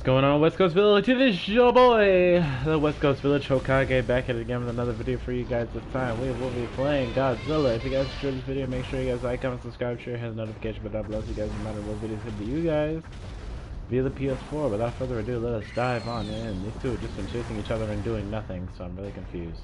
What's going on, West Coast Village? It is your boy, the West Coast Village Hokage, back at it again with another video for you guys. This time we will be playing Godzilla. If you guys enjoyed this video, make sure you guys like, comment, subscribe, share, hit the notification bell down below so you guys no matter what videos hit to you guys via the PS4. Without further ado, let us dive on in. These two have just been chasing each other and doing nothing, so I'm really confused.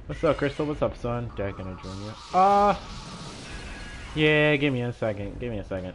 What's up, Crystal? What's up, son? Jack and Jr. Yeah, give me a second. Give me a second.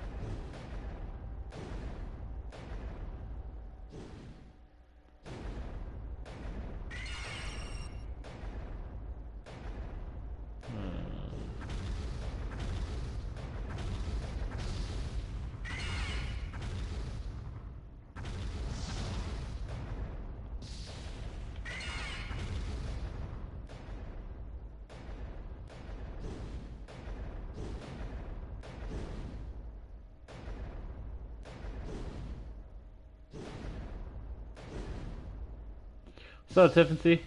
What's up, Tiffany?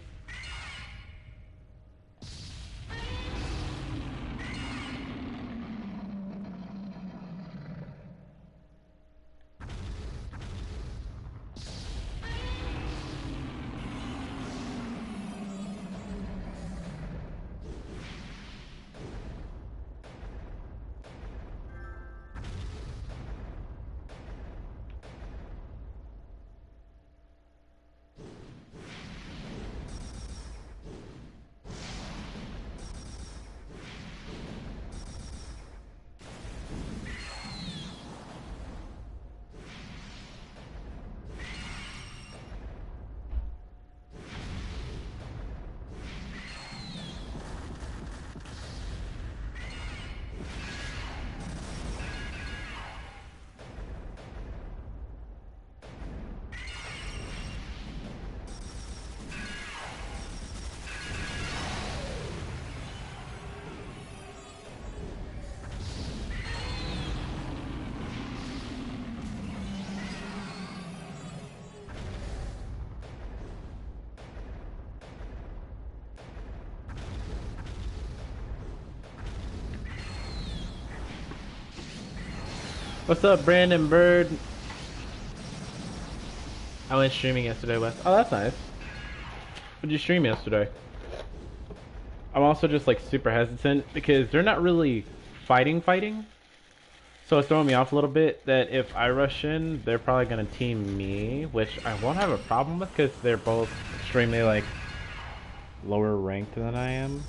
What's up, Brandon Bird? I went streaming yesterday, Wes. Oh, that's nice. What did you stream yesterday? I'm also just like super hesitant because they're not really fighting. So it's throwing me off a little bit that if I rush in, they're probably gonna team me, which I won't have a problem with because they're both extremely like lower ranked than I am.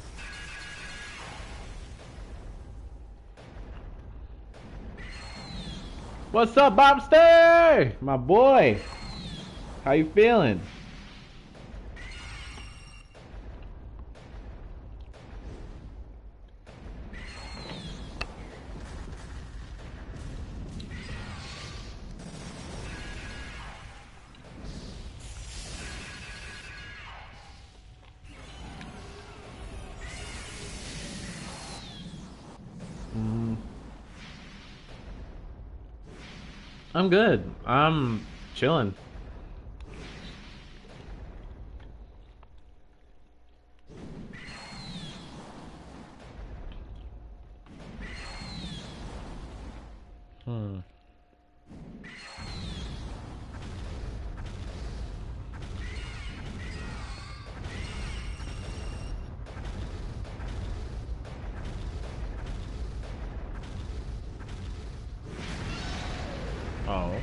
What's up, Bobster? My boy. How you feeling? I'm good. I'm chilling. Oh.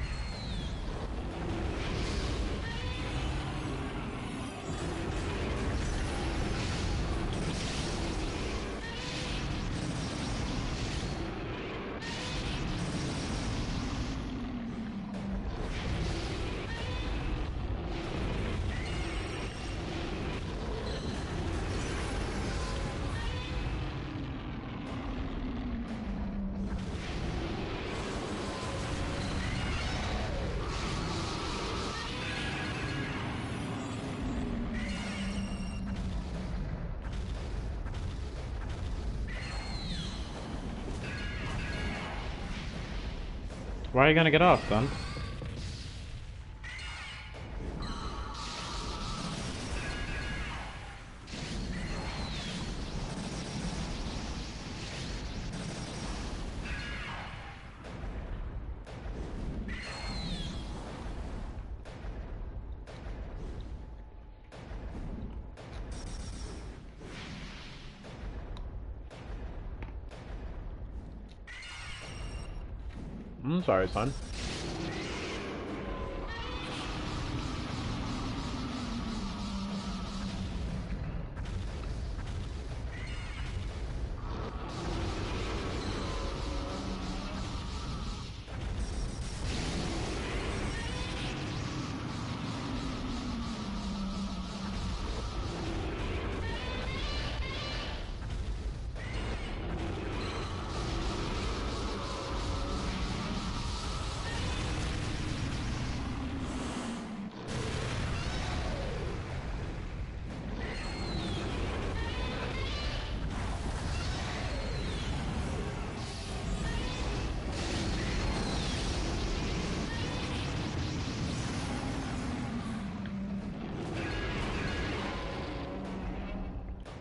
Why are you gonna get off, son? I'm sorry, son.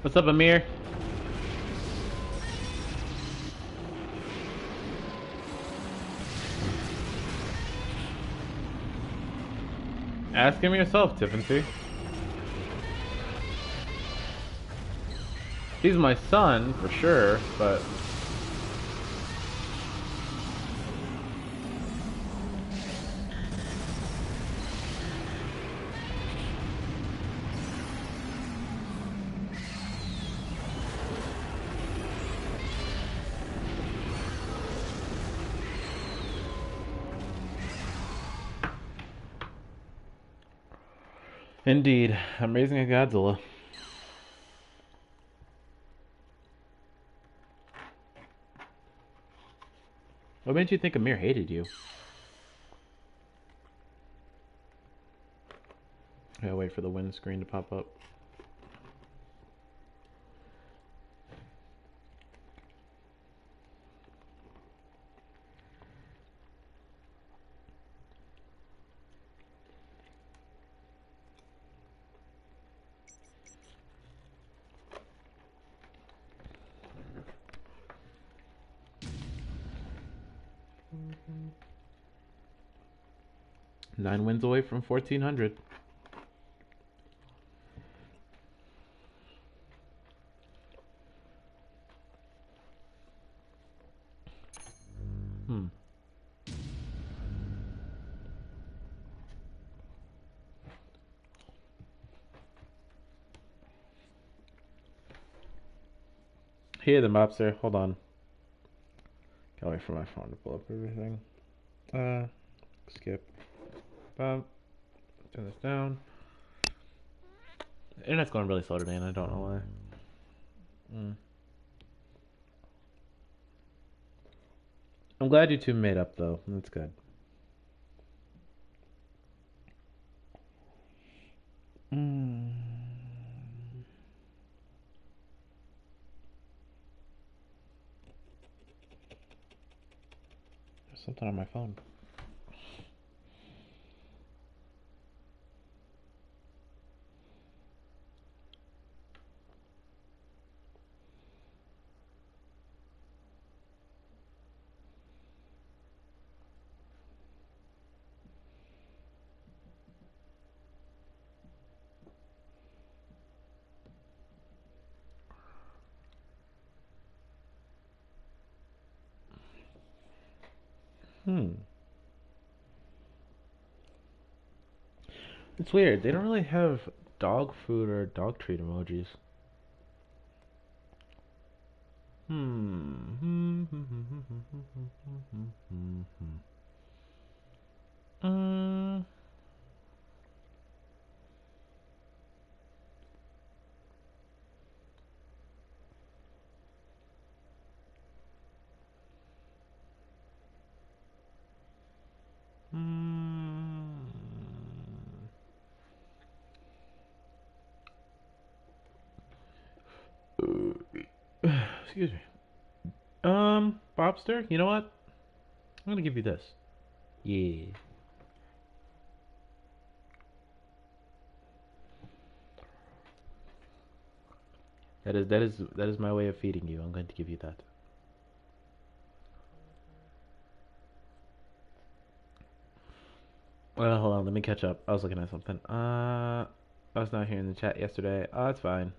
What's up, Amir? Ask him yourself, Tiffany. He's my son, for sure, but... Indeed, I'm raising a Godzilla. What made you think Amir hated you? I gotta wait for the windscreen to pop up. Nine wins away from 1400. Here, the mobster. Hold on. Can't wait for my phone to pull up everything. Skip. Turn this down. The internet's going really slow today, and I don't know why. I'm glad you two made up, though. That's good. There's something on my phone. It's weird. They don't really have dog food or dog treat emojis. Excuse me. Bobster, you know what? I'm gonna give you this. Yeah. That is my way of feeding you. I'm going to give you that. Well, hold on, let me catch up. I was looking at something. I was not here in the chat yesterday. Oh, it's fine.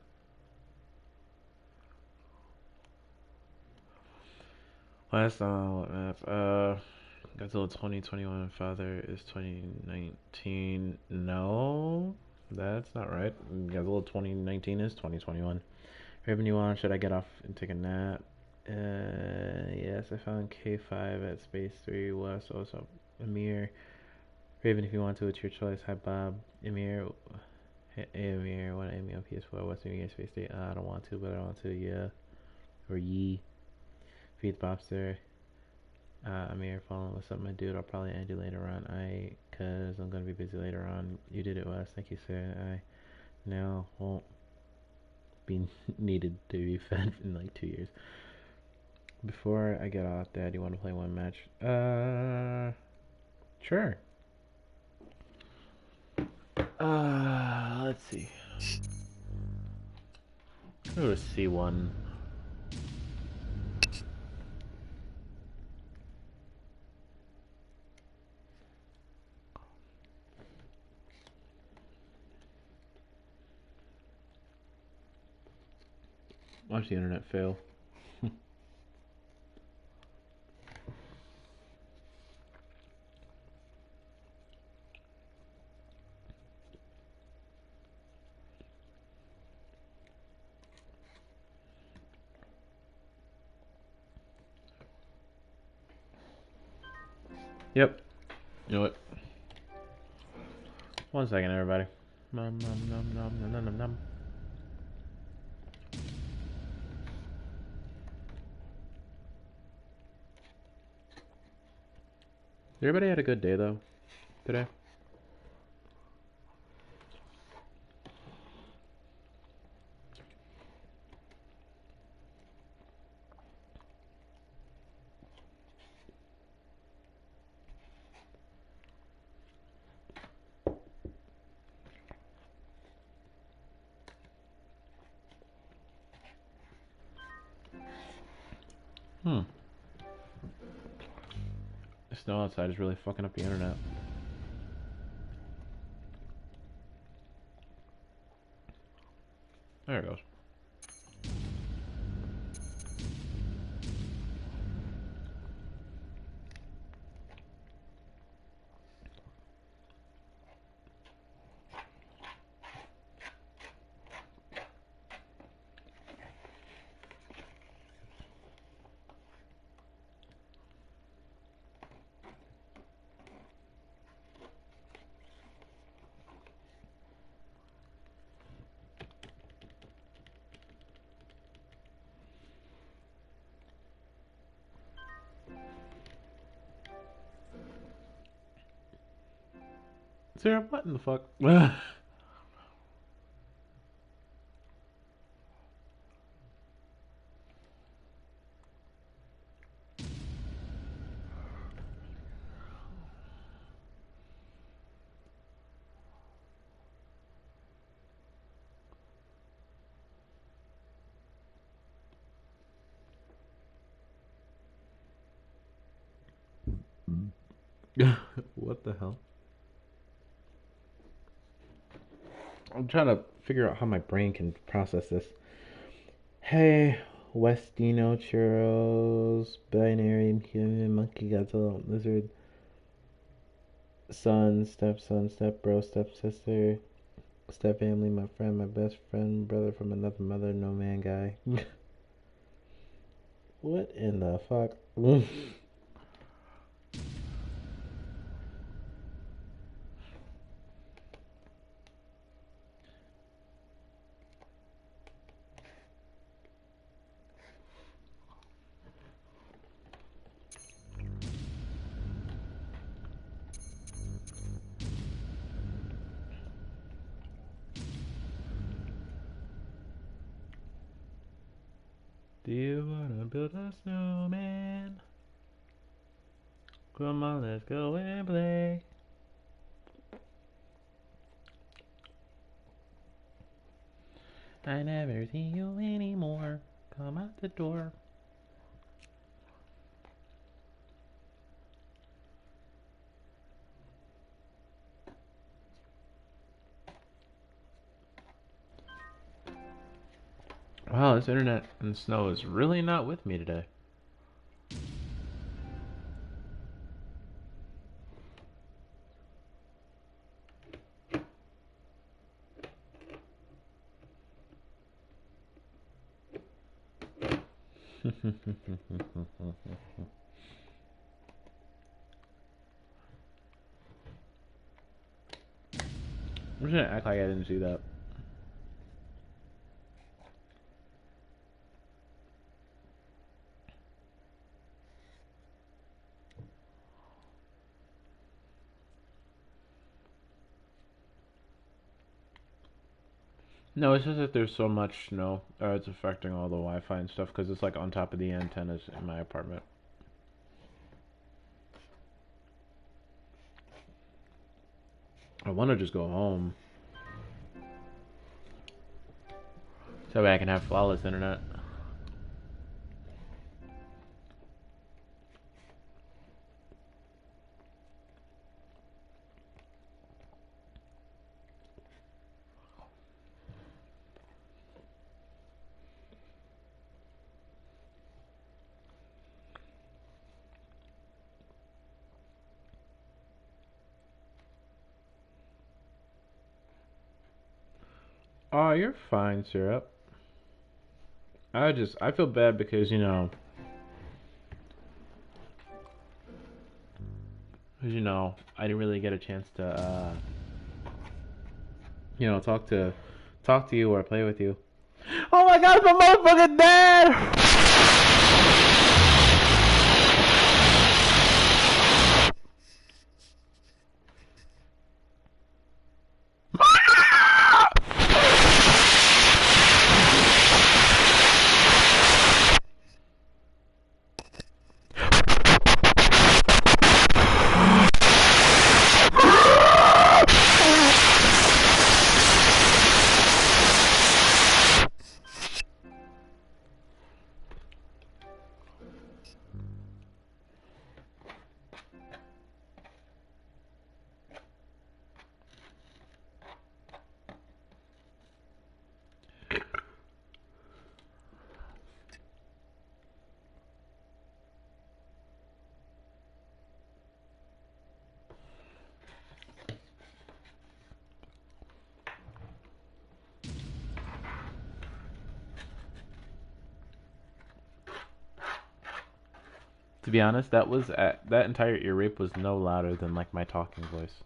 Last map. Godzilla 2021 father is 2019. No, that's not right. Godzilla 2019 is 2021. Raven, you on? Should I get off and take a nap? Yes, I found K5 at Space 3 West. Also, Amir. Raven, if you want to, it's your choice. Hi, Bob. Amir. Hey, Amir. Want to aim me on PS4? What's New Year's Space 3? I don't want to, but I want to, yeah. Or ye. Feed Bobster. Amir, following what's up, my dude? I'll probably end you later on. Cause I'm gonna be busy later on. You did it, Wes. Thank you, sir. I now won't be needed to be fed in like 2 years. Before I get off, Dad, you want to play one match? Sure. Let's see. Go to C1. Watch the internet fail. Yep. You know what? 1 second, everybody. Nom nom nom nom nom nom nom nom. Everybody had a good day though today. The snow outside is really fucking up the internet. There it goes. Sarah, what in the fuck? What the hell? I'm trying to figure out how my brain can process this. Hey, Westino Churros, Binary, Human, Monkey, Godzilla, Lizard, son, step bro, step sister, step family, my friend, my best friend, brother from another mother, no man guy. What in the fuck? Do you wanna build a snowman? Come on, let's go and play. I never see you anymore. Come out the door. Wow, this internet and snow is really not with me today. I'm just gonna act like I didn't see that. No, it's just that there's so much snow. It's affecting all the Wi-Fi and stuff because it's like on top of the antennas in my apartment. I want to just go home so that I can have flawless internet. Oh, you're fine, Syrup. I feel bad because, I didn't really get a chance to, talk to you or play with you. Oh my God, it's my motherfucking dad! To be honest, that entire ear rape was no louder than like my talking voice.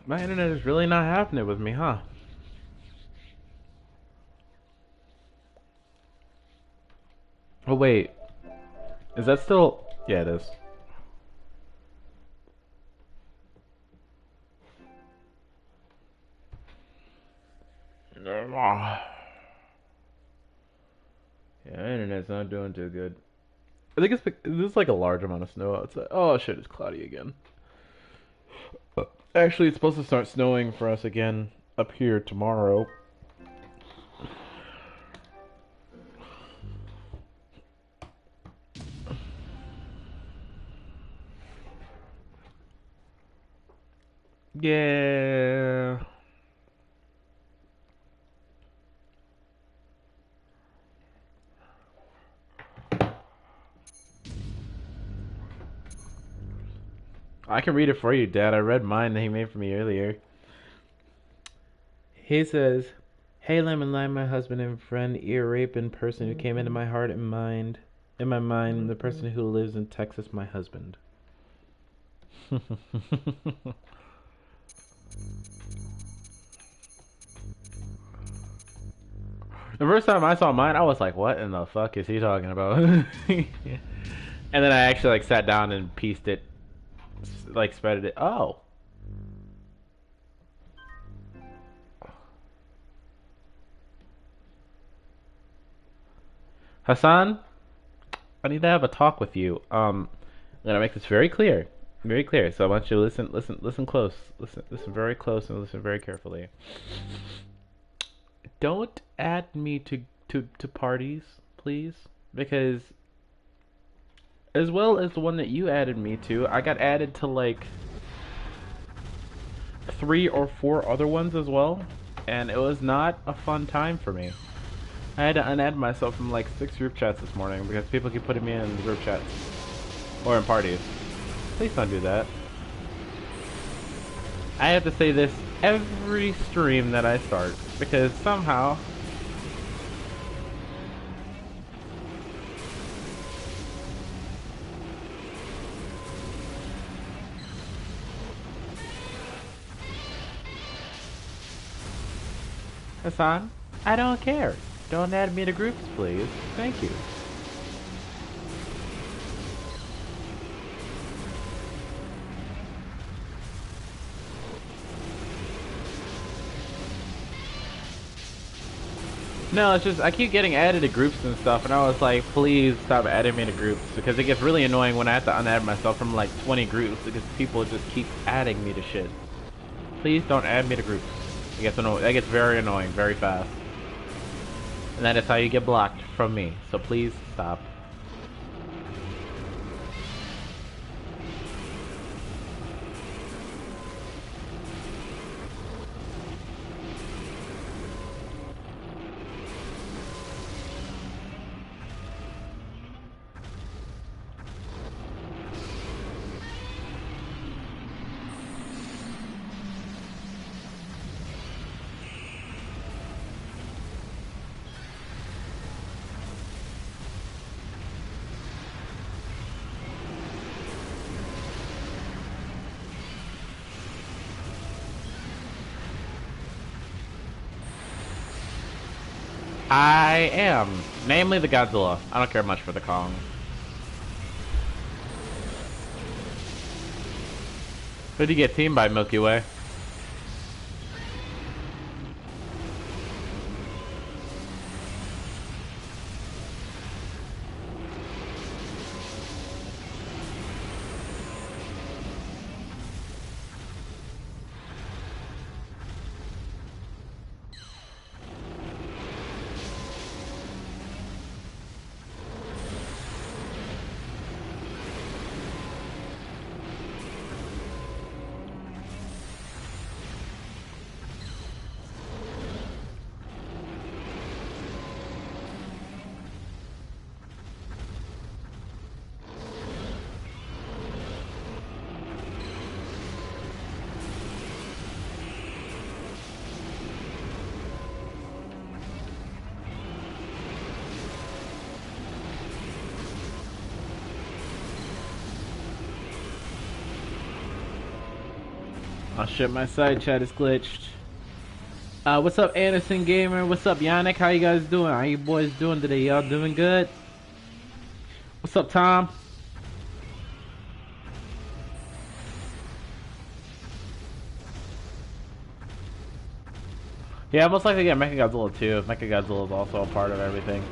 My internet is really not happening with me, huh? Oh wait, is that still? Yeah, it is. Yeah, internet's not doing too good. I think this is like a large amount of snow outside. Oh shit, it's cloudy again. Actually, it's supposed to start snowing for us again up here tomorrow. Yeah. I can read it for you, Dad. I read mine that he made for me earlier. He says, "Hey, Lemon Lime, my husband and friend, ear raping person who came into my heart and mind, in my mind, the person who lives in Texas, my husband." The first time I saw mine, I was like, "What in the fuck is he talking about?" And then I actually like sat down and pieced it, like spreaded it. Oh. Hassan, I need to have a talk with you. I'm gonna make this very clear, very clear. So I want you to listen close, listen very close, and listen very carefully. Don't add me to parties, please, because as well as the one that you added me to, I got added to like 3 or 4 other ones as well, and it was not a fun time for me. I had to unadd myself from like 6 group chats this morning because people keep putting me in the group chats. Or in parties. Please don't do that. I have to say this every stream that I start because somehow Hassan, I don't care. Don't add me to groups, please. Thank you. No, it's just I keep getting added to groups and stuff, and I was like, please stop adding me to groups because it gets really annoying when I have to unadd myself from like 20 groups because people just keep adding me to shit. Please don't add me to groups. It gets annoying. That gets very annoying, very fast, and that is how you get blocked from me. So please stop. I am. Namely the Godzilla. I don't care much for the Kong. Who did you get teamed by, Milky Way? Oh shit, my side chat is glitched. What's up, Anderson Gamer? What's up, Yannick? How you guys doing? How you boys doing today? Y'all doing good? What's up, Tom? Yeah, most likely get Mechagodzilla too. Mechagodzilla is also a part of everything.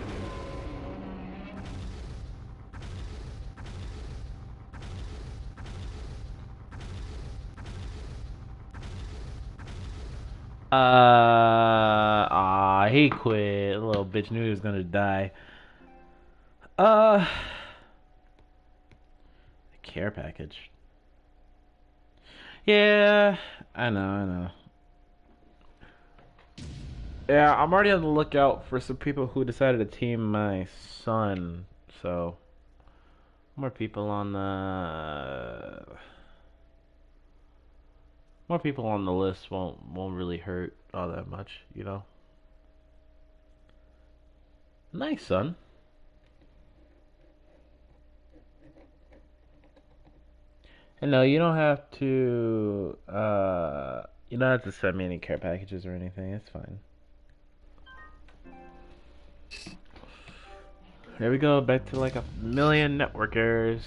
He quit. The little bitch knew he was gonna die. Care package. Yeah, I know. Yeah, I'm already on the lookout for some people who decided to team my son. So, more people on the list won't really hurt all that much, you know. Nice, son. And no, you don't have to send me any care packages or anything. It's fine. Here we go, back to like 1,000,000 networkers.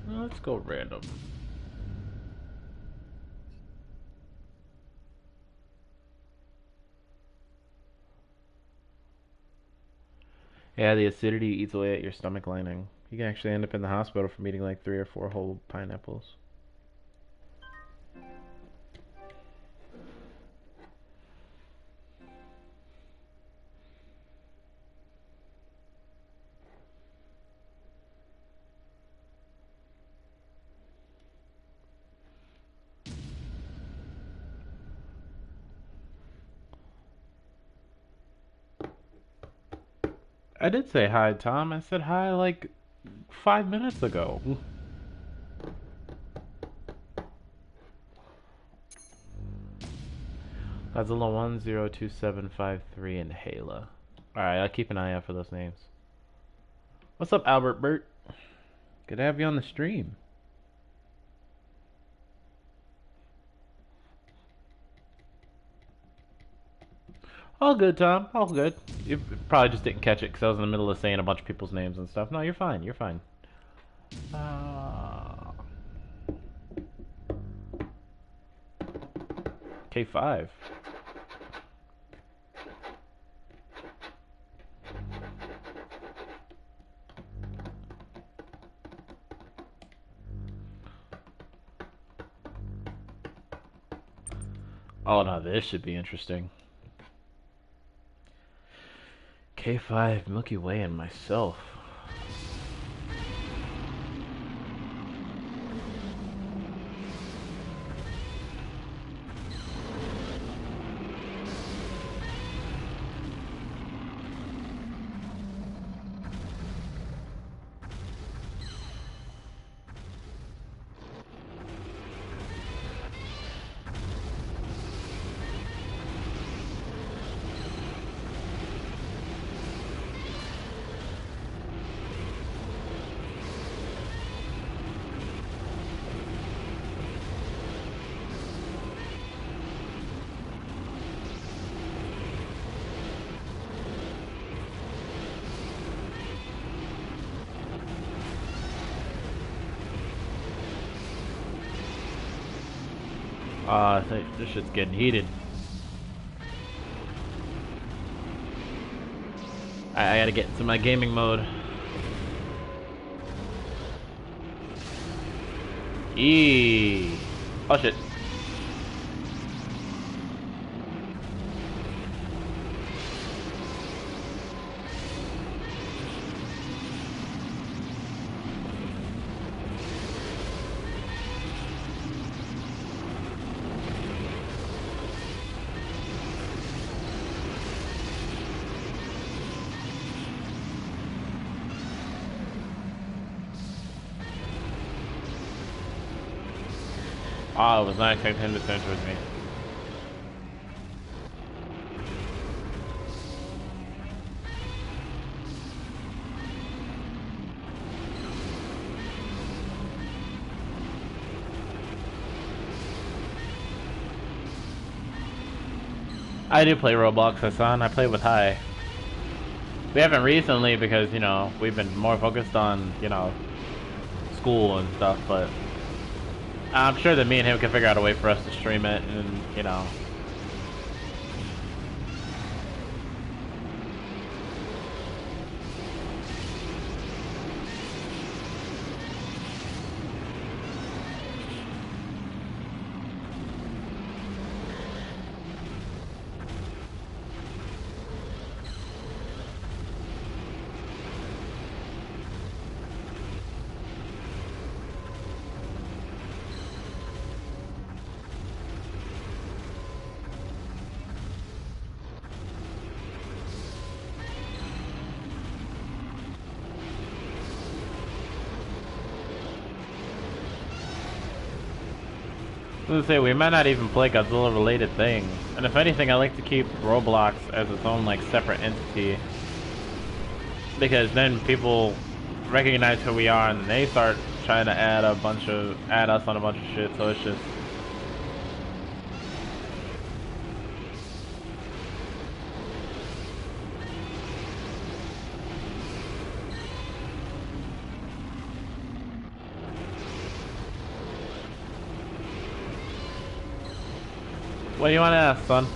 Let's go random. Yeah, the acidity eats away at your stomach lining. You can actually end up in the hospital from eating like 3 or 4 whole pineapples. I did say hi, Tom. I said hi like 5 minutes ago. Godzilla 102753 and Hala. Alright, I'll keep an eye out for those names. What's up, Albert Bert? Good to have you on the stream. All good, Tom. All good. You probably just didn't catch it because I was in the middle of saying a bunch of people's names and stuff. No, you're fine. You're fine. K5. Oh, no, this should be interesting. K5, Milky Way, and myself. This shit's getting heated. I gotta get into my gaming mode. Oh shit. I was not expecting him to turn towards me. I do play Roblox, Hassan. I play with Hi. We haven't recently because, you know, we've been more focused on, you know, school and stuff, but I'm sure that me and him can figure out a way for us to stream it and, you know. I was gonna say, we might not even play Godzilla related things. And if anything, I like to keep Roblox as its own, like, separate entity. Because then people recognize who we are and they start trying to add us on a bunch of shit, so it's just... What do you want to ask, son?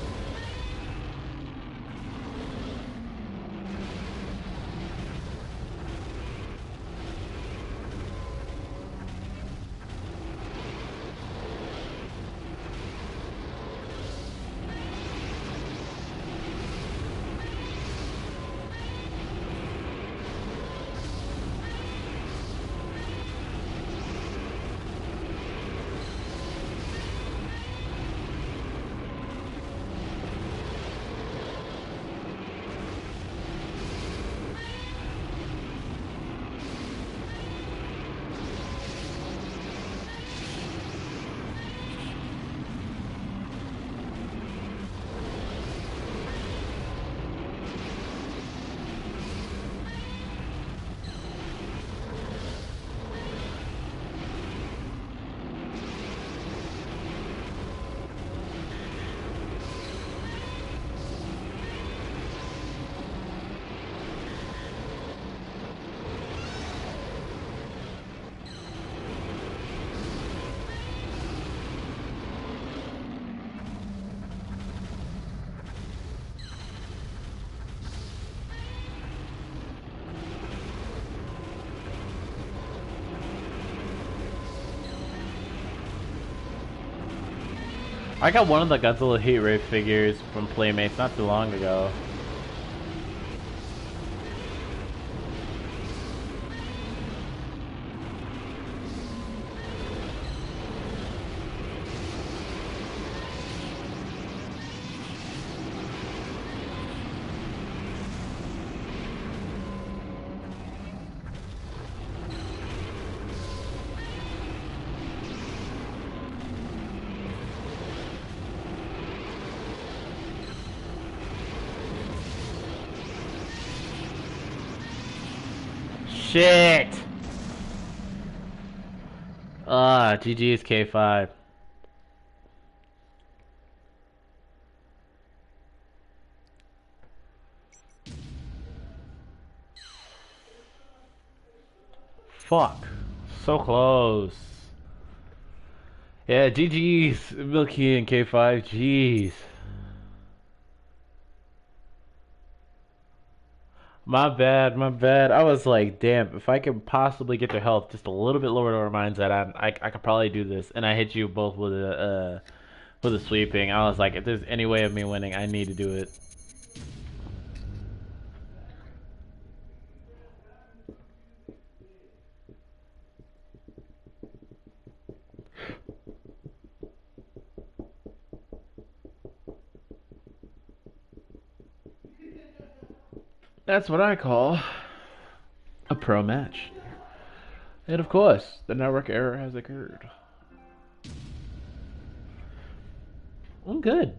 I got one of the Godzilla Heat Ray figures from Playmates not too long ago. Shit! GG's K5. Fuck. So close. Yeah, GG's Milky and K5. Jeez. My bad, my bad. I was like, damn, if I could possibly get their health just a little bit lower to our minds, that I could probably do this. And I hit you both with a sweeping. I was like, if there's any way of me winning, I need to do it. That's what I call a pro match. And of course, the network error has occurred. I'm good.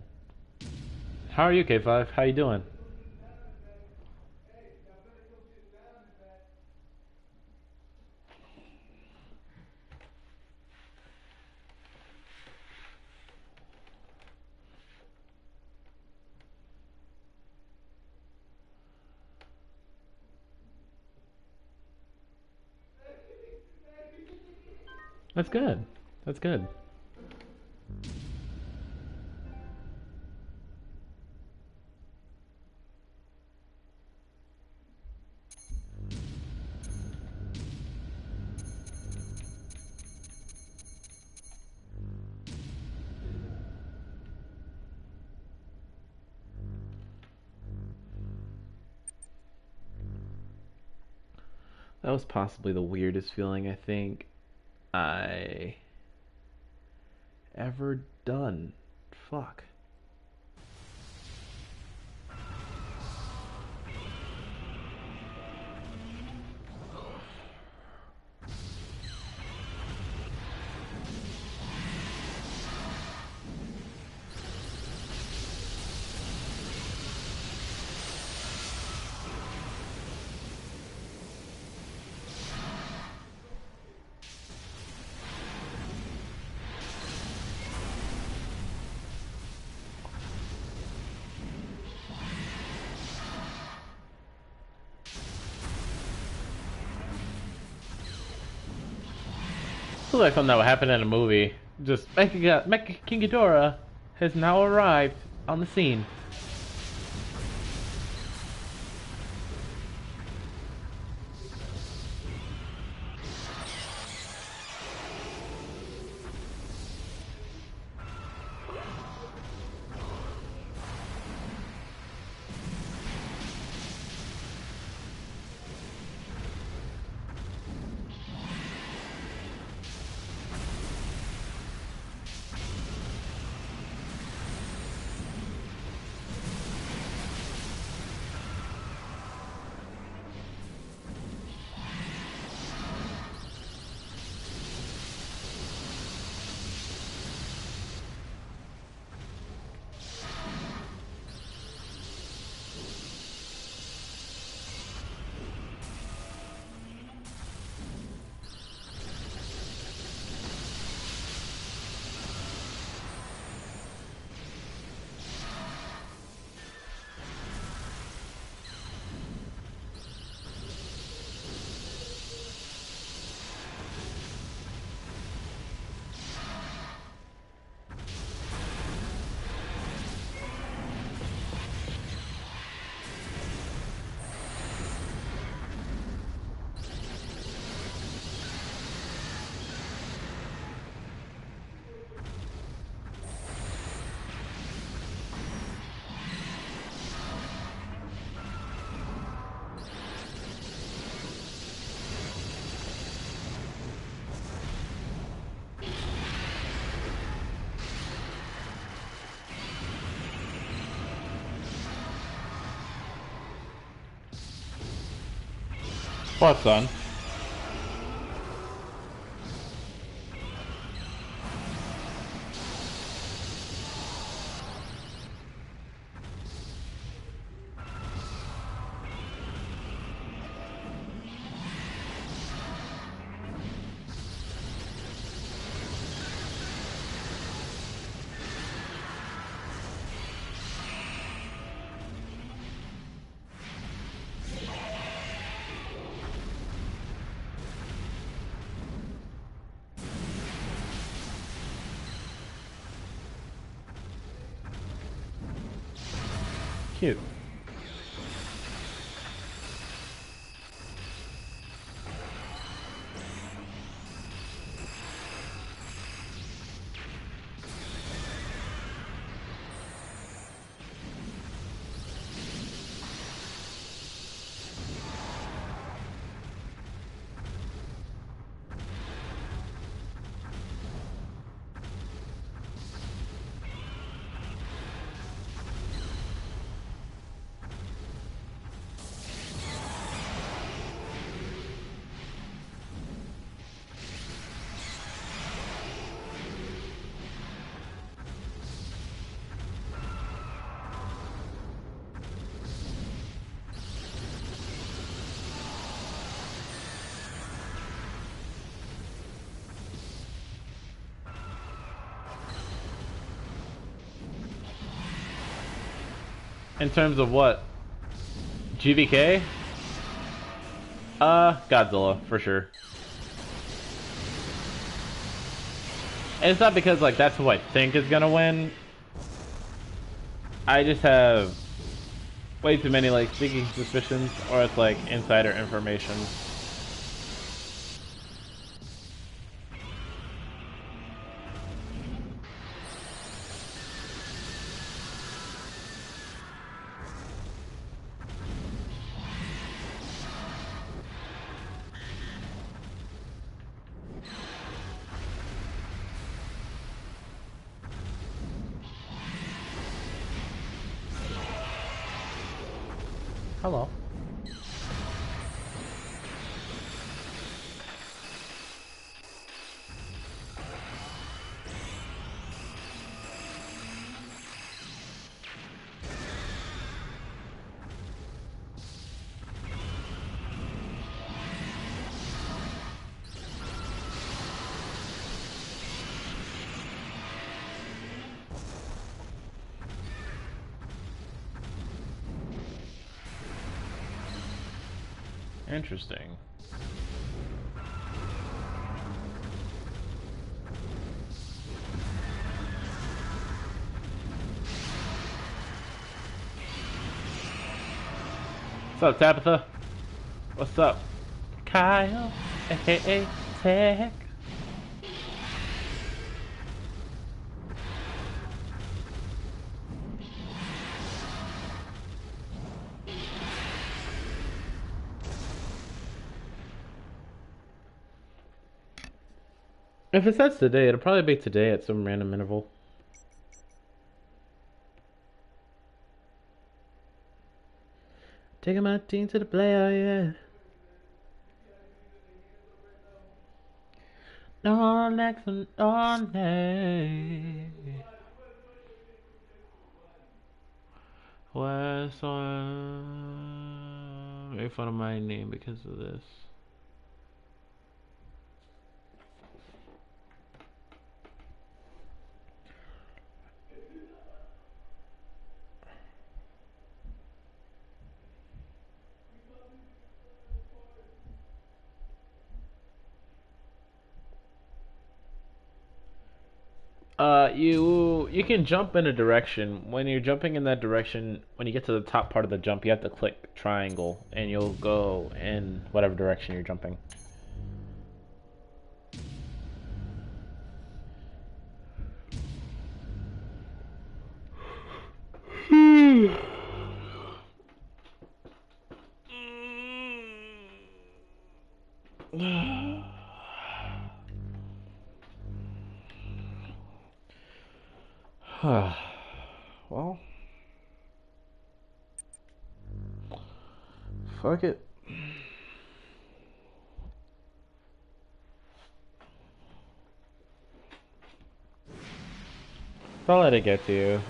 How are you, K5? How you doing? That's good. That's good. That was possibly the weirdest feeling I think I ever done. Fuck. Feels like something that would happen in a movie. Just Mecha King Ghidorah has now arrived on the scene. What, son? Cute. In terms of what? GVK? Godzilla, for sure. And it's not because, like, that's who I think is gonna win. I just have way too many, like, sneaking suspicions, or it's, like, insider information. Hello. Interesting. What's up, Tabitha? What's up, Kyle? Hey, Tech. If it says today, it'll probably be today at some random interval. Taking my team to the player, yeah. No next on West on make fun of my name because of this. You can jump in a direction. When you're jumping in that direction, when you get to the top part of the jump, you have to click triangle, and you'll go in whatever direction you're jumping. Well, fuck it. I'll let it get to you.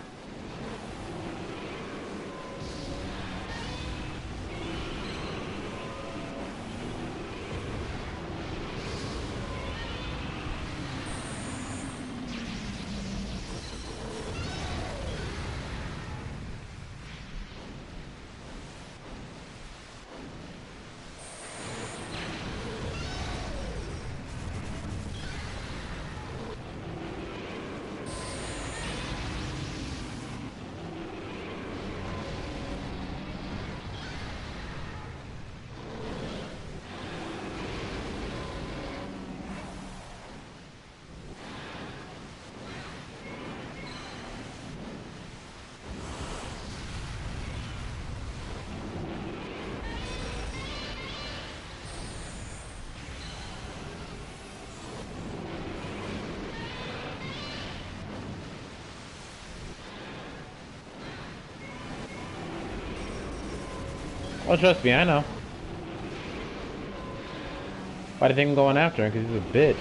Oh, trust me, I know. Why do you think I'm going after him? Because he's a bitch.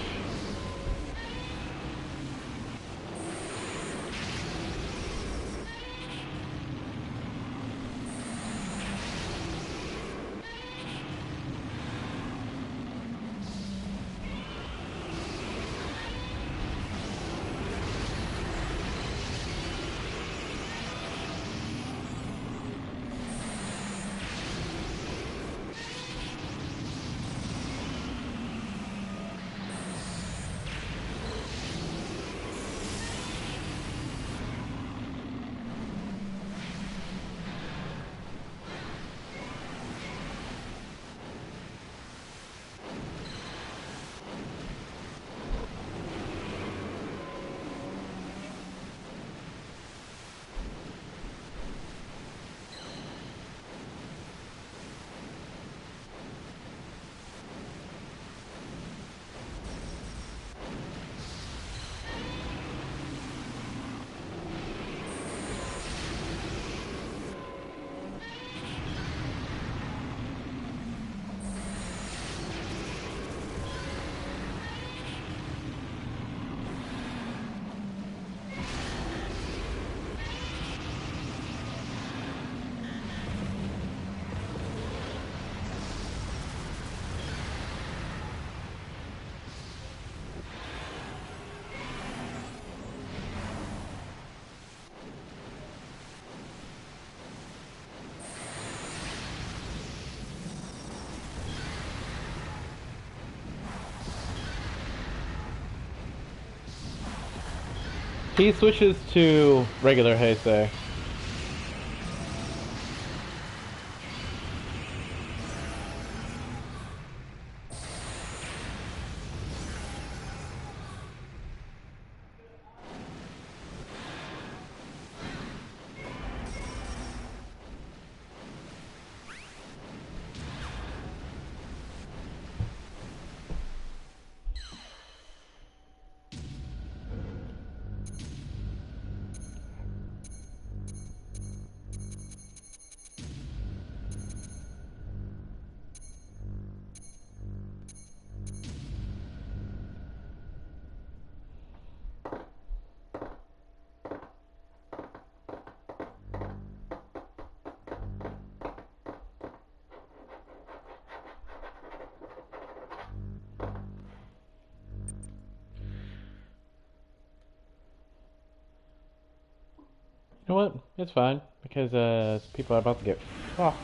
He switches to regular Heisei. You know what? It's fine, because people are about to get fucked.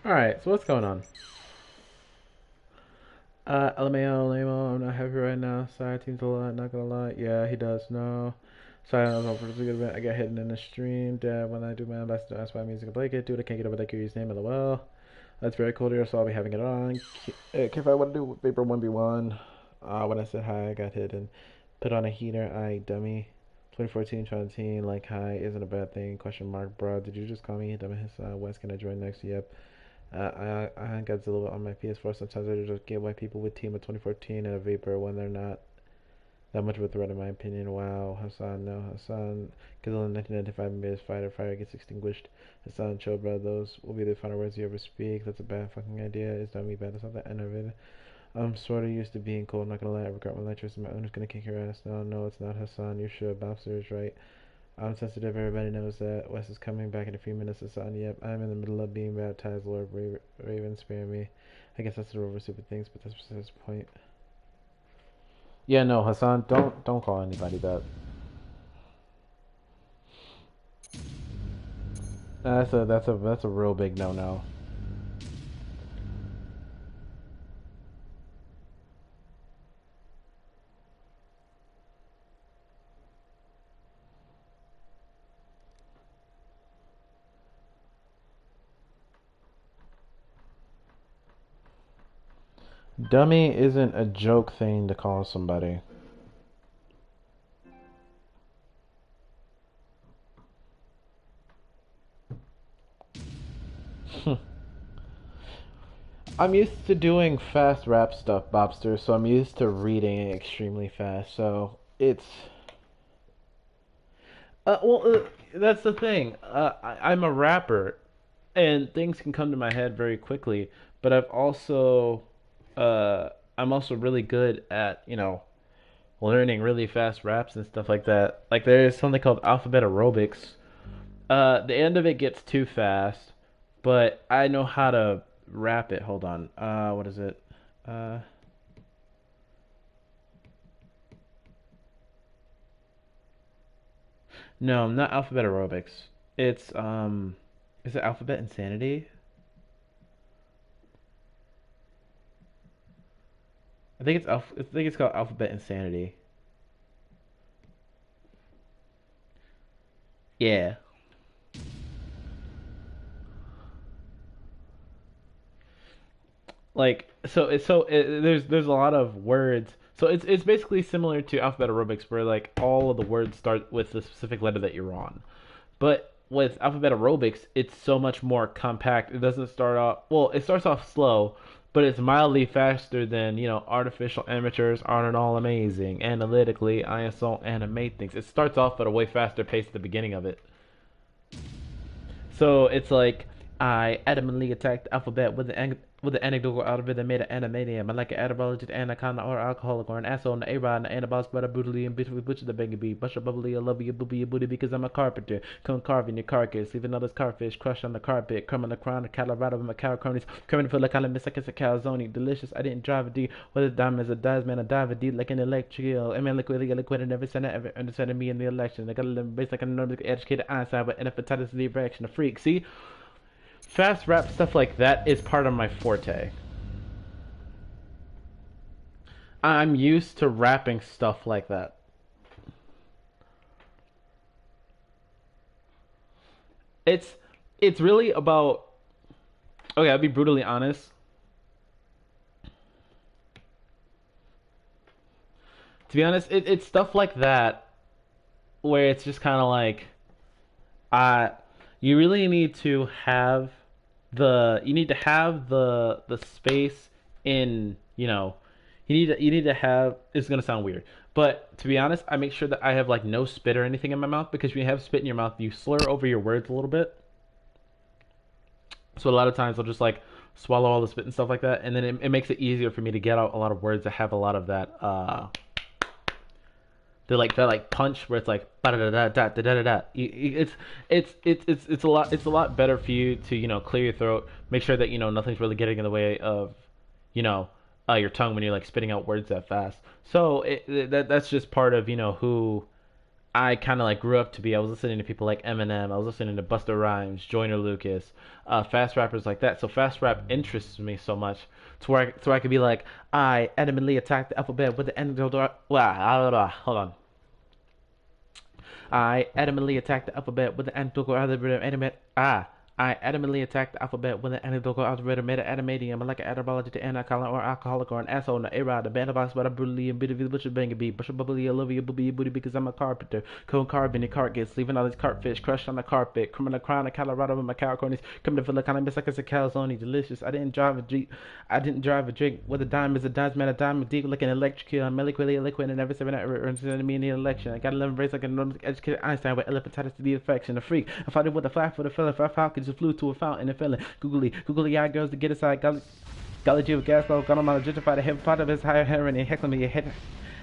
Alright, so what's going on? LMAO, Lamo, I'm not happy right now. Sorry, team's a lot, not gonna lie. Yeah, he does, no. Sorry, I was on for a good event. I got hidden in the stream. Dad, when I do my best to ask my music and blanket, dude, I can't get over that curious name, lol. That's very cool here, so I'll be having it on. If I want to do Vapor 1v1, when I said hi, I got hidden. Put on a heater, I dummy. 2014 trying teen, like hi, isn't a bad thing. Question mark, bro. Did you just call me? Dumbass. Wes, can I join next? Yep. I Godzilla on my PS4. Sometimes I just get why people would team a 2014 and a Vapor when they're not that much of a threat in my opinion. Wow, Hassan, no, Hassan. Godzilla 1995 made his fighter. Fire gets extinguished. Hassan, chill, bro. Those will be the final words you ever speak. That's a bad fucking idea. It's not me bad. That's not the end of it. I'm sort of used to being cold. Not gonna lie. I regret my lectures. My owner's gonna kick your ass. No, no, it's not Hassan. You should. Bobster is right. I'm sensitive. Everybody knows that. Wes is coming back in a few minutes. Hassan. Yep. I'm in the middle of being baptized. Lord Raven, spare me. I guess that's the over stupid things, but that's besides the point. Yeah, no, Hassan. Don't call anybody that. That's a real big no no. Dummy isn't a joke thing to call somebody. I'm used to doing fast rap stuff, Bobster, so I'm used to reading extremely fast. So it's that's the thing. I'm a rapper, and things can come to my head very quickly. But uh, I'm also really good at learning really fast raps and stuff like that. Like there's something called alphabet aerobics. The end of it gets too fast, but I know how to rap it. Hold on. What is it? Uh, no, not alphabet aerobics. It's is it alphabet insanity? I think it's called alphabet insanity. Yeah. There's a lot of words. So it's basically similar to alphabet aerobics where like all of the words start with the specific letter that you're on. But with alphabet aerobics, it's so much more compact. It doesn't start off well, it starts off slow, but it's mildly faster than, artificial amateurs aren't all amazing. Analytically, ISO animate things. It starts off at a way faster pace at the beginning of it. So it's like I adamantly attacked the alphabet with an anecdotal out of it that made an animanium. I like an anabologist, anaconda, or alcoholic, or an asshole, an A-Rod, an anaboss, but I brutally and bitterly butcher the baby bee. Bust your bubbly, I love you, booby, your booty, because I'm a carpenter. Come carving your carcass, leaving others carfish, crushed on the carpet, crumb on the crown of Colorado with my cow cronies, coming to feel like I'm like it's a calzone. Delicious, I didn't drive a D, whether diamonds or dies, man, I dive a D like an electric eel. I mean, liquid, and never sent ever understanding me in the election. I got a little base like a normal educated Einstein, but hepatitis D reaction, a freak. See? Fast rap stuff like that is part of my forte. I'm used to rapping stuff like that. It's it's really about okay, I'll be brutally honest. To be honest, it's stuff like that where it's just kind of like uh you really need to have the space in, you need to have it's going to sound weird. But to be honest, I make sure that I have like no spit or anything in my mouth because when you have spit in your mouth, you slur over your words a little bit. So a lot of times I'll just like swallow all the spit and stuff like that, and then it makes it easier for me to get out a lot of words that have a lot of that that like punch where it's like da da da da da da da. It's a lot better for you to clear your throat, make sure that nothing's really getting in the way of you know your tongue when you're like spitting out words that fast. So that's just part of who I kind of like grew up to be. I was listening to people like Eminem. I was listening to Busta Rhymes, Joyner Lucas, fast rappers like that. So fast rap interests me so much to where I could be like, I adamantly attack the alphabet with the antidote. Well, hold on. I adamantly attack the alphabet with the antidote algorithm. I adamantly attack the alphabet with an anecdotal algorithm made of adamantium, like an etymology to anti-colon or alcoholic or an asshole in the A-Rod, a band of box, but I brutally and bitterly butcher bang a beat, butcher bubbly, I love you, booby, booty, because I'm a carpenter. Cone carbon, and cart gets leaving all these cartfish crushed on the carpet. Criminal crime in Colorado with my cow cornies, coming to feel like I'm like it's a calzone, delicious. I didn't drive a drink with a dime is a dime, man, a dime deep like an electric, I'm liquidly liquid and never seven represented me in the election. I got 11 race like a normal educated Einstein with elephantitis to the affection, a freak. I fought it with a fly for the fella, five falcons just flew to a fountain and feeling googly eyed girls to get aside. Golly G with gas low, got on my gentrified a hip part of his higher heroin and heckling me.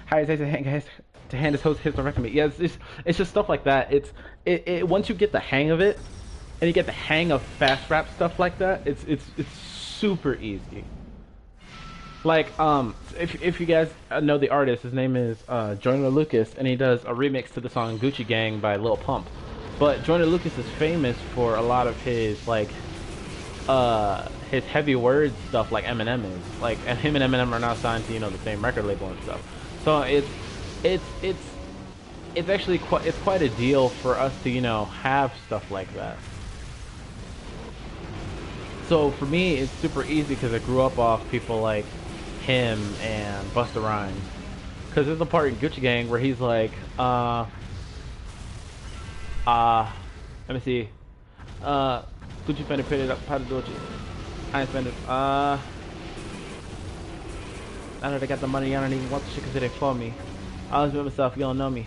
Higher to hand his host hysterectomy. Yeah, it's just stuff like that. It once you get the hang of it, and you get the hang of fast rap stuff like that, it's super easy. Like if you guys know the artist, his name is Joyner Lucas, and he does a remix to the song Gucci Gang by Lil Pump. But Joyner Lucas is famous for a lot of his like his heavy word stuff, like Eminem is. Like, and him and Eminem are now signed to, you know, the same record label and stuff. So it's actually quite a deal for us to, you know, have stuff like that. So for me, it's super easy because I grew up off people like him and Busta Rhymes. Because there's a part in Gucci Gang where he's like, let me see. Gucci finna put it up, how to do it. I ain't spend it. Now that I got the money, I don't even want the shit because it ain't for me. I was with myself, you don't know me.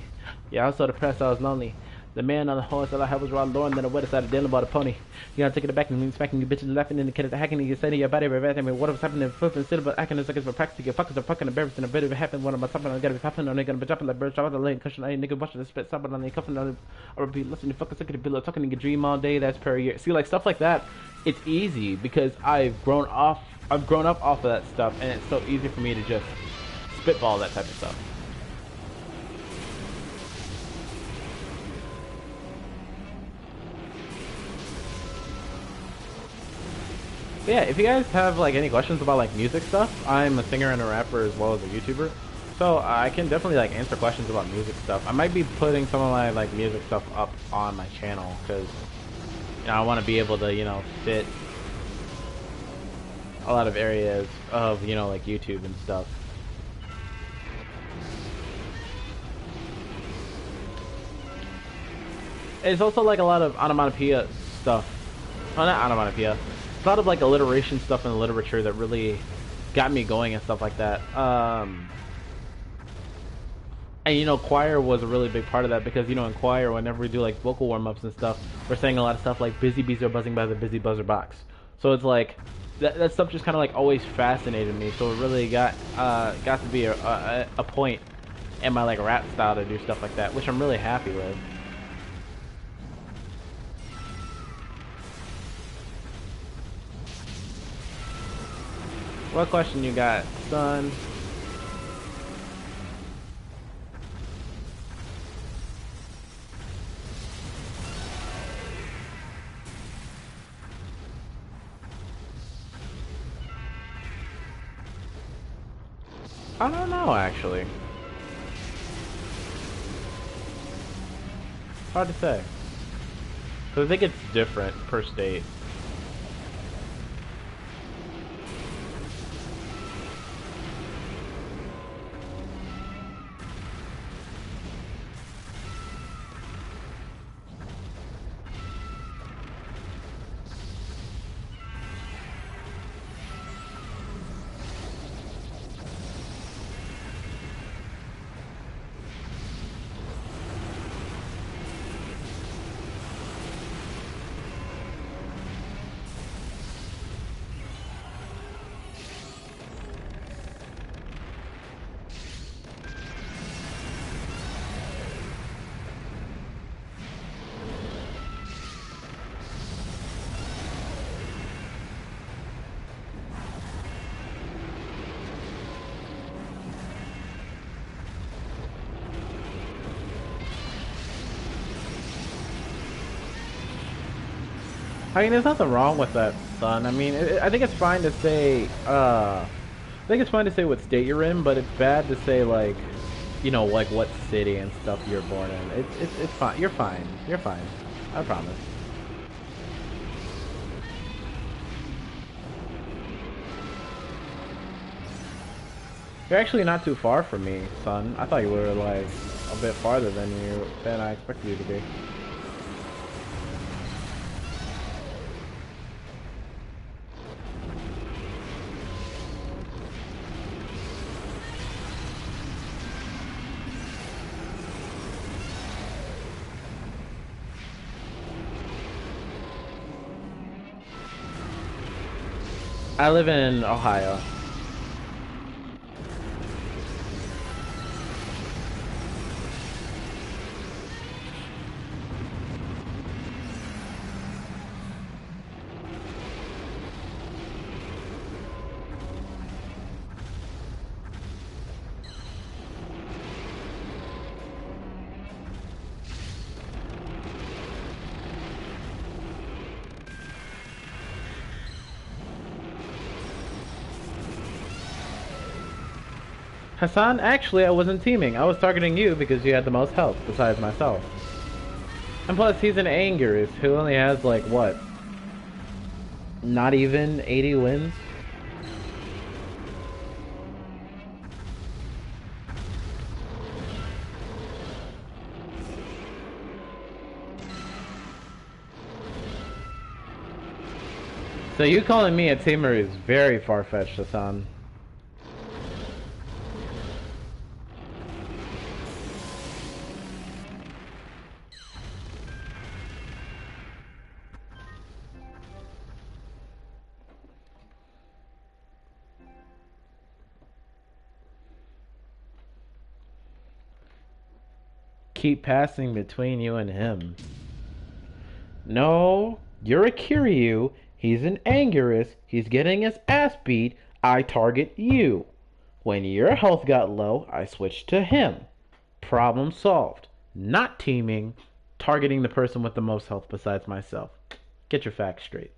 Yeah, I was so depressed, I was lonely. The man on the horse, all I had was Rod Lauren, then I went aside dealing about a pony. You gotta take it back and me smacking you bitches laughing in the kid hacking you saying your body reverting me. What was happening? Flipping instead of acting as like it's for practice. Your fuckers are fucking embarrassing. A bit of it happened when I'm top and I gotta be popping on they gonna be dropping like birds, dropping the lane, cushion, I ain't nigga watching the spit, stopping on the cuffing on the or be listening to fuckers look at the pillow, talking in your dream all day, that's per year. See, like stuff like that, it's easy because I've grown up off of that stuff, and it's so easy for me to just spitball that type of stuff. But yeah, if you guys have like any questions about like music stuff, I'm a singer and a rapper as well as a YouTuber, so I can definitely like answer questions about music stuff. I might be putting some of my like music stuff up on my channel because, you know, I want to be able to, you know, fit a lot of areas of, you know, like YouTube and stuff. It's also like a lot of onomatopoeia stuff. Oh, not onomatopoeia. A lot of like alliteration stuff in the literature that really got me going and stuff like that. And you know, choir was a really big part of that because, you know, in choir, whenever we do like vocal warm-ups and stuff, we're saying a lot of stuff like busy bees are buzzing by the busy buzzer box. So it's like that stuff just kind of like always fascinated me. So it really got to be a point in my like rap style to do stuff like that, which I'm really happy with. What question you got, son? I don't know, actually. Hard to say. Because I think it's different per state. I mean, there's nothing wrong with that, son. I mean, I think it's fine to say, I think it's fine to say what state you're in, but it's bad to say, like, you know, like what city and stuff you're born in. It's fine. You're fine. You're fine. I promise. You're actually not too far from me, son. I thought you were, like, a bit farther than I expected you to be. I live in Ohio. Hassan, actually, I wasn't teaming. I was targeting you because you had the most health, besides myself. And plus, he's an Angerus who only has, like, what? Not even 80 wins? So you calling me a teamer is very far-fetched, Hassan. Keep passing between you and him. No, you're a Kiryu. He's an Angerus. He's getting his ass beat. I target you. When your health got low, I switched to him. Problem solved. Not teaming. Targeting the person with the most health besides myself. Get your facts straight.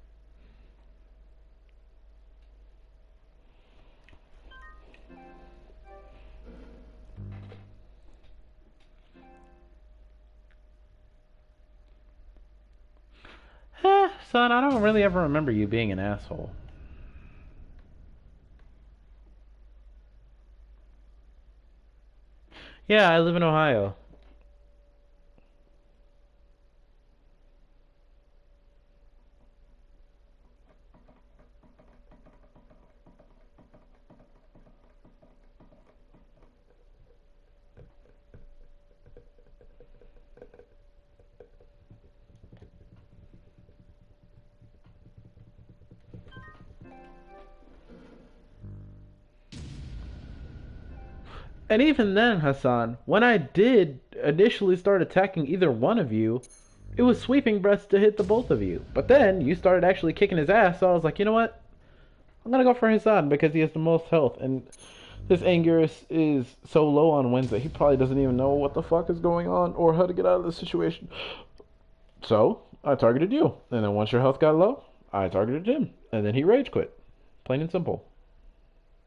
Son, I don't really ever remember you being an asshole. Yeah, I live in Ohio. And even then, Hassan, when I did initially start attacking either one of you, it was sweeping breaths to hit the both of you. But then you started actually kicking his ass, so I was like, you know what? I'm gonna go for Hassan because he has the most health, and this Angerus is so low on wins that he probably doesn't even know what the fuck is going on or how to get out of the situation. So I targeted you, and then once your health got low, I targeted him, and then he rage quit. Plain and simple.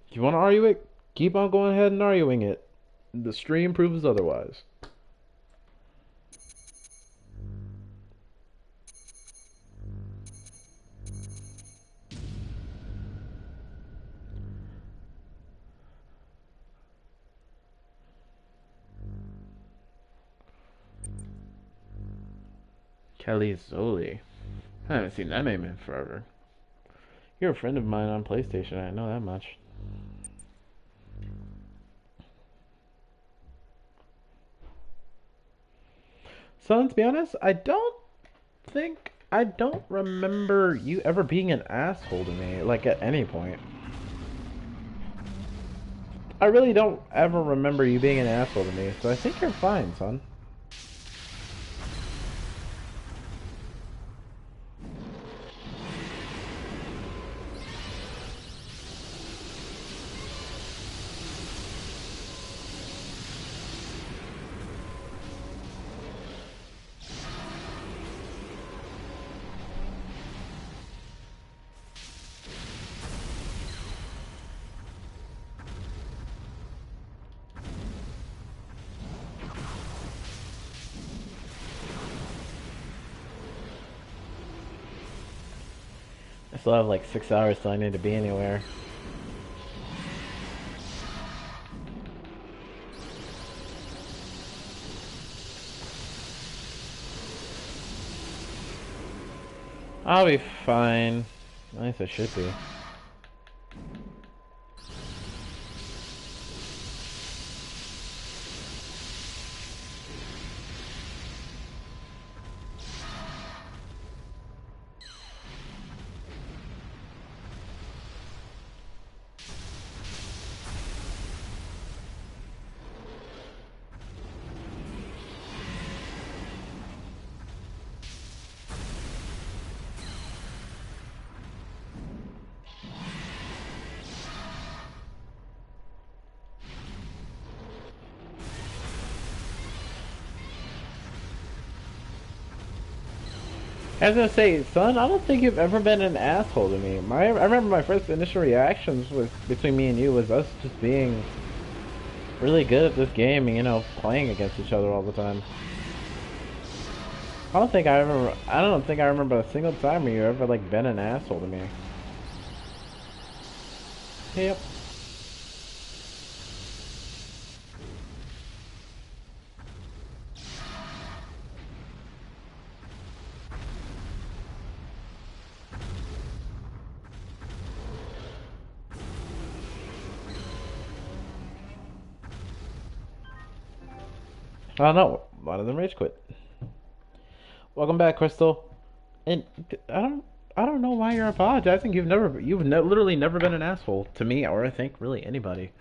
If you want to argue it, keep on going ahead and arguing it. The stream proves otherwise. Kelly Zoli. I haven't seen that name in forever. You're a friend of mine on PlayStation, I know that much. So, to be honest, I don't remember you ever being an asshole to me, like at any point. I really don't ever remember you being an asshole to me, so I think you're fine, son. still have like 6 hours till I need to be anywhere. I'll be fine. At least I should be. I was gonna say, son, I don't think you've ever been an asshole to me. I remember my first initial reactions was between me and you was us just being really good at this game and, you know, playing against each other all the time. I don't think I remember a single time where you ever like been an asshole to me. Yep. Oh no, one of them rage quit. Welcome back, Crystal. And I don't know why you're apologizing. Literally never been an asshole to me, or I think really anybody.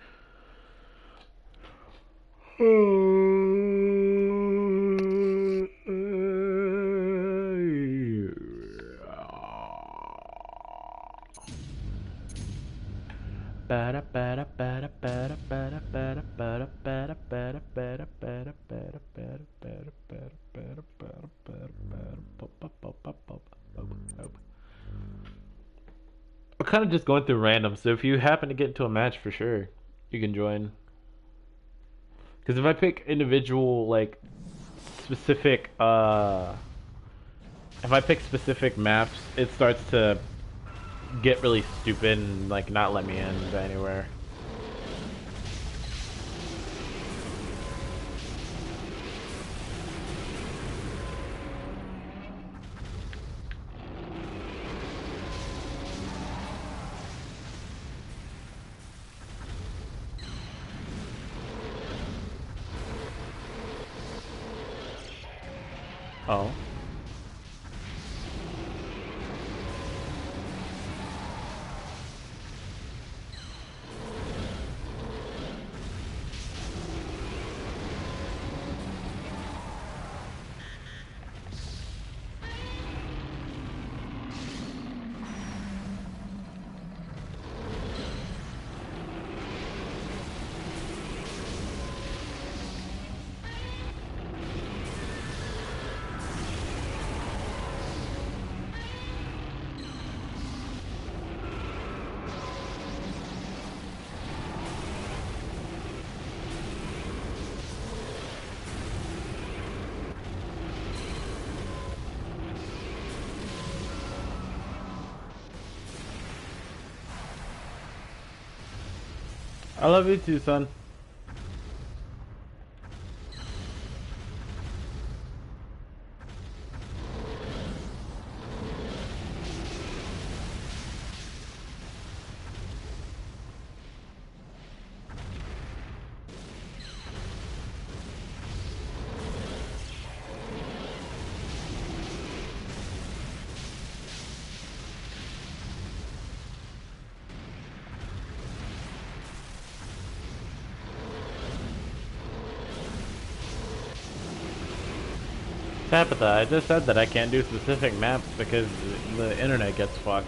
We're kind of just going through random, so if you happen to get into a match, for sure, you can join. Because if I pick individual, like, specific, if I pick specific maps, it starts to get really stupid and, like, not let me in anywhere. Oh. I love you too, son. Tabitha, I just said that I can't do specific maps because the internet gets fucked.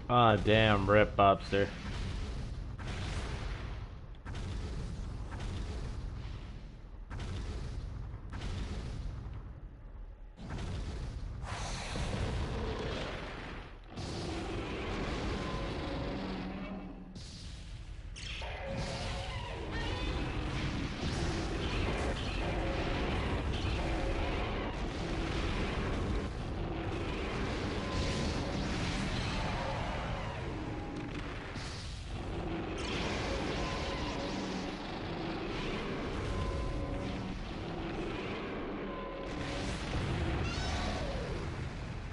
Ah, damn, rip Bobster.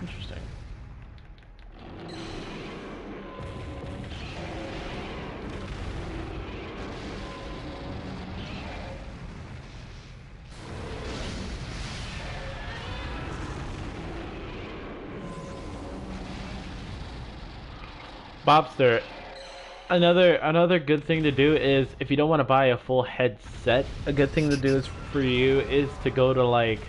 Interesting. Bobster, another good thing to do is if you don't want to buy a full headset, a good thing to do is for you is to go to like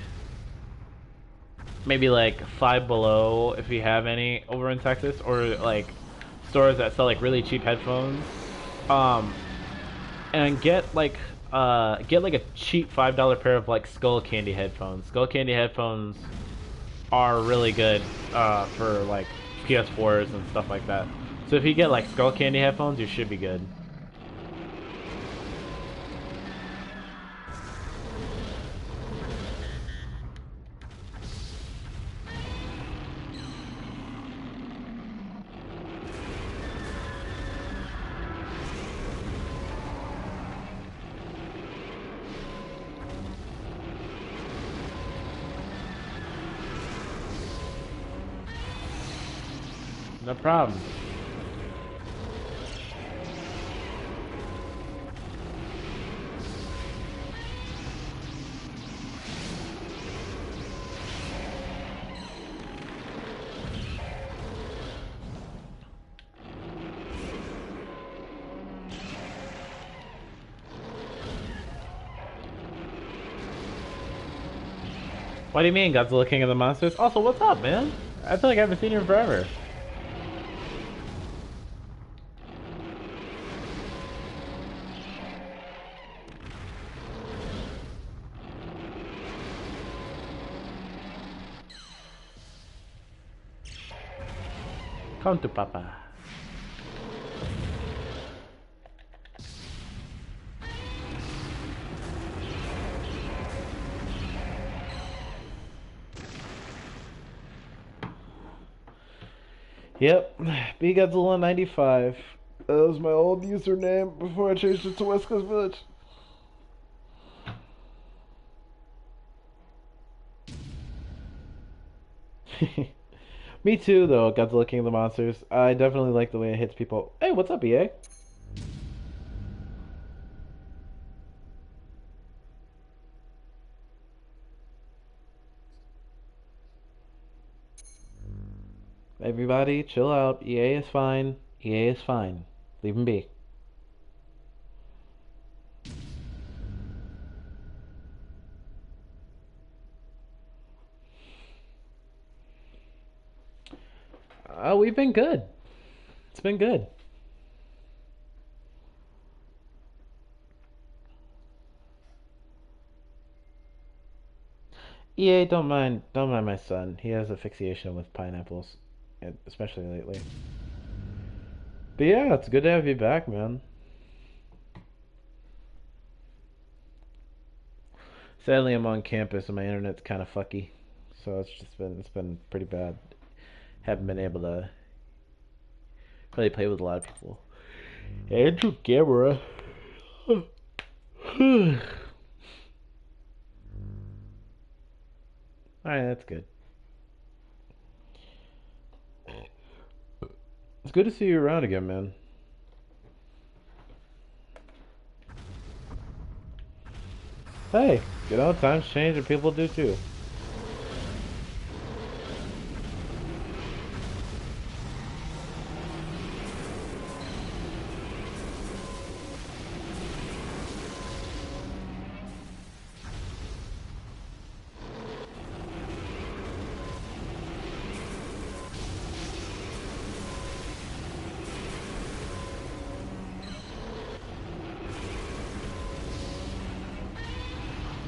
maybe like Five Below if you have any over in Texas, or like stores that sell like really cheap headphones, um, and get like a cheap $5 pair of like Skull Candy headphones. Skull Candy headphones are really good for like PS4s and stuff like that. So if you get like Skull Candy headphones, you should be good. No problem. What do you mean, Godzilla King of the Monsters? Also, what's up, man? I feel like I haven't seen you in forever. Come to Papa. Yep, BGodzilla95. That was my old username before I changed it to West Coast Village. Me too, though, Godzilla King of the Monsters. I definitely like the way it hits people. Hey, what's up, EA? Everybody, chill out. EA is fine. EA is fine. Leave him be. We've been good. It's been good. EA, don't mind my son. He has a fixation with pineapples, especially lately. But yeah, it's good to have you back, man. Sadly, I'm on campus and my internet's kind of fucky, so it's been pretty bad. Haven't been able to really play with a lot of people. Andrew Gamera. Alright, that's good. It's good to see you around again, man. Hey, you know, times change and people do too.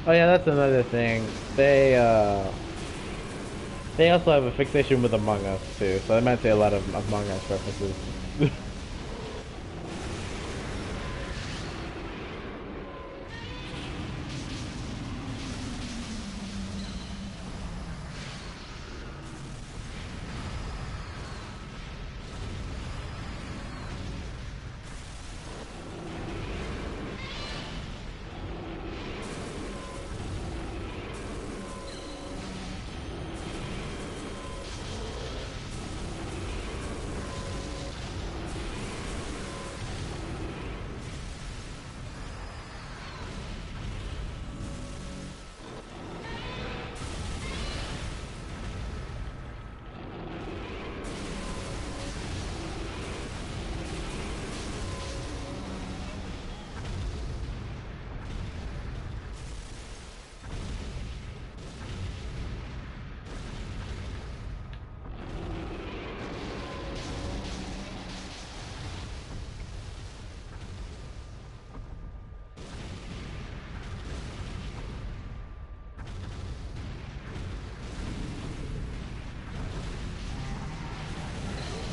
Oh yeah, that's another thing. They also have a fixation with Among Us too, so I might say a lot of Among Us references.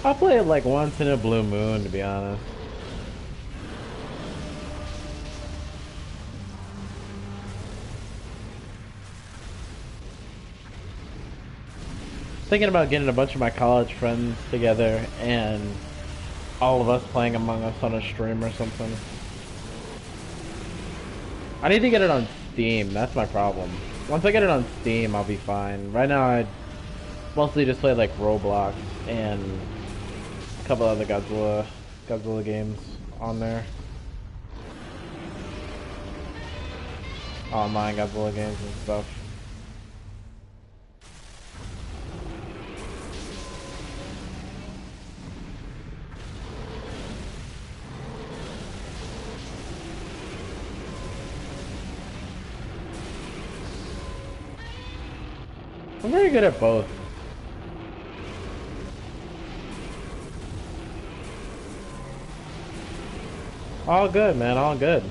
I'll play it like once in a blue moon, to be honest. Thinking about getting a bunch of my college friends together and all of us playing Among Us on a stream or something. I need to get it on Steam, that's my problem. Once I get it on Steam, I'll be fine. Right now, I mostly just play like Roblox and a couple other Godzilla games on there. Online Godzilla games and stuff. I'm very good at both. All good, man, all good.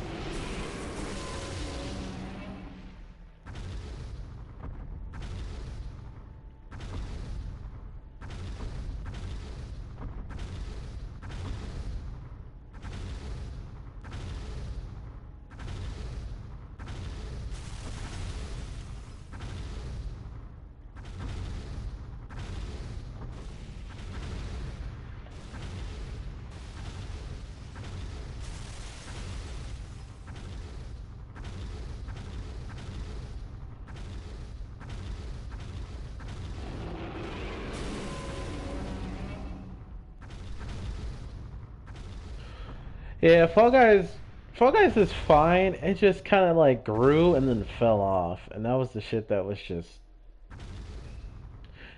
Yeah, Fall Guys is fine. It just kind of like grew and then fell off, and that was the shit that was just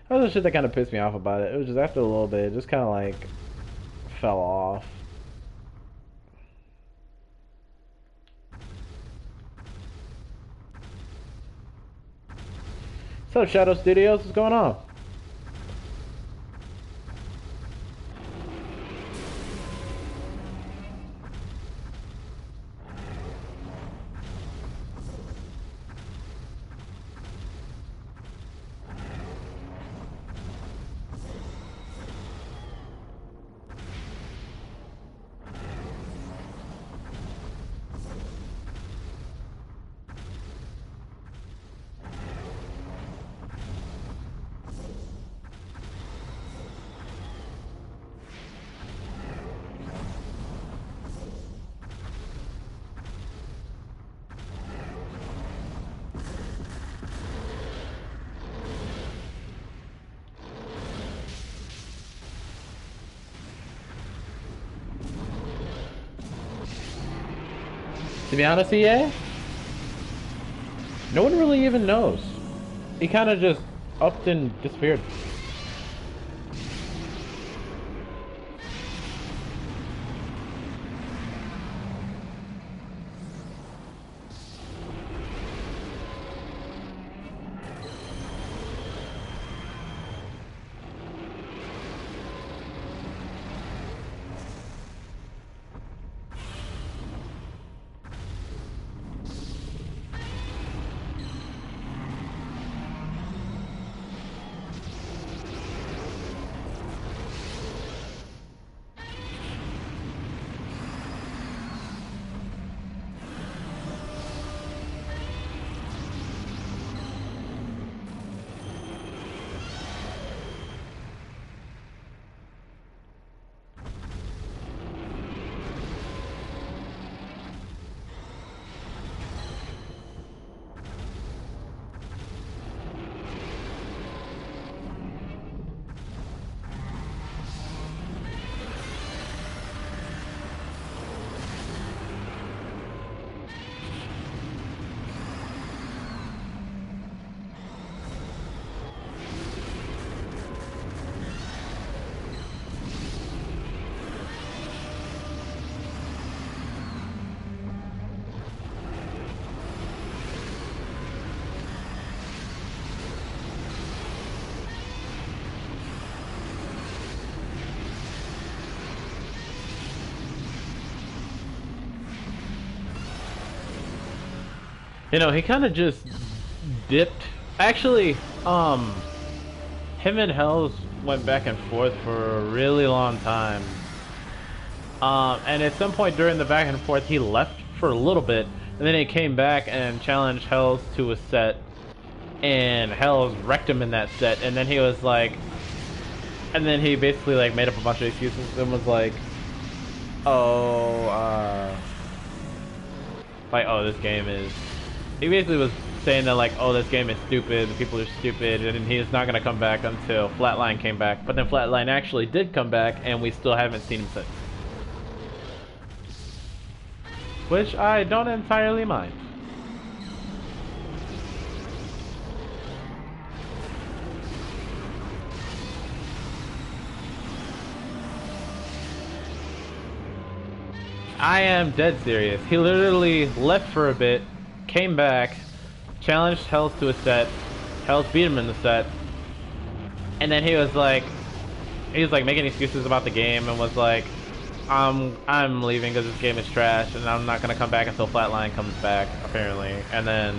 that was the shit that kind of pissed me off about it. It was just after a little bit, it just kind of like fell off. What's up, Shadow Studios? What's going on? To be honest, EA, no one really even knows. He kind of just upped and disappeared. You know, he kind of just dipped. Actually, him and Hells went back and forth for a really long time. And at some point during the back and forth, he left for a little bit, and then he came back and challenged Hells to a set, and Hells wrecked him in that set, and then he was like, and then he basically like made up a bunch of excuses and was like, oh, this game is. He basically was saying that like, oh, this game is stupid, the people are stupid, and he's not gonna come back until Flatline came back. But then Flatline actually did come back, and we still haven't seen him since. Which I don't entirely mind. I am dead serious. He literally left for a bit, came back, challenged Hells to a set, Hells beat him in the set, and then he was like making excuses about the game and was like, I'm leaving because this game is trash and I'm not gonna come back until Flatline comes back, apparently. And then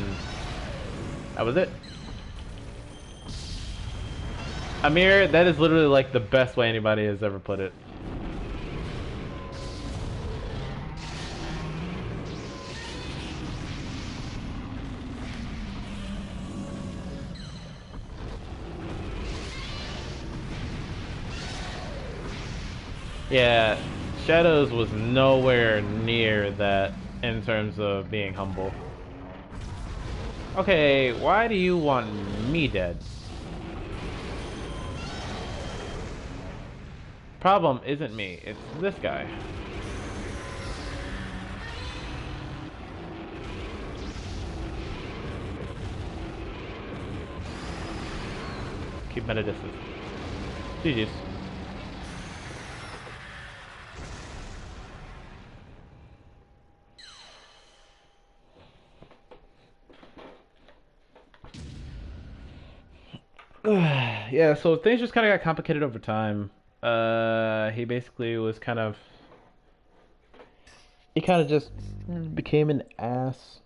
that was it. Amir, that is literally like the best way anybody has ever put it. Yeah, Shadows was nowhere near that in terms of being humble. Okay, why do you want me dead? Problem isn't me, it's this guy. Keep meta distance. GG's. Yeah, so things just kind of got complicated over time. He basically was kind of... He kind of just became an ass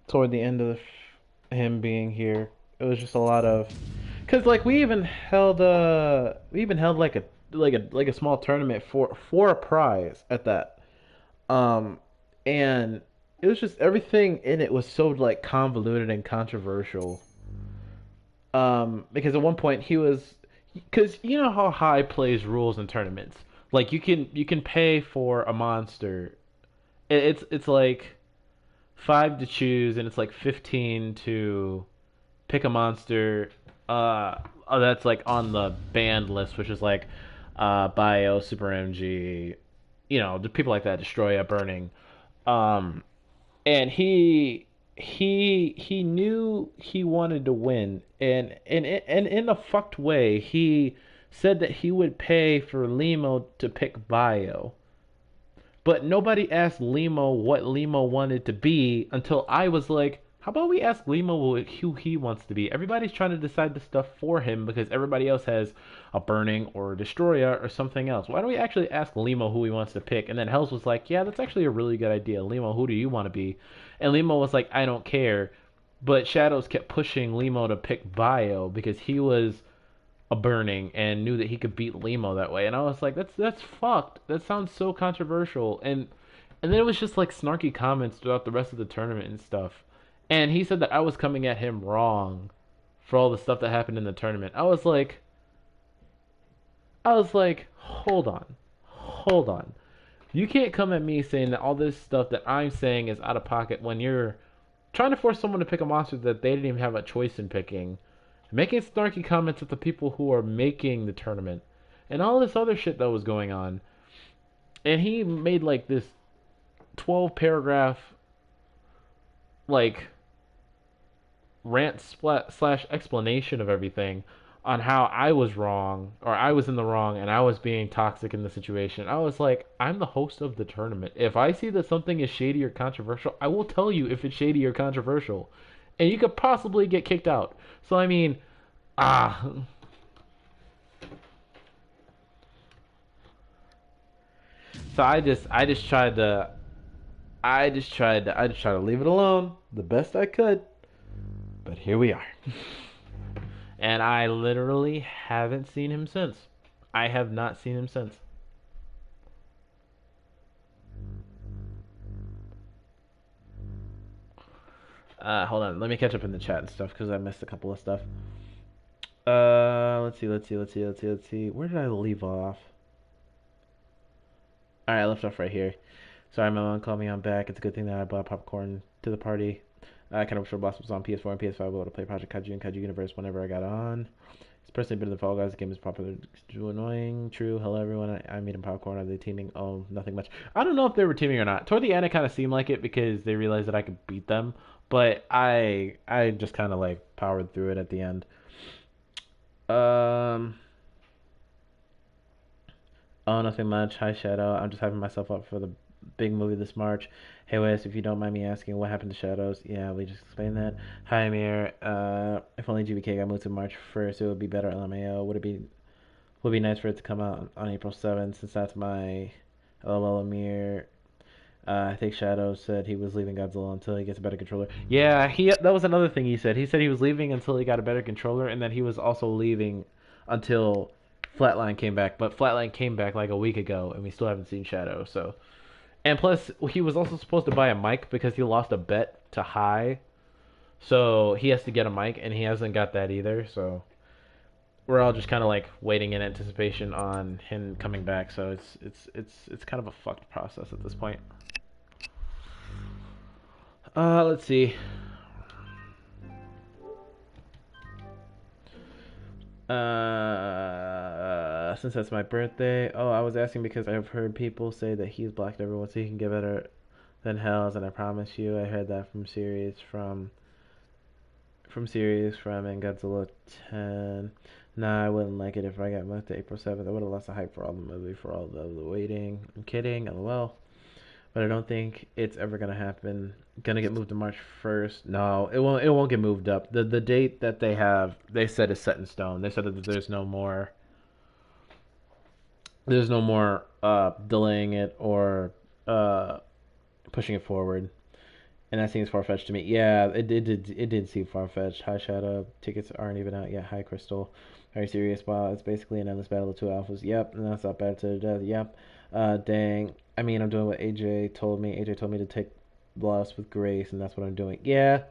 toward the end of him being here. It was just a lot of... Cause like we even held like a small tournament for a prize at that. And it was just everything in it was so like convoluted and controversial. Because at one point he was, because you know how high plays rules in tournaments. Like you can pay for a monster. It's like 5 to choose, and it's like 15 to pick a monster. That's like on the banned list, which is like Bio, Super MG, you know, the people like that, Destroya, Burning. And he knew he wanted to win, and in a fucked way, he said that he would pay for Limo to pick Bio. But nobody asked Limo what Limo wanted to be until I was like, how about we ask Limo who he wants to be? Everybody's trying to decide the stuff for him because everybody else has a Burning or a Destroyer or something else. Why don't we actually ask Limo who he wants to pick? And then Hells was like, yeah, that's actually a really good idea. Limo, who do you want to be? And Limo was like, I don't care. But Shadows kept pushing Limo to pick Bio because he was a Burning and knew that he could beat Limo that way. And I was like, that's fucked. That sounds so controversial. And then it was just like snarky comments throughout the rest of the tournament and stuff. And he said that I was coming at him wrong for all the stuff that happened in the tournament. I was like, hold on. You can't come at me saying that all this stuff that I'm saying is out of pocket when you're trying to force someone to pick a monster that they didn't even have a choice in picking. Making snarky comments at the people who are making the tournament. And all this other shit that was going on. And he made like this 12 paragraph like rant slash explanation of everything on how I was wrong, or I was in the wrong, and I was being toxic in the situation. I was like, I'm the host of the tournament. If I see that something is shady or controversial, I will tell you if it's shady or controversial. And you could possibly get kicked out. So, I mean, So I just tried to I just tried to leave it alone the best I could, but here we are. And I literally haven't seen him since. I have not seen him since. Hold on, let me catch up in the chat and stuff because I missed a couple of stuff. Let's see. Where did I leave off? All right, I left off right here. Sorry, my mom called me. I'm back. It's a good thing that I bought popcorn to the party. I kind of wish Boss was on PS4 and PS5. I would able to play Project Kaiju and Kaiju Universe whenever I got on. It's personally better than Fall Guys. The game is popular. It's too annoying. True. Hello, everyone. I made him popcorn. Are they teaming? Oh, nothing much. I don't know if they were teaming or not. Toward the end, it kind of seemed like it because they realized that I could beat them. But I just kind of like powered through it at the end. Um. Oh, nothing much. Hi, Shadow. I'm just hyping myself up for the big movie this March. Hey, Wes, if you don't mind me asking, what happened to Shadows? Yeah, we just explained that. Hi, Amir. If only GBK got moved to March 1st, it would be better LMAO. Would be nice for it to come out on April 7th, since that's my LOL Amir. I think Shadow said he was leaving Godzilla until he gets a better controller. Yeah, that was another thing he said. He said he was leaving until he got a better controller, and then he was also leaving until Flatline came back. But Flatline came back like a week ago, and we still haven't seen Shadow. So, and plus, he was also supposed to buy a mic because he lost a bet to High, so he has to get a mic, and he hasn't got that either. So we're all just kind of like waiting in anticipation on him coming back. So it's kind of a fucked process at this point. Let's see. Since that's my birthday. Oh, I was asking because I've heard people say that he's blocked everyone so he can get better than Hells, and I promise you, I heard that from and Godzilla 10. Nah, I wouldn't like it if I got moved to April 7th. I would have lost the hype for all the movie, for all the waiting. I'm kidding, lol. But I don't think it's ever gonna happen. Gonna get moved to March 1st. No, it won't. It won't get moved up. The date that they said is set in stone. They said that there's no more delaying it or pushing it forward. And that seems far fetched to me. Yeah, it did seem far fetched. High Shadow tickets aren't even out yet. Hi Crystal. Are you serious? Wow, it's basically an endless battle of two alphas. Yep, and that's not bad to the death. Yep. Dang. I mean, I'm doing what AJ told me. AJ told me to take loss with grace, and that's what I'm doing. Yeah,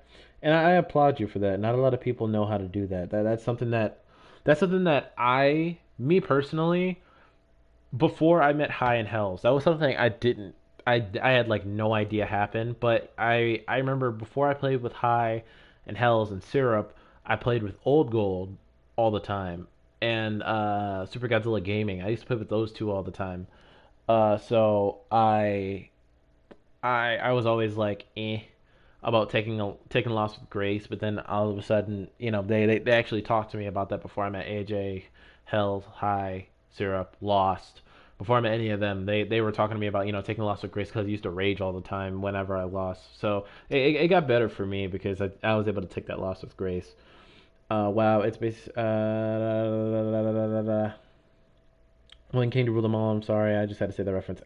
and I applaud you for that. Not a lot of people know how to do that. That's something that me personally, before I met High and Hells, that was something I didn't. I had like no idea happened, but I remember before I played with High and Hells and Syrup, I played with Old Gold all the time and Super Godzilla Gaming. I used to play with those two all the time. So I was always like about taking a loss with grace, but then all of a sudden, they actually talked to me about that before I met AJ, Hell, High, Syrup, Lost. Before I met any of them, they were talking to me about taking a loss with grace because I used to rage all the time whenever I lost. So it got better for me because I was able to take that loss with grace. Wow, it's based. When King to rule them all, I'm sorry, I just had to say the reference.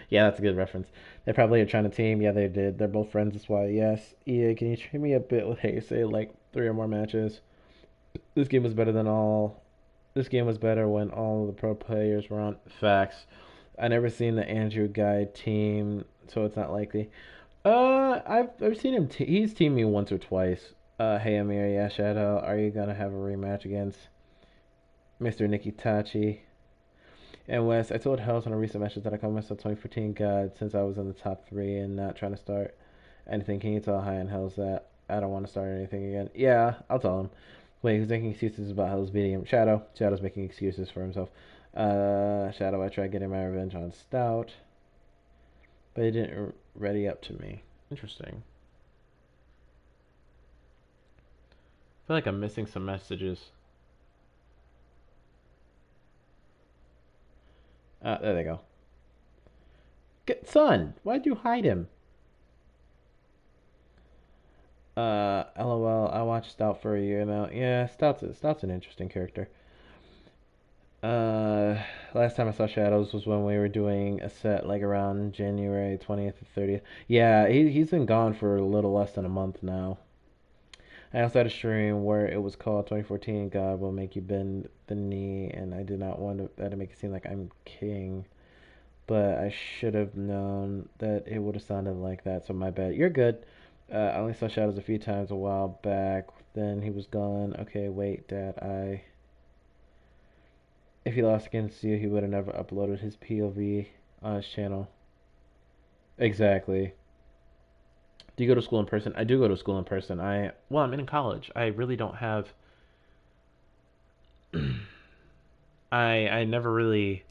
Yeah, that's a good reference. They probably are trying to team. Yeah, they did. They're both friends, that's why. Yes. EA, can you treat me a bit with hate? Say like 3 or more matches. This game was better than all. This game was better when all the pro players were on. Facts. I never seen the Andrew guy team, so it's not likely. I've seen him. He's teamed me once or twice. Hey Amir, yeah, Shadow, are you gonna have a rematch against Mr. Nikitachi? And Wes, I told House on a recent message that I call myself 2014 God since I was in the top three and not trying to start anything. Can you tell High and House that I don't want to start anything again? Yeah, I'll tell him. Wait, who's making excuses about Hell's beating him? Shadow. Shadow's making excuses for himself. Shadow, I tried getting my revenge on Stout, but he didn't ready up to me. Interesting. I feel like I'm missing some messages. There they go. Son, why'd you hide him? LOL, I watched Stout for a year now. Yeah, Stout's an interesting character. Uh, last time I saw Shadows was when we were doing a set like around January 20th or 30th. Yeah, he's been gone for a little less than a month now. I also had a stream where it was called 2014 God Will Make You Bend the Knee, and I did not want that to make it seem like I'm king, but I should have known that it would have sounded like that, so my bad. You're good. I only saw Shadows a few times a while back, then he was gone. Okay, wait, Dad, If he lost against you, he would have never uploaded his POV on his channel. Exactly. Do you go to school in person? I do go to school in person. I'm in college. I really don't have. I never really.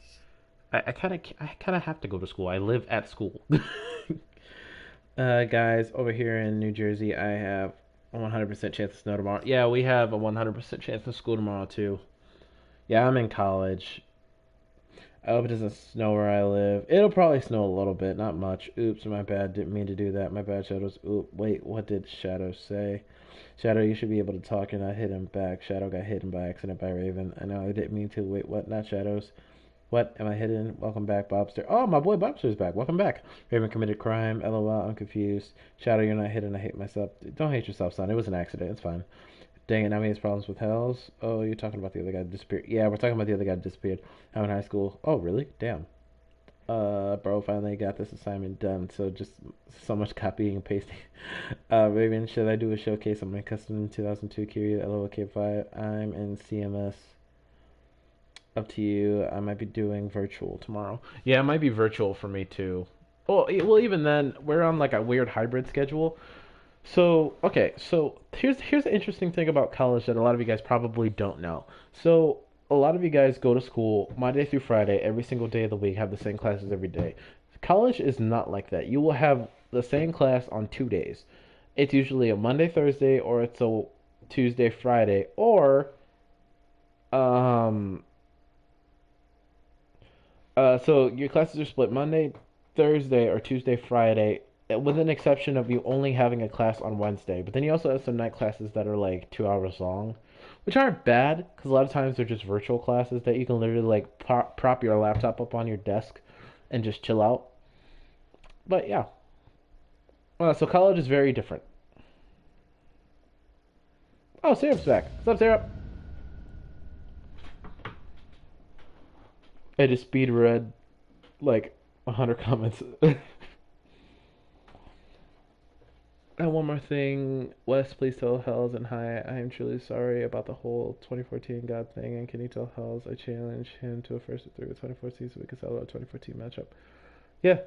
I kind of have to go to school. I live at school. Guys, over here in New Jersey, I have a 100% chance of snow tomorrow. Yeah, we have a 100% chance of school tomorrow too. Yeah, I'm in college. I hope it doesn't snow where I live. It'll probably snow a little bit, not much. Oops, my bad. Didn't mean to do that. My bad, Shadows. Oop, wait, what did Shadow say? Shadow, you should be able to talk and not hit him back. Shadow got hidden by accident by Raven. I know I didn't mean to. Wait, what? Not Shadows. What? Am I hidden? Welcome back, Bobster. Oh, my boy Bobster's back. Welcome back. Raven committed crime. LOL, I'm confused. Shadow, you're not hidden. I hate myself. Don't hate yourself, son. It was an accident. It's fine. Dang it, now he has problems with Hells. Oh, you're talking about the other guy that disappeared. Yeah, we're talking about the other guy that disappeared. I'm in high school. Oh, really? Damn. Bro, finally got this assignment done. So just so much copying and pasting. Raven, should I do a showcase on my custom 2002 Curie LOL K5? I'm in CMS. Up to you. I might be doing virtual tomorrow. Yeah, it might be virtual for me too. Well, even then, we're on like a weird hybrid schedule. So, okay, so here's the interesting thing about college that a lot of you guys probably don't know. So, a lot of you guys go to school Monday through Friday, every single day of the week, have the same classes every day. College is not like that. You will have the same class on 2 days. It's usually a Monday, Thursday, or it's a Tuesday, Friday, or um so your classes are split Monday, Thursday, or Tuesday, Friday, with an exception of you only having a class on Wednesday. But then you also have some night classes that are like 2 hours long, which aren't bad because a lot of times they're just virtual classes that you can literally like prop your laptop up on your desk and just chill out. But yeah, so college is very different. Oh, Syrup's back. What's up, Syrup? I just speed read like 100 comments. And one more thing, Wes, please tell Hells and Hi, I am truly sorry about the whole 2014 God thing, and can you tell Hells I challenge him to a first of three with 2014 so we can settle a 2014 matchup? Yeah,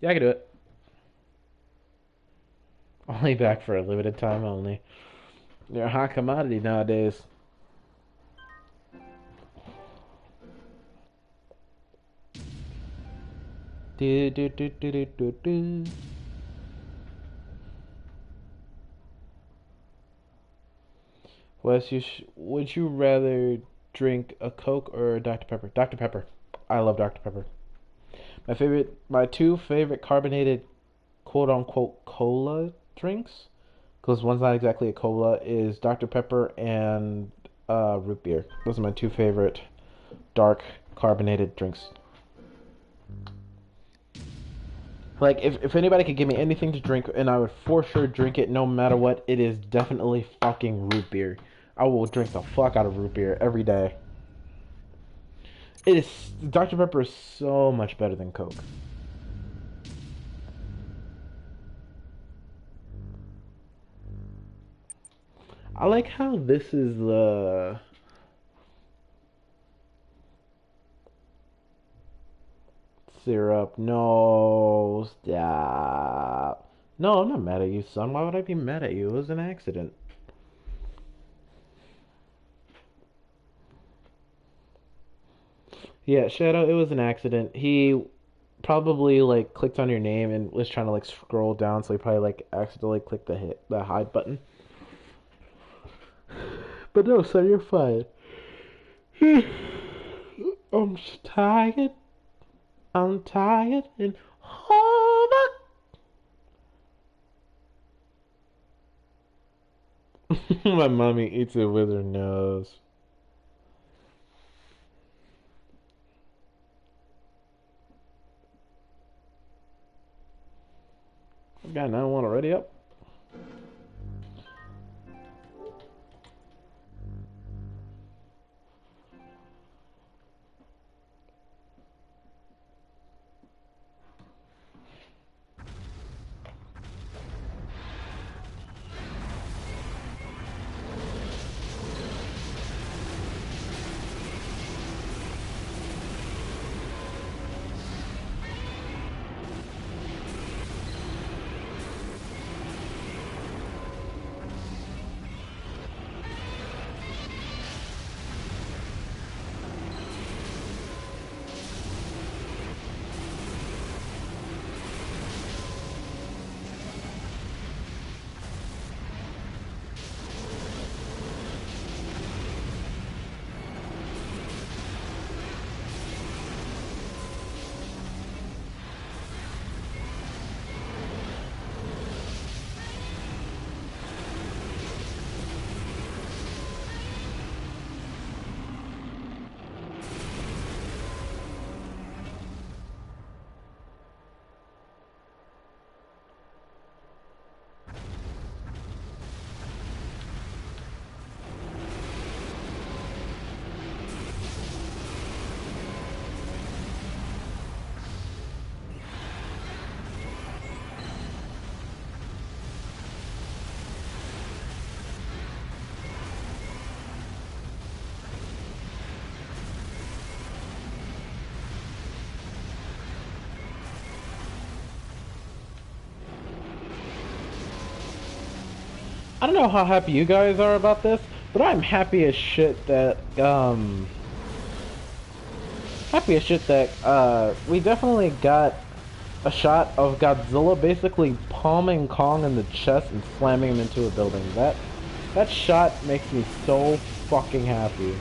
yeah, I can do it. Only back for a limited time only. They're a hot commodity nowadays. Do do do do do do do. Wes, would you rather drink a Coke or a Dr. Pepper? Dr. Pepper. I love Dr. Pepper. My two favorite carbonated quote unquote cola drinks, because one's not exactly a cola, is Dr. Pepper and root beer. Those are my two favorite dark carbonated drinks. Like, if anybody could give me anything to drink and I would for sure drink it no matter what, it is definitely fucking root beer. I will drink the fuck out of root beer every day. It is Dr. Pepper is so much better than Coke. I like how this is the syrup. No, stop. No, I'm not mad at you, son. Why would I be mad at you? It was an accident. Yeah, Shadow, it was an accident. He probably like clicked on your name and was trying to like scroll down, so he probably like accidentally clicked the hide button. But no, son, you're fine. I'm tired. I'm tired and my mommy eats it with her nose. Got 9-1 already up. I don't know how happy you guys are about this, but I'm happy as shit that, we definitely got a shot of Godzilla basically palming Kong in the chest and slamming him into a building. That shot makes me so fucking happy.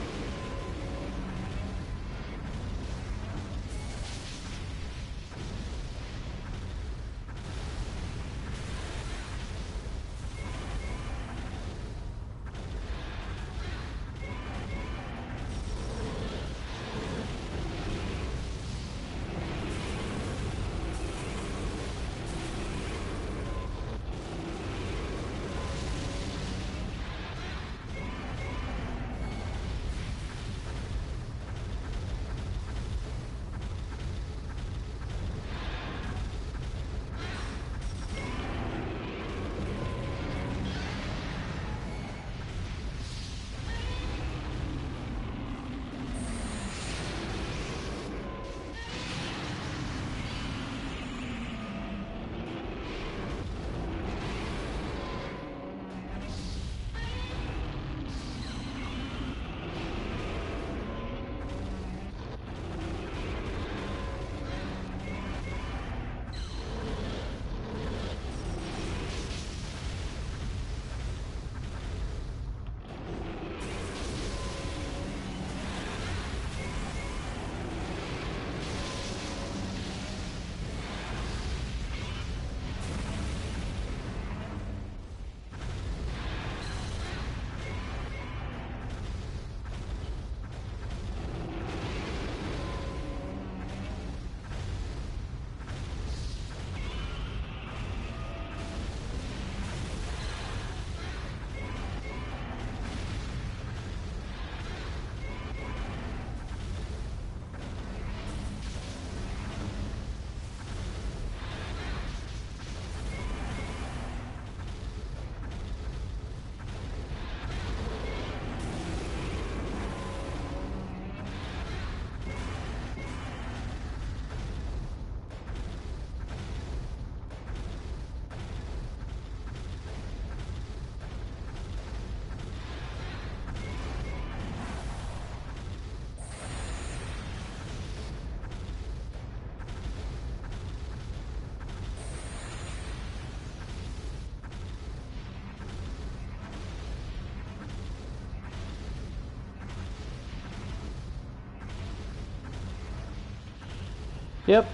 Yep.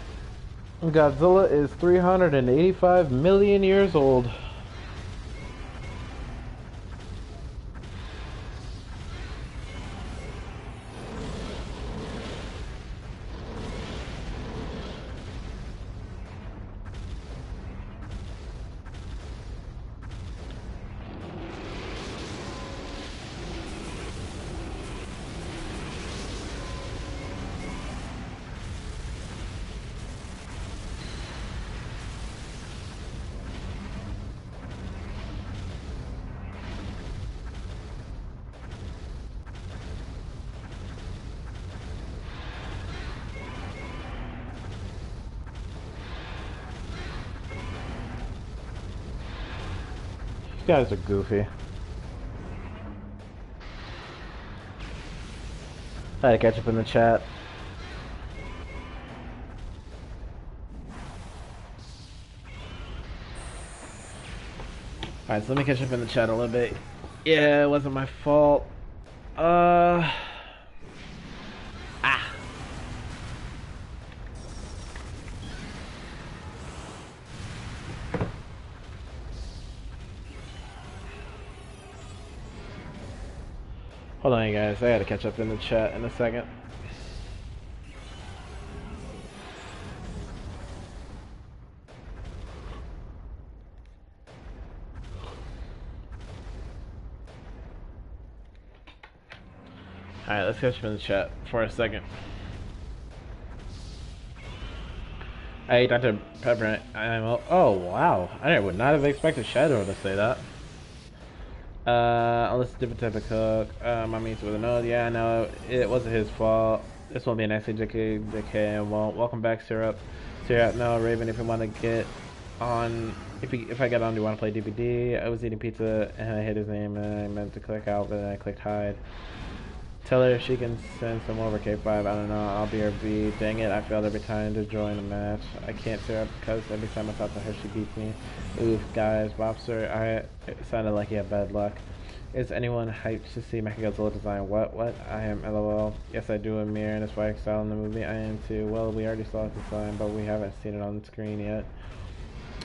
Godzilla is 385 million years old. guys are goofy. I had to catch up in the chat. Alright, so let me catch up in the chat a little bit. Yeah, it wasn't my fault. Ah. Hold on, you guys. I gotta catch up in the chat in a second. Alright, let's catch up in the chat for a second. Hey, Dr. Pepper, oh, wow. I would not have expected Shadow to say that. Unless it's a different type of cook. My meat's with a nose. Yeah, I know. It wasn't his fault. This won't be an accident, JK. Well, welcome back, Syrup. Syrup, no, Raven, if you want to get on... If I get on, do you want to play DPD? I was eating pizza, and I hit his name, and I meant to click out, but then I clicked hide. Tell her if she can send some over K5. I don't know. I'll be her B. Dang it, I failed every time to join a match. I can't Syrup because every time I talk to her, she beats me. Oof, guys. Bobster, it sounded like he had bad luck. Is anyone hyped to see Mechagodzilla design? What? I am LOL. Yes, I do, Amir, and it's why I excel in the movie. I am too. Well, we already saw the design, but we haven't seen it on the screen yet.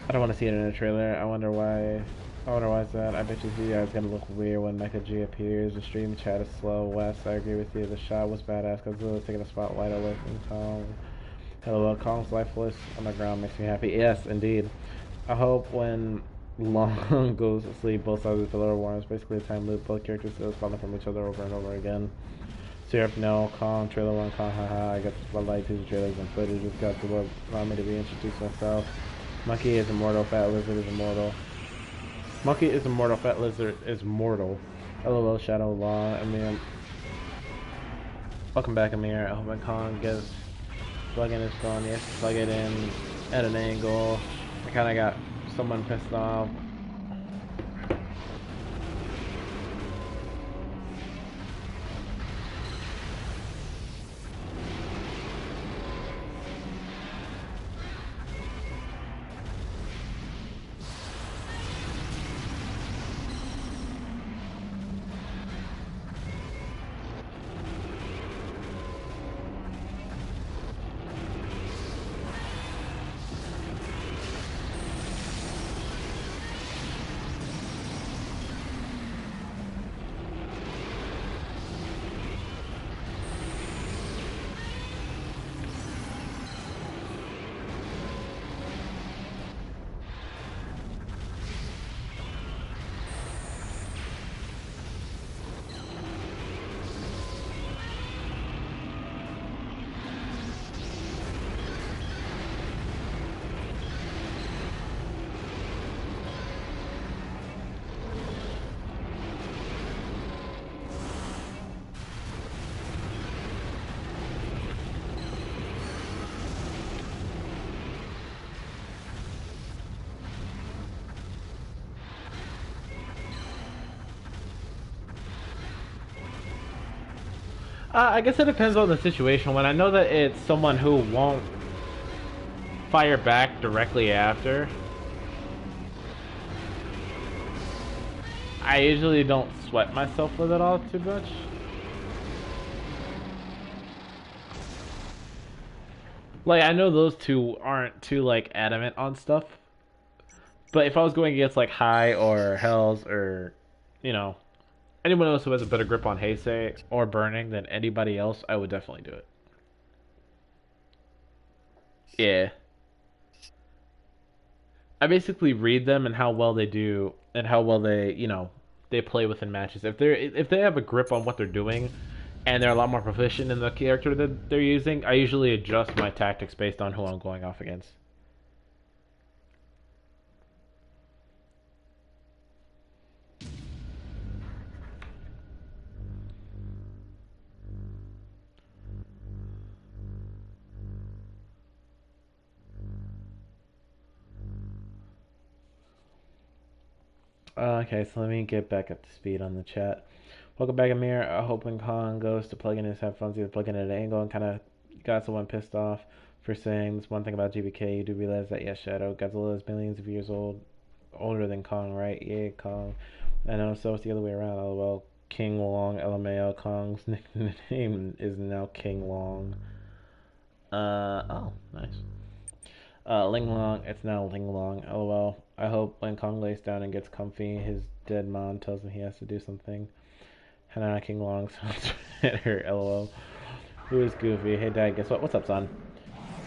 I don't want to see it in a trailer. I wonder why is that. I bet you VR is gonna look weird when Mecha G appears. The stream chat is slow. Wes, I agree with you. The shot was badass. Godzilla's taking a spotlight away from Kong. Hello, Kong's lifeless on the ground makes me happy. Yes, indeed. I hope when Long goes to sleep, both sides of the pillar are warm. It's basically a time loop. Both characters still spawning from each other over and over again. Syrup, no. Kong, trailer 1, Kong, haha. I got the spotlight, teaser trailers, and footage. Just got to what allowed me to reintroduce myself. Monkey is immortal, fat lizard is immortal. Monkey is immortal, fat lizard is mortal. LOL, Shadow Law, Amir. Welcome back, Amir. I hope my Kong gets plug in his phone. Yes, plug it in at an angle. I kinda got someone pissed off. I guess it depends on the situation. When I know that it's someone who won't fire back directly after, I usually don't sweat myself with it all too much. Like, I know those two aren't too, like, adamant on stuff. But if I was going against, like, High or Hells or, you know, anyone else who has a better grip on Heisei or Burning than anybody else, I would definitely do it. Yeah. I basically read them and how well they do and how well they, you know, they play within matches. If they have a grip on what they're doing and they're a lot more proficient in the character that they're using, I usually adjust my tactics based on who I'm going off against. Okay, so let me get back up to speed on the chat. Welcome back, Amir. I hope when Kong goes to plug in his headphones, he's plugging at an angle and kind of got someone pissed off for saying this one thing about GBK. You do realize that, yes, Shadow, Godzilla is millions of years old, older than Kong, right? Yeah, Kong. I know, so it's the other way around. LOL. King Long, LMAO. Kong's nickname is now King Long. Oh, nice. Ling Long, it's now Ling Long. LOL. I hope when Kong lays down and gets comfy, his dead mom tells him he has to do something. Hana King Long sounds better. LOL. Who is Goofy? Hey, Dad, guess what? What's up, son?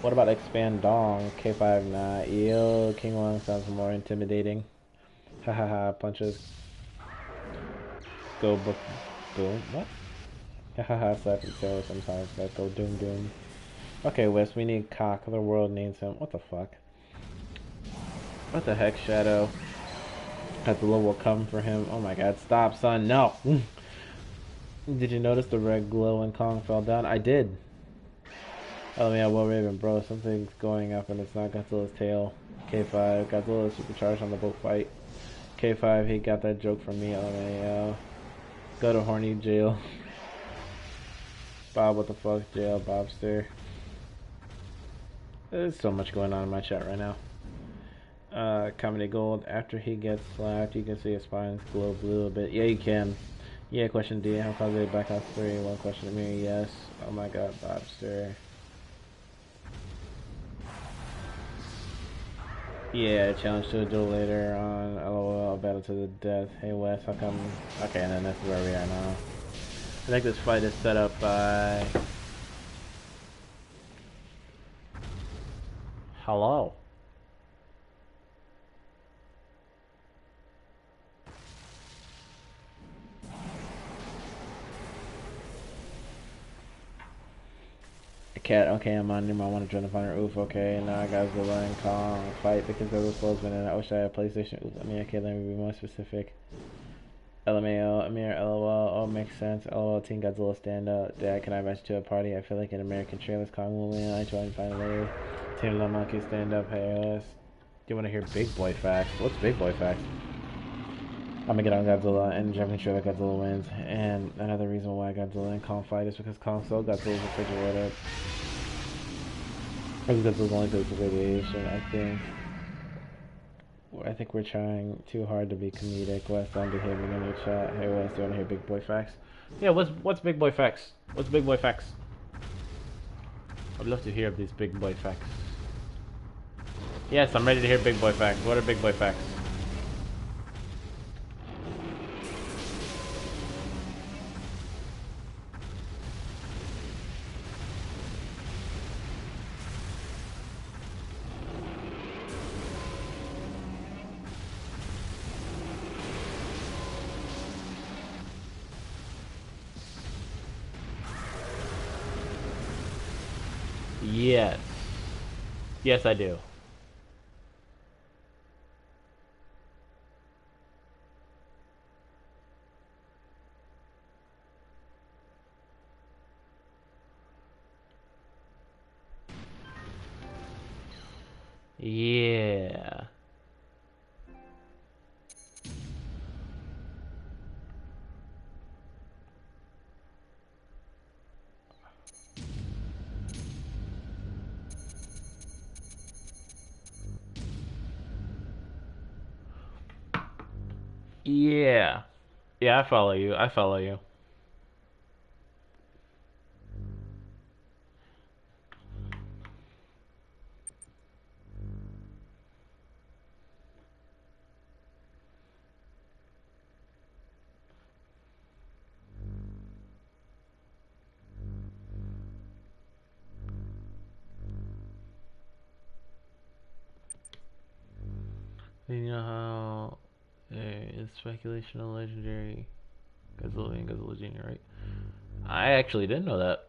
What about Expand Dong? K5, nah. Yo, King Long sounds more intimidating. Hahaha, punches. Go book. Boom. What? Hahaha, slap and sailor sometimes. But go doom doom. Okay, Wisp, we need Cock. The world needs him. What the fuck? What the heck, Shadow? Godzilla will come for him. Oh my god, stop, son. No! Did you notice the red glow when Kong fell down? I did. Oh yeah, well, Raven, bro, something's going up and it's not Godzilla's tail. K5, Godzilla is supercharged on the boat fight. K5, he got that joke from me. LMAO. Go to horny jail. Bob, what the fuck? Jail, Bobster. There's so much going on in my chat right now. Comedy Gold, after he gets slapped, you can see his spines glow blue a bit. Yeah, you can. Yeah, question D, how cause they Black Ops 3? One question to me, yes. Oh my god, Bobster. Yeah, challenge to a duel later on. LOL, battle to the death. Hey Wes, how come? Okay, and then this is where we are now. I think this fight is set up by. Hello. Cat, okay, I'm on him. I want to join the final. Oof, okay. Now I got Godzilla and Kong fight because of the closement, and I wish I had a PlayStation. Oof, I mean, okay, let me be more specific. LMAO, Amir, LOL, oh, makes sense. LOL, Team Godzilla stand up. Dad, can I invite you to a party? I feel like in American trailers, Kong will win. I joined finally. Team Little Monkey stand up. Hey, us. Do you want to hear big boy facts? What's big boy facts? I'm gonna get on Godzilla and making sure that Godzilla wins. And another reason why Godzilla and Kong fight is because Kong stole Godzilla's refrigerator. Because Godzilla's only physical radiation, I think we're trying too hard to be comedic. Wes, I'm behaving in your chat. Hey Wes, do you want to hear big boy facts? Yeah, what's big boy facts? What's big boy facts? I'd love to hear these big boy facts. Yes, I'm ready to hear big boy facts. What are big boy facts? Yes. Yes, I do. Yeah. Yeah. Yeah, I follow you. I follow you. You know how there is speculation on legendary Godzilla and Godzilla Jr., right? I actually didn't know that.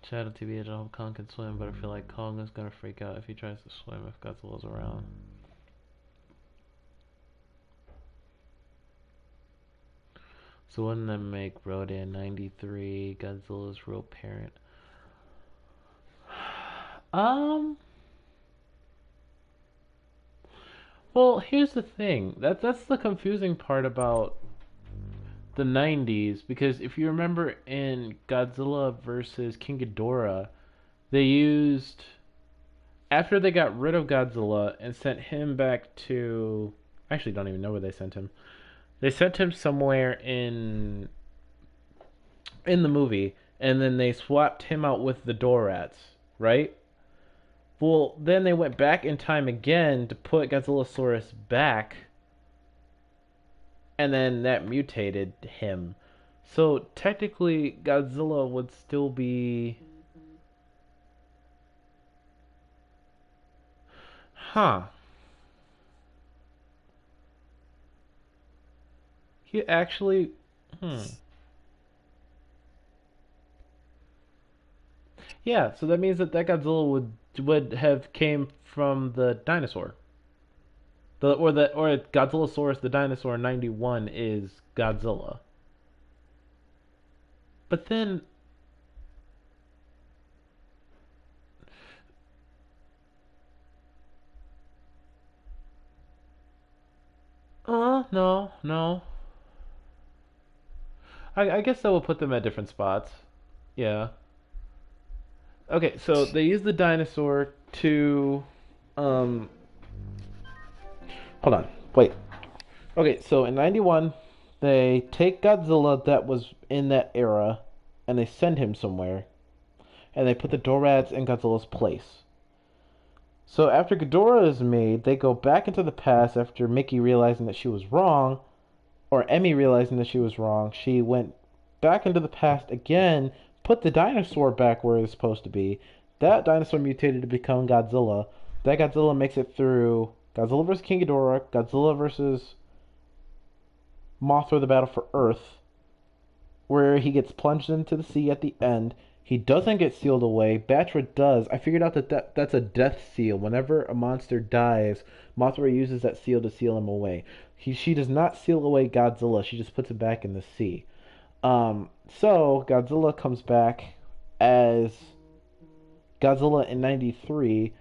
Shadow TV, I hope Kong can swim, but I feel like Kong is gonna freak out if he tries to swim if Godzilla's around. So wouldn't that make Rodan 93 Godzilla's real parent? Um. Well, here's the thing. That's the confusing part about the 90s, because if you remember in Godzilla versus King Ghidorah, they used, after they got rid of Godzilla and sent him back to, I actually don't even know where they sent him. They sent him somewhere in the movie, and then they swapped him out with the Dorats, right? Well, then they went back in time again to put Godzillasaurus back, and then that mutated him. So technically, Godzilla would still be. Huh. He actually. Hmm. Yeah, so that means that Godzilla would have came from the dinosaur. Or Godzillasaurus the dinosaur 91 is Godzilla. But then no, no. I guess that will put them at different spots. Yeah. Okay, so they use the dinosaur to um hold on. Wait. Okay, so in 91 they take Godzilla that was in that era and they send him somewhere and they put the Dorats in Godzilla's place. So after Ghidorah is made, they go back into the past after Mickey realizing that she was wrong, or Emmy realizing that she was wrong. She went back into the past again, put the dinosaur back where it was supposed to be. That dinosaur mutated to become Godzilla. That Godzilla makes it through Godzilla vs. King Ghidorah, Godzilla vs. Mothra the Battle for Earth, where he gets plunged into the sea at the end. He doesn't get sealed away. Batra does. I figured out that's a death seal. Whenever a monster dies, Mothra uses that seal to seal him away. She does not seal away Godzilla. She just puts him back in the sea. So Godzilla comes back as Godzilla in 93,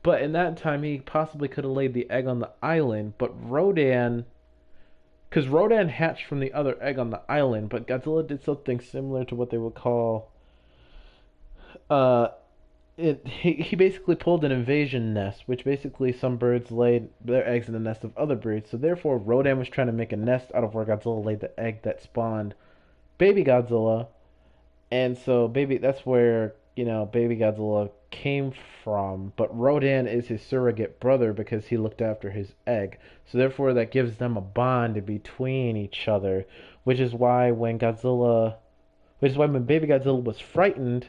but in that time he possibly could have laid the egg on the island, but Rodan, because Rodan hatched from the other egg on the island, but Godzilla did something similar to what they would call uh he basically pulled an invasion nest, which basically some birds laid their eggs in the nest of other birds. So therefore, Rodan was trying to make a nest out of where Godzilla laid the egg that spawned baby Godzilla, and so baby that's where baby Godzilla came from. But Rodan is his surrogate brother because he looked after his egg. So therefore, that gives them a bond between each other, which is why when baby Godzilla was frightened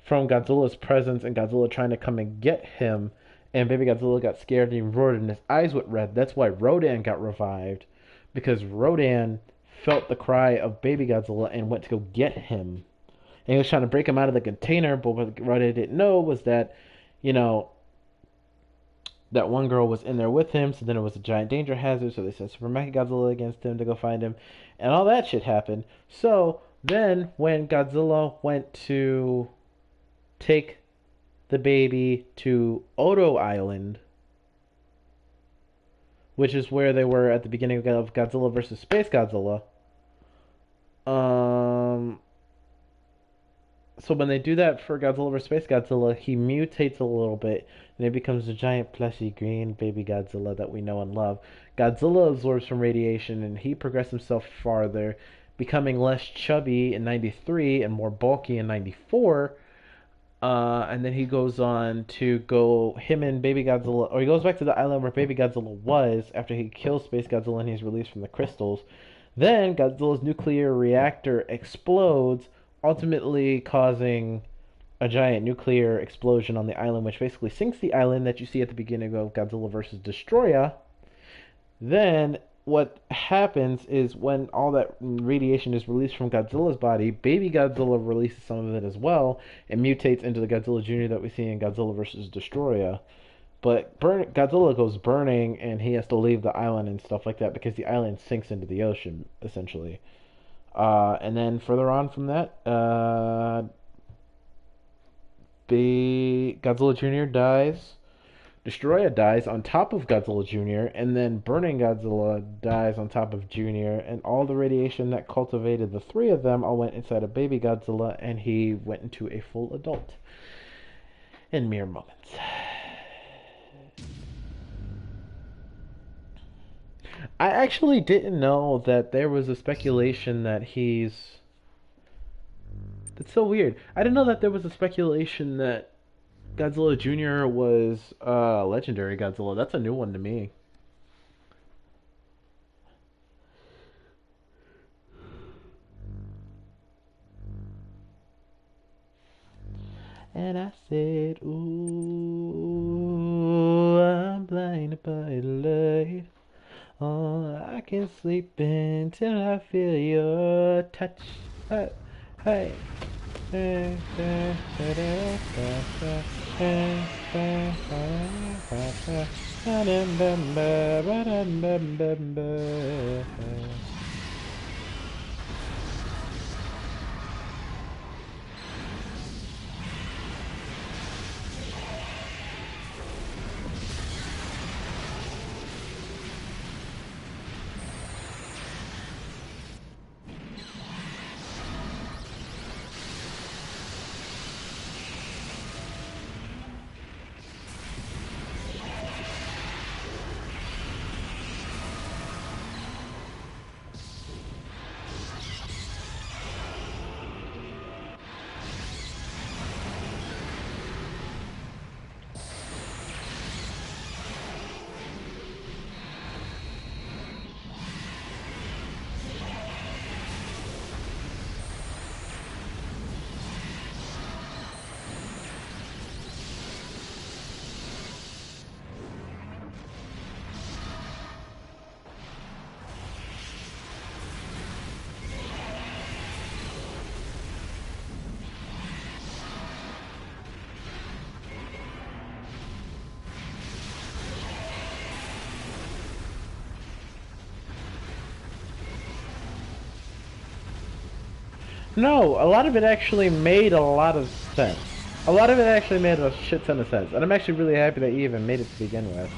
from Godzilla's presence and Godzilla trying to come and get him, and baby Godzilla got scared and he roared and his eyes went red. That's why Rodan got revived, because Rodan felt the cry of baby Godzilla and went to go get him. And he was trying to break him out of the container, but what Rodan didn't know was that, that one girl was in there with him, so then it was a giant danger hazard, so they sent Super Mechagodzilla against him to go find him, and all that shit happened. So then when Godzilla went to take the baby to Odo Island, which is where they were at the beginning of Godzilla versus Space Godzilla. So when they do that for Godzilla vs. Space Godzilla, he mutates a little bit, and he becomes a giant plushy green baby Godzilla that we know and love. Godzilla absorbs from radiation, and he progressed himself farther, becoming less chubby in 93 and more bulky in 94. And then he goes on to him and Baby Godzilla, or he goes back to the island where Baby Godzilla was after he kills Space Godzilla and he's released from the crystals. Then Godzilla's nuclear reactor explodes, ultimately causing a giant nuclear explosion on the island, which basically sinks the island that you see at the beginning of Godzilla vs. Destroya. Then what happens is when all that radiation is released from Godzilla's body, baby Godzilla releases some of it as well and mutates into the Godzilla Jr. that we see in Godzilla vs. Destroya. But Godzilla goes burning and he has to leave the island and stuff like that because the island sinks into the ocean, essentially. And then further on from that, Godzilla Jr. dies, Destroya dies on top of Godzilla Jr., and then Burning Godzilla dies on top of Jr., and all the radiation that cultivated the three of them all went inside of baby Godzilla, and he went into a full adult in mere moments. I actually didn't know that there was a speculation that he's... That's so weird. I didn't know that there was a speculation that Godzilla Jr. was legendary Godzilla. That's a new one to me. And I said, ooh, I'm blinded by the light. Oh, I can sleep until I feel your touch. Hey, hey. No, a lot of it actually made a lot of sense. A lot of it actually made a shit ton of sense. And I'm actually really happy that you even made it to begin with.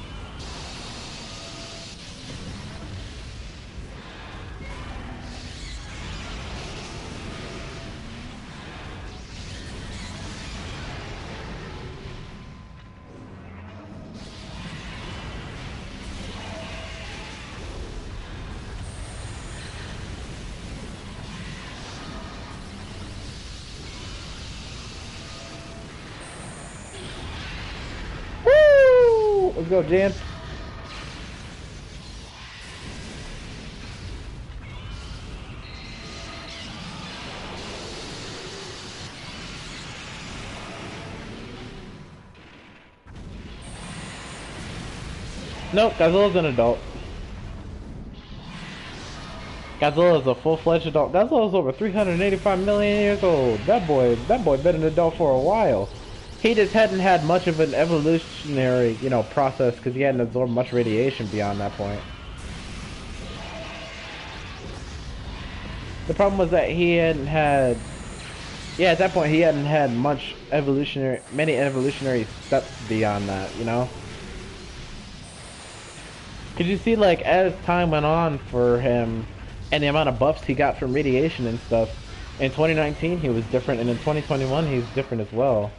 Let's go, Jan. Nope, Godzilla's an adult. Godzilla is a full-fledged adult. Godzilla's over 385 million years old. That boy been an adult for a while. He just hadn't had much of an evolutionary, process because he hadn't absorbed much radiation beyond that point. The problem was that he hadn't had... Yeah, at that point he hadn't had many evolutionary steps beyond that, Because you see, like, as time went on for him, and the amount of buffs he got from radiation and stuff, in 2019 he was different, and in 2021 he's different as well.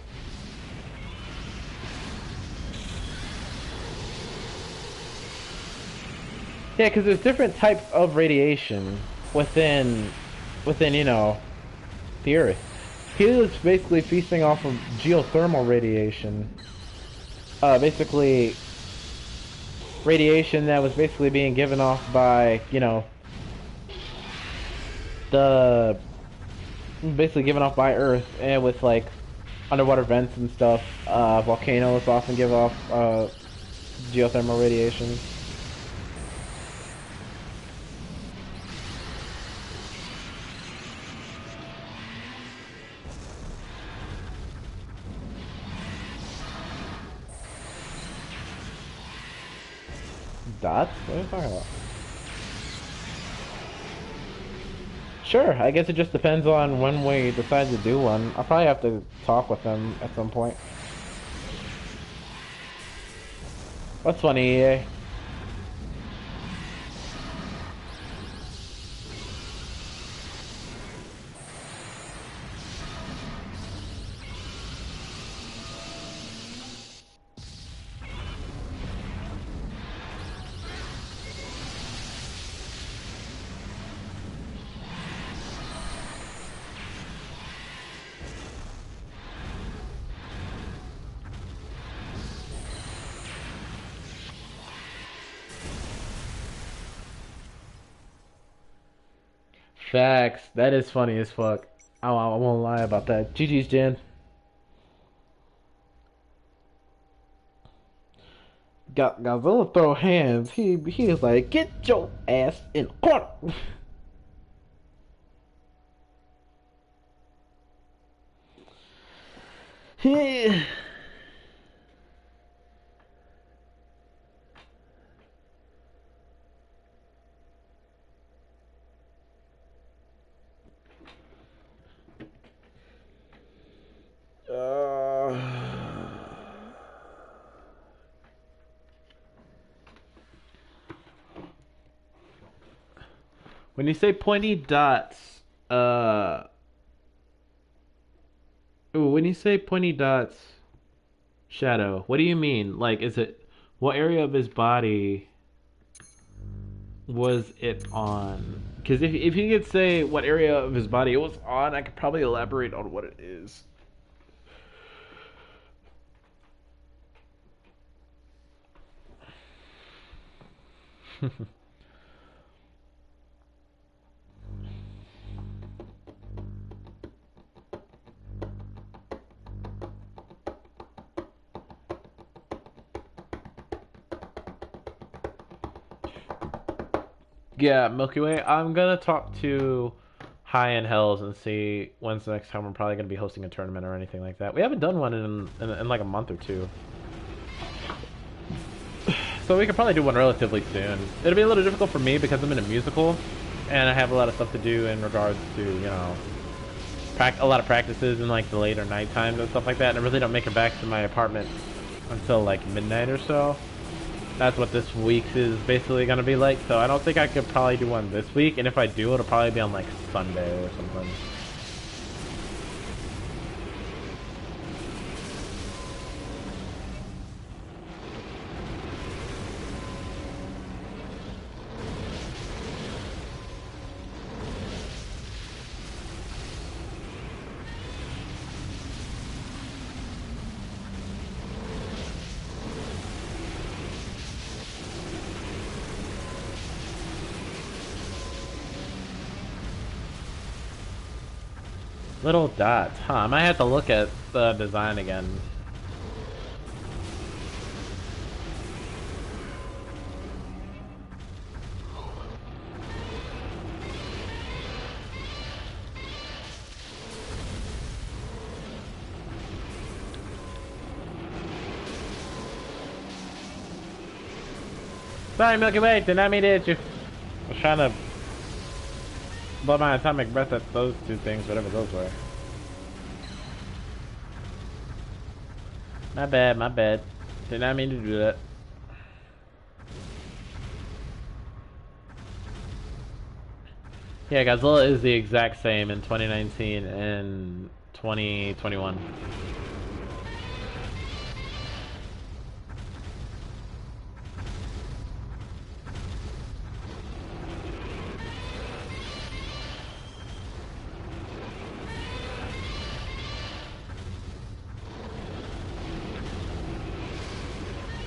Yeah, because there's different types of radiation within, the Earth. He was basically feasting off of geothermal radiation. Basically, radiation that was basically being given off by, basically given off by Earth, and with, like, underwater vents and stuff. Volcanoes often give off, geothermal radiation. Dots? What are you talking about? Sure, I guess it just depends on when we decide to do one. I'll probably have to talk with them at some point. What's funny, EA? Facts. That is funny as fuck. I won't lie about that. GG's, Jan. Godzilla throw hands. He is like, get your ass in the corner. When you say pointy dots, when you say pointy dots, Shadow, what do you mean? Like, is it what area of his body was it on? Because if you could say what area of his body it was on, I could probably elaborate on what it is. Yeah, Milky Way. I'm gonna talk to High and Hells and see when's the next time we're probably gonna be hosting a tournament or anything like that. We haven't done one in like a month or two, so we could probably do one relatively soon. It'll be a little difficult for me because I'm in a musical, and I have a lot of stuff to do in regards to a lot of practices in like the later night times and stuff like that. And I really don't make it back to my apartment until like midnight or so. That's what this week's is basically gonna be like, so I don't think I could probably do one this week, and if I do, it'll probably be on like Sunday or something. Little dots, huh? I might have to look at the design again. Sorry, Milky Way, did not mean to hit you. I was trying to blow my atomic breath at those two things, whatever those were. My bad, my bad. Did not mean to do that. Yeah, Godzilla is the exact same in 2019 and 2021.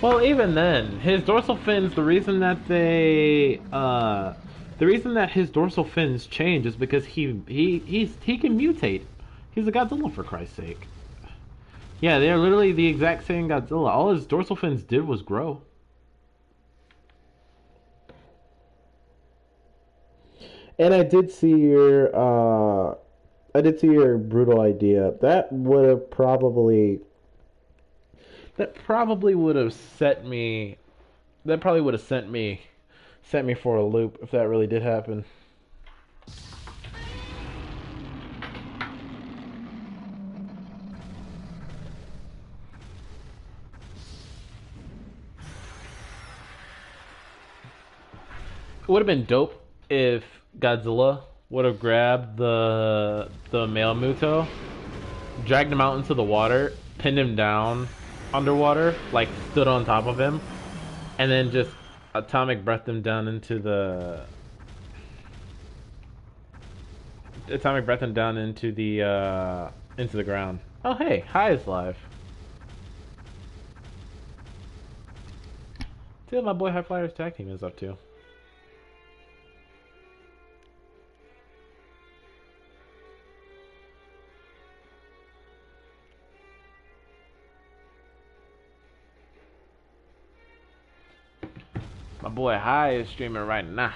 Well, even then, his dorsal fins, the reason that his dorsal fins change is because he can mutate. He's a Godzilla, for Christ's sake. Yeah, they're literally the exact same Godzilla. All his dorsal fins did was grow. And I did see your brutal idea. That probably would have set me. That probably would have sent me for a loop if that really did happen. would have been dope if Godzilla would have grabbed the male Muto, dragged him out into the water, pinned him down underwater, like stood on top of him, and then just atomic breathed him down into the into the ground. Oh hey, Hi is live. See what my boy High Flyers tag team is up to. My boy High is streaming right now.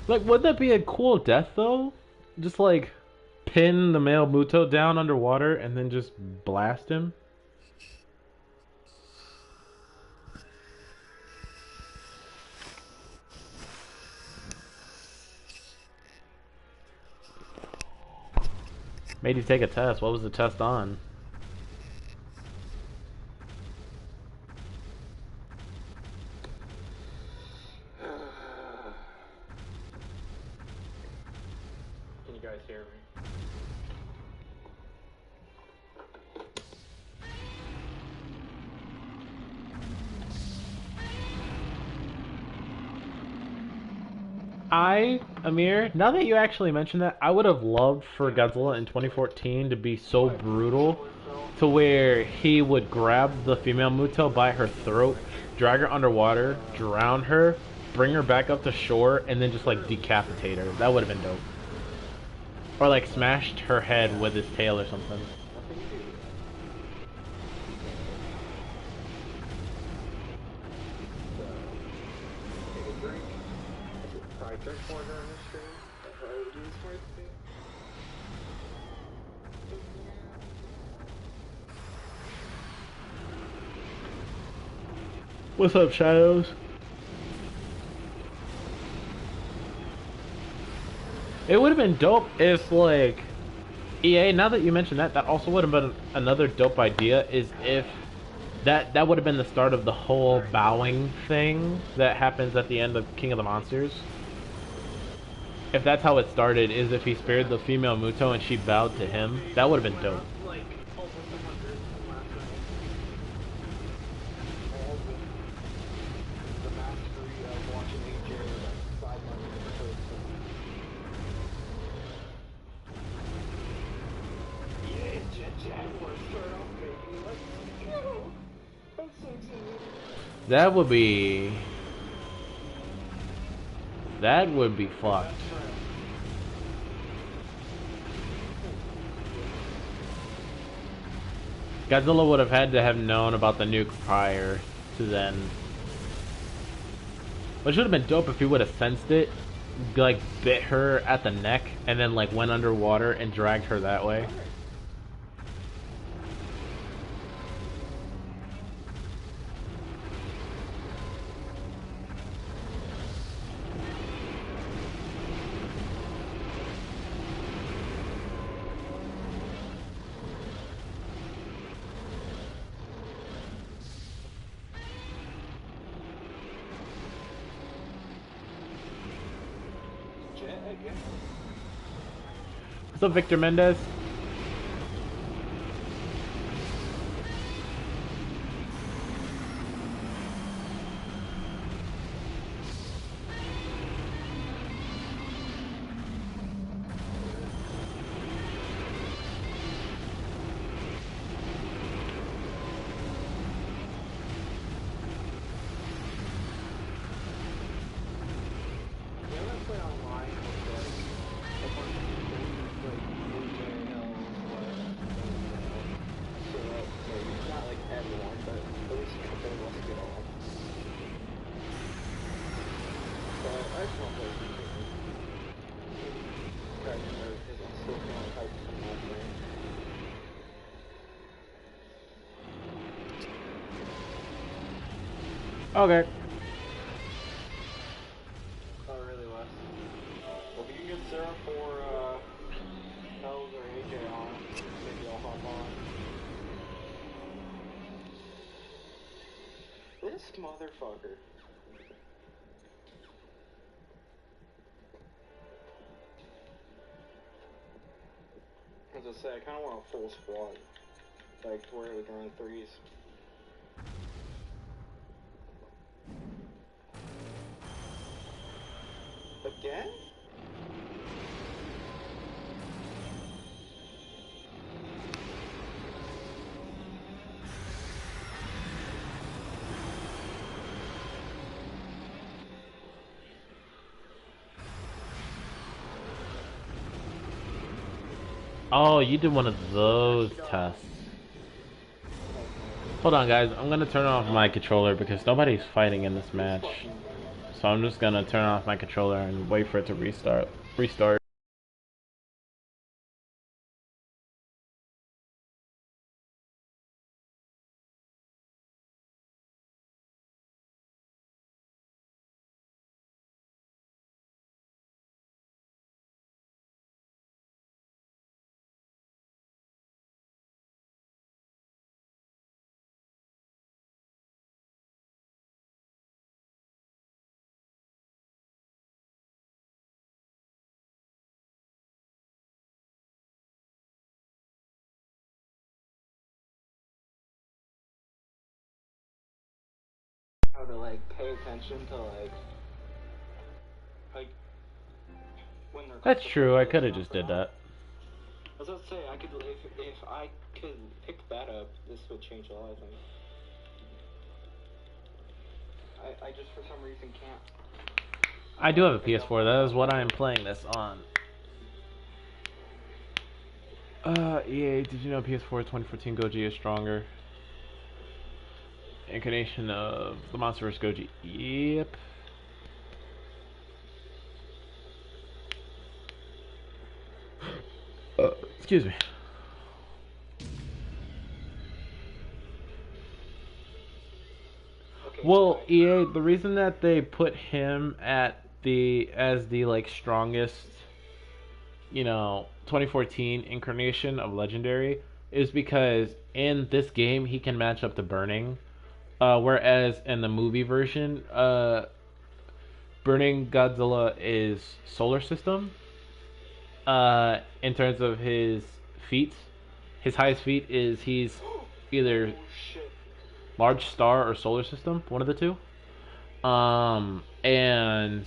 Like, would that be a cool death though? Just like pin the male Muto down underwater and then just blast him? Made you take a test. What was the test on? Can you guys hear me? Amir, now that you actually mentioned that, I would have loved for Godzilla in 2014 to be so brutal to where he would grab the female Muto by her throat, drag her underwater, drown her, bring her back up to shore, and then just like decapitate her. That would have been dope. Or like smashed her head with his tail or something. What's up, Shadows? It would have been dope if, like, EA, now that you mentioned that, that also would have been another dope idea, is if that would have been the start of the whole bowing thing that happens at the end of King of the Monsters. If that's how it started, is if he spared the female Muto and she bowed to him, that would have been dope. That would be fucked. Godzilla would have had to have known about the nuke prior to then. But it should have been dope if he would have sensed it, like bit her at the neck, and then like went underwater and dragged her that way. What's up, Victor Mendez? Okay. Oh, really, Wes? Well, if you can get Sarah for This motherfucker. As I say, I kind of want a full squad. Like, to where we can run threes. Again? Oh, you did one of those tests. Hold on, guys. I'm gonna turn off my controller because nobody's fighting in this match. So I'm just gonna turn off my controller and wait for it to restart. How to like pay attention to like when they're. That's true. I could have just did that. I was about to say I could if I could pick that up, this would change a lot. I think. I just for some reason can't. I do have a PS4. That is what I am playing this on. EA, did you know PS4 2014 Goji is stronger? Incarnation of the Monsterverse Goji. Yep. Excuse me. Okay, Well, EA, the reason that they put him at as the like strongest, 2014 incarnation of Legendary is because in this game he can match up to Burning, whereas in the movie version, Burning Godzilla is Solar System. In terms of his feats, his highest feat is he's either Large Star or Solar System, one of the two. And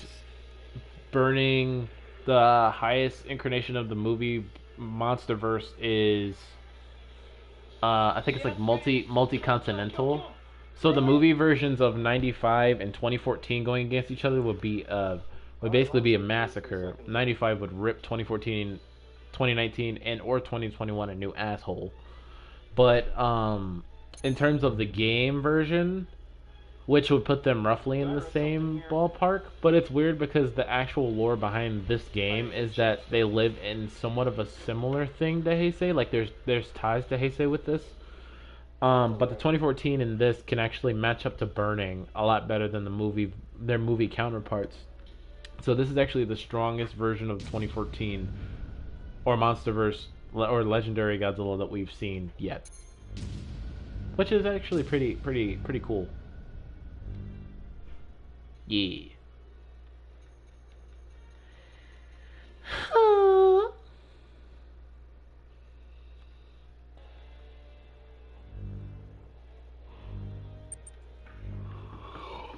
Burning, the highest incarnation of the movie Monsterverse is, I think it's like multi-continental. So the movie versions of 95 and 2014 going against each other would basically be a massacre. 95 would rip 2014, 2019, and or 2021 a new asshole. But in terms of the game version, which would put them roughly in the same ballpark, but it's weird because the actual lore behind this game is that they live in somewhat of a similar thing to Heisei. Like there's ties to Heisei with this. But the 2014 in this can actually match up to Burning a lot better than their movie counterparts. So this is actually the strongest version of the 2014 or Monsterverse or Legendary Godzilla that we've seen yet, which is actually pretty cool. Yeah.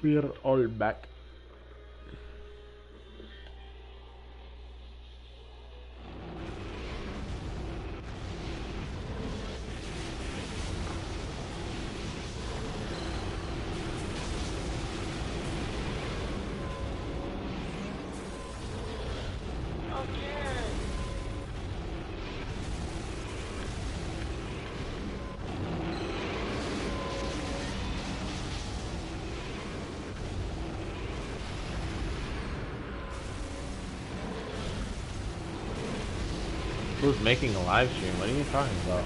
We're all back. Who's making a live stream? What are you talking about?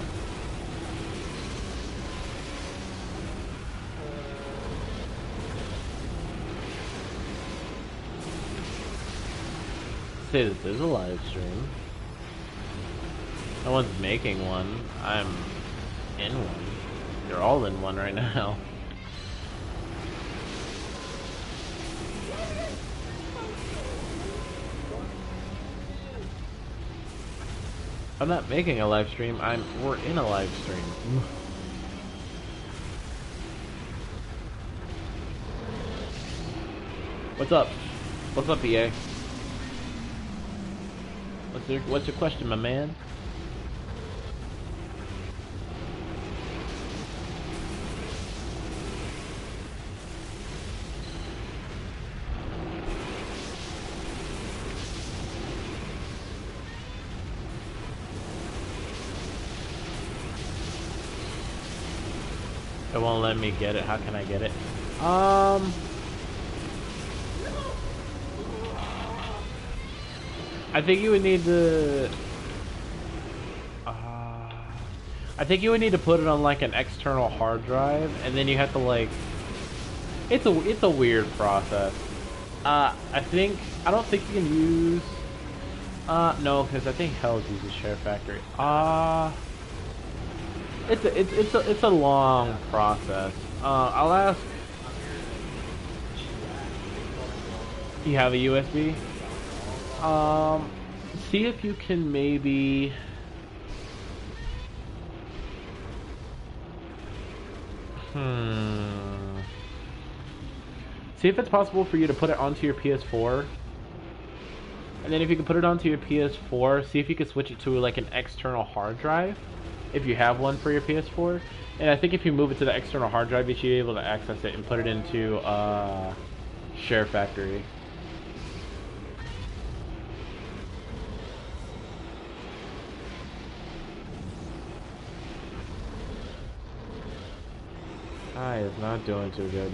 Say this is a live stream. No one's making one. I'm in one. You're all in one right now. I'm not making a live stream. We're in a live stream. What's up? What's up, EA? What's your question, my man? It won't let me get it. How can I get it? I think you would need to. I think you would need to put it on like an external hard drive, and then you have to like. It's a weird process. I don't think you can use. No, because I think Hell's uses Share Factory. It's a long process. I'll ask. You have a USB? See if you can maybe. See if it's possible for you to put it onto your PS4. And then if you can put it onto your PS4, see if you can switch it to like an external hard drive. If you have one for your PS4. And I think if you move it to the external hard drive, you should be able to access it and put it into Share Factory. Is not doing too good.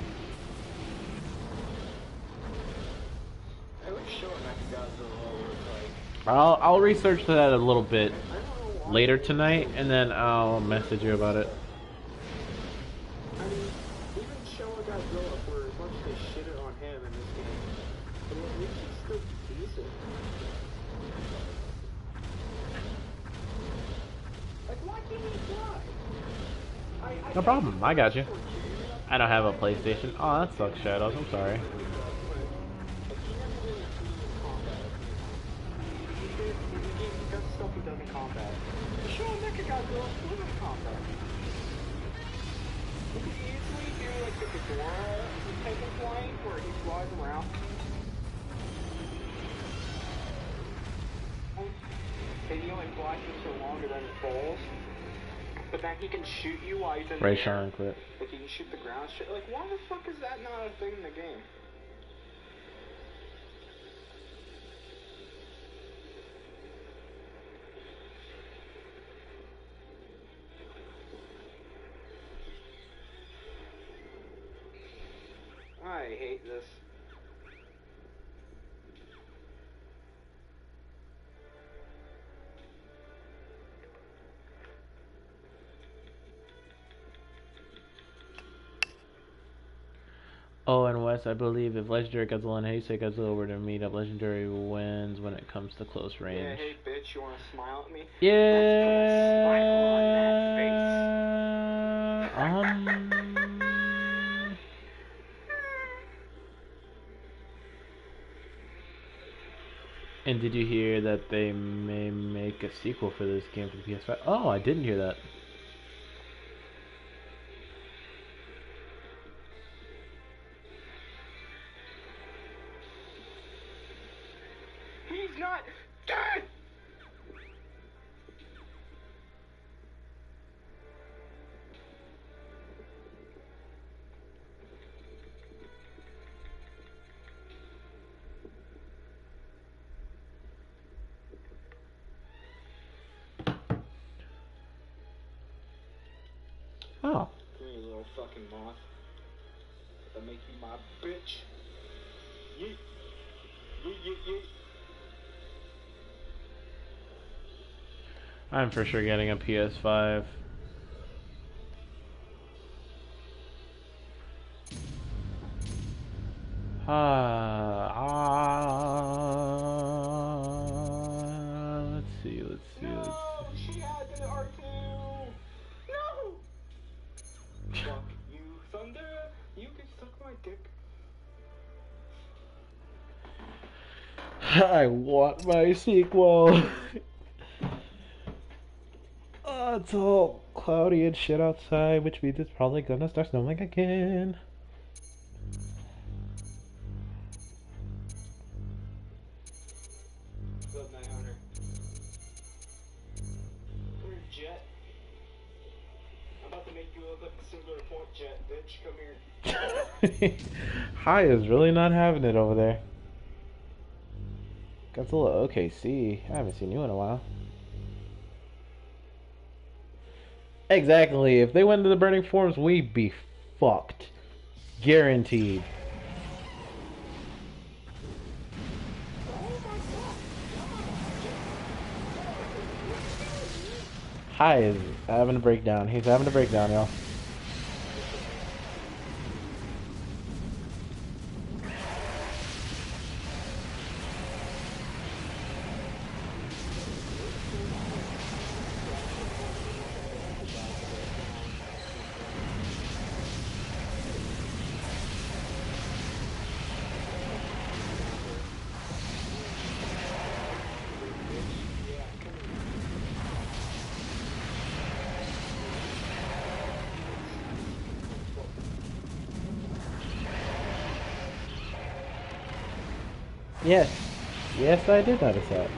I'll research that a little bit later tonight, and then I'll message you about it. I mean, even showing Godzilla for as much as they shitted on him in this game, but at least he's still decent. Like, why can't he fly? No problem, I got you. I don't have a PlayStation. Oh, that sucks, Shadows. I'm sorry. But then he can shoot you while he's in Ray the air. quit. Like he can shoot the ground shit. Like why the fuck is that not a thing in the game? I hate this. Oh, and Wes, I believe if Legendary Godzilla and Heisei Godzilla were to meet up, Legendary wins when it comes to close range. Yeah, hey bitch, you wanna smile at me? Yeah. And did you hear that they may make a sequel for this game for the PS5? Oh, I didn't hear that. He's not dead! Oh. Come here, little fucking moth. That make you my bitch. Yeet. Yeet, yeet, yeet. I'm for sure getting a PS5. Let's see. No, she had the R2. No. Fuck you, Thunder. You can suck my dick. I want my sequel. It's all cloudy and shit outside, which means it's probably gonna start snowing again. What's up, Night Hunter? Come here, Jet. I'm about to make you look like a singular point, Jet. Bitch, come here. Hi is really not having it over there. Godzilla OKC. I haven't seen you in a while. Exactly. If they went to the Burning Forms, we'd be fucked. Guaranteed. Hi is having a breakdown. He's having a breakdown, y'all. Yes. Yes, I did notice that.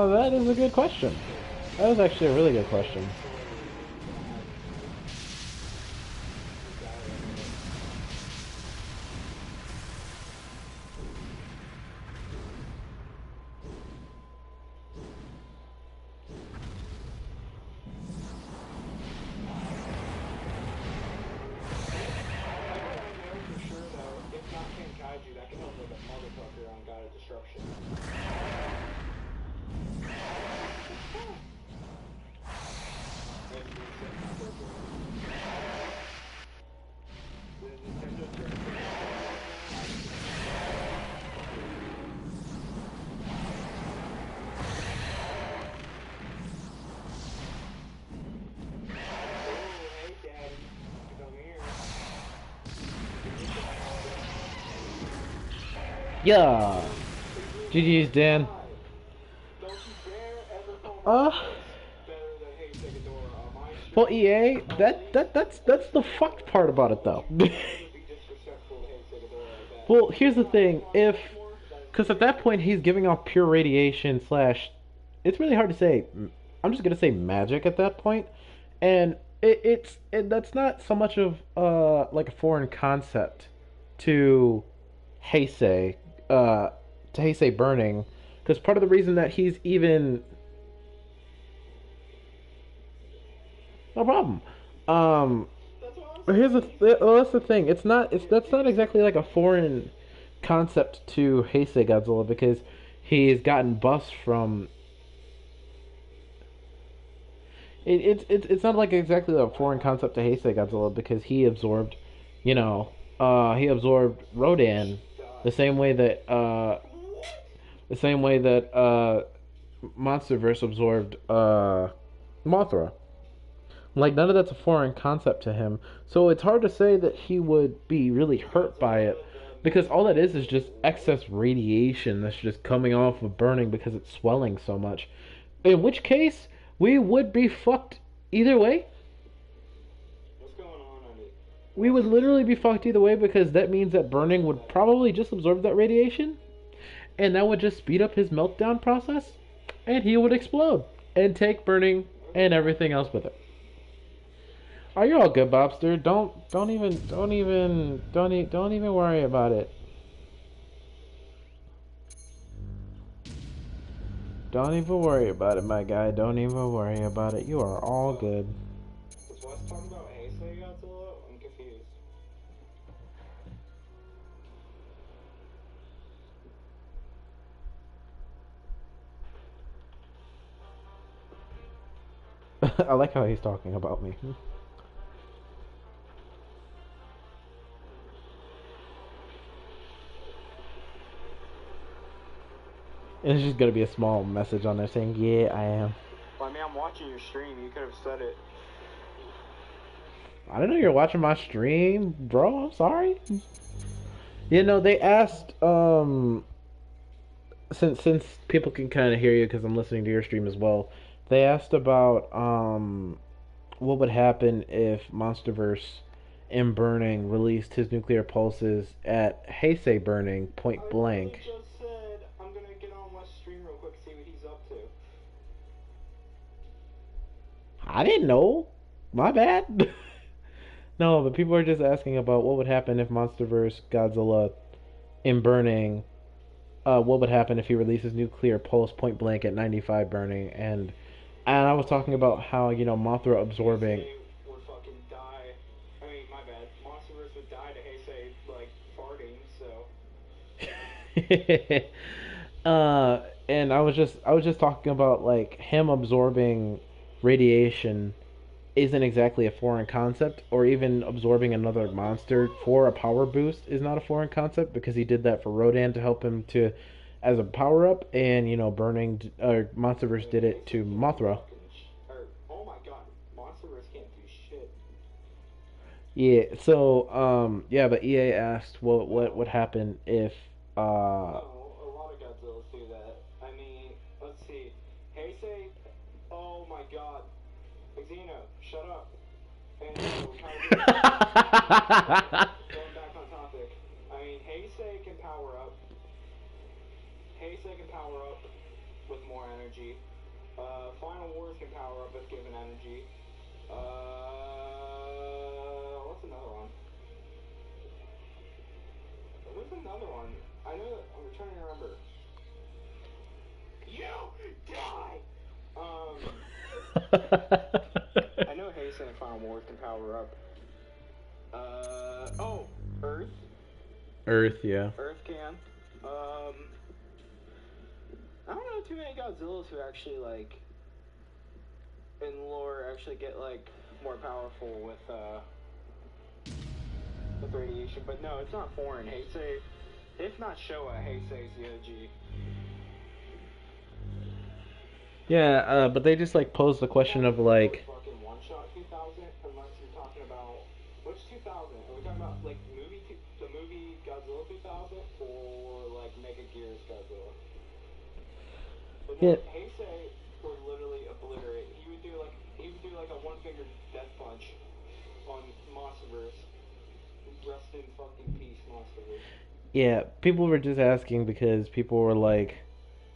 That is a good question. That was actually a really good question. Yeah. GG's, Dan. Well, EA, that's the fucked part about it, though. Well, here's the thing. Because at that point he's giving off pure radiation slash, it's really hard to say. I'm just gonna say magic at that point, and that's not so much of like a foreign concept to Heisei, uh, to Heisei burning, because part of the reason that he's even no problem. Here's that's the thing. That's not exactly like a foreign concept to Heisei Godzilla because he's gotten buffs from. It's not like exactly a foreign concept to Heisei Godzilla because he absorbed, he absorbed Rodan the same way that MonsterVerse absorbed Mothra. Like, none of that's a foreign concept to him. So it's hard to say that he would be really hurt by it. Because all that is just excess radiation that's just coming off of burning because it's swelling so much. In which case, we would be fucked either way. What's going on it? We would literally be fucked either way because that means that burning would probably just absorb that radiation. And that would just speed up his meltdown process. And he would explode. And take burning and everything else with it. Are you all good, Bobster? Don't even worry about it. Don't even worry about it, my guy. Don't even worry about it. You are all good. Was Wes talking about Heisei Godzilla? I'm confused. I like how he's talking about me. And it's just gonna be a small message on there saying, "Yeah, I am." Well, I mean, I'm watching your stream. You could have said it. I didn't know you were watching my stream, bro. I'm sorry. You know, they asked, since people can kind of hear you because I'm listening to your stream as well. They asked about what would happen if MonsterVerse in Burning released his nuclear pulses at Heisei Burning point blank. I just said I'm gonna get on West stream real quick, see what he's up to. I didn't know. My bad. No, but people are just asking about what would happen if MonsterVerse Godzilla in Burning. What would happen if he releases nuclear pulse point blank at 95 Burning, and I was talking about how Mothra absorbing. Heisei would fucking die. I mean, my bad. Monsterverse would die to Heisei like farting. So. And I was just talking about like him absorbing radiation isn't exactly a foreign concept, or even absorbing another monster for a power boost is not a foreign concept because he did that for Rodan to help him to as a power up, and Burning or Monsterverse did it to Mothra. Oh my god, Monsterverse can't do shit. Yeah, so yeah, but EA asked what would happen if No, a lot of Godzillas do that. I mean, let's see. Heisei, oh my god. Xeno, shut up. And so, going back on topic. I mean, Heisei can power up. Heisei can power up with more energy. Final Wars can power up with given energy. What's another one? There's another one. I know. I'm trying to remember. You die. I know Heisei and Final Wars can power up. Earth. Earth, yeah. Earth can. I don't know too many Godzillas who actually like in lore actually get like more powerful with radiation, but no, it's not foreign. Heisei, if not Showa, Heisei's the OG. Yeah, but they just like posed the question of like. Fucking one shot 2000, unless you're talking about which 2000? Are we talking about like the movie Godzilla 2000 or like Mega Gears Godzilla? But no, Yeah. Heisei would literally obliterate. He would do like a one-finger death punch on Monsterverse. Rest in fucking peace, Monsterverse. Yeah, people were just asking because people were like,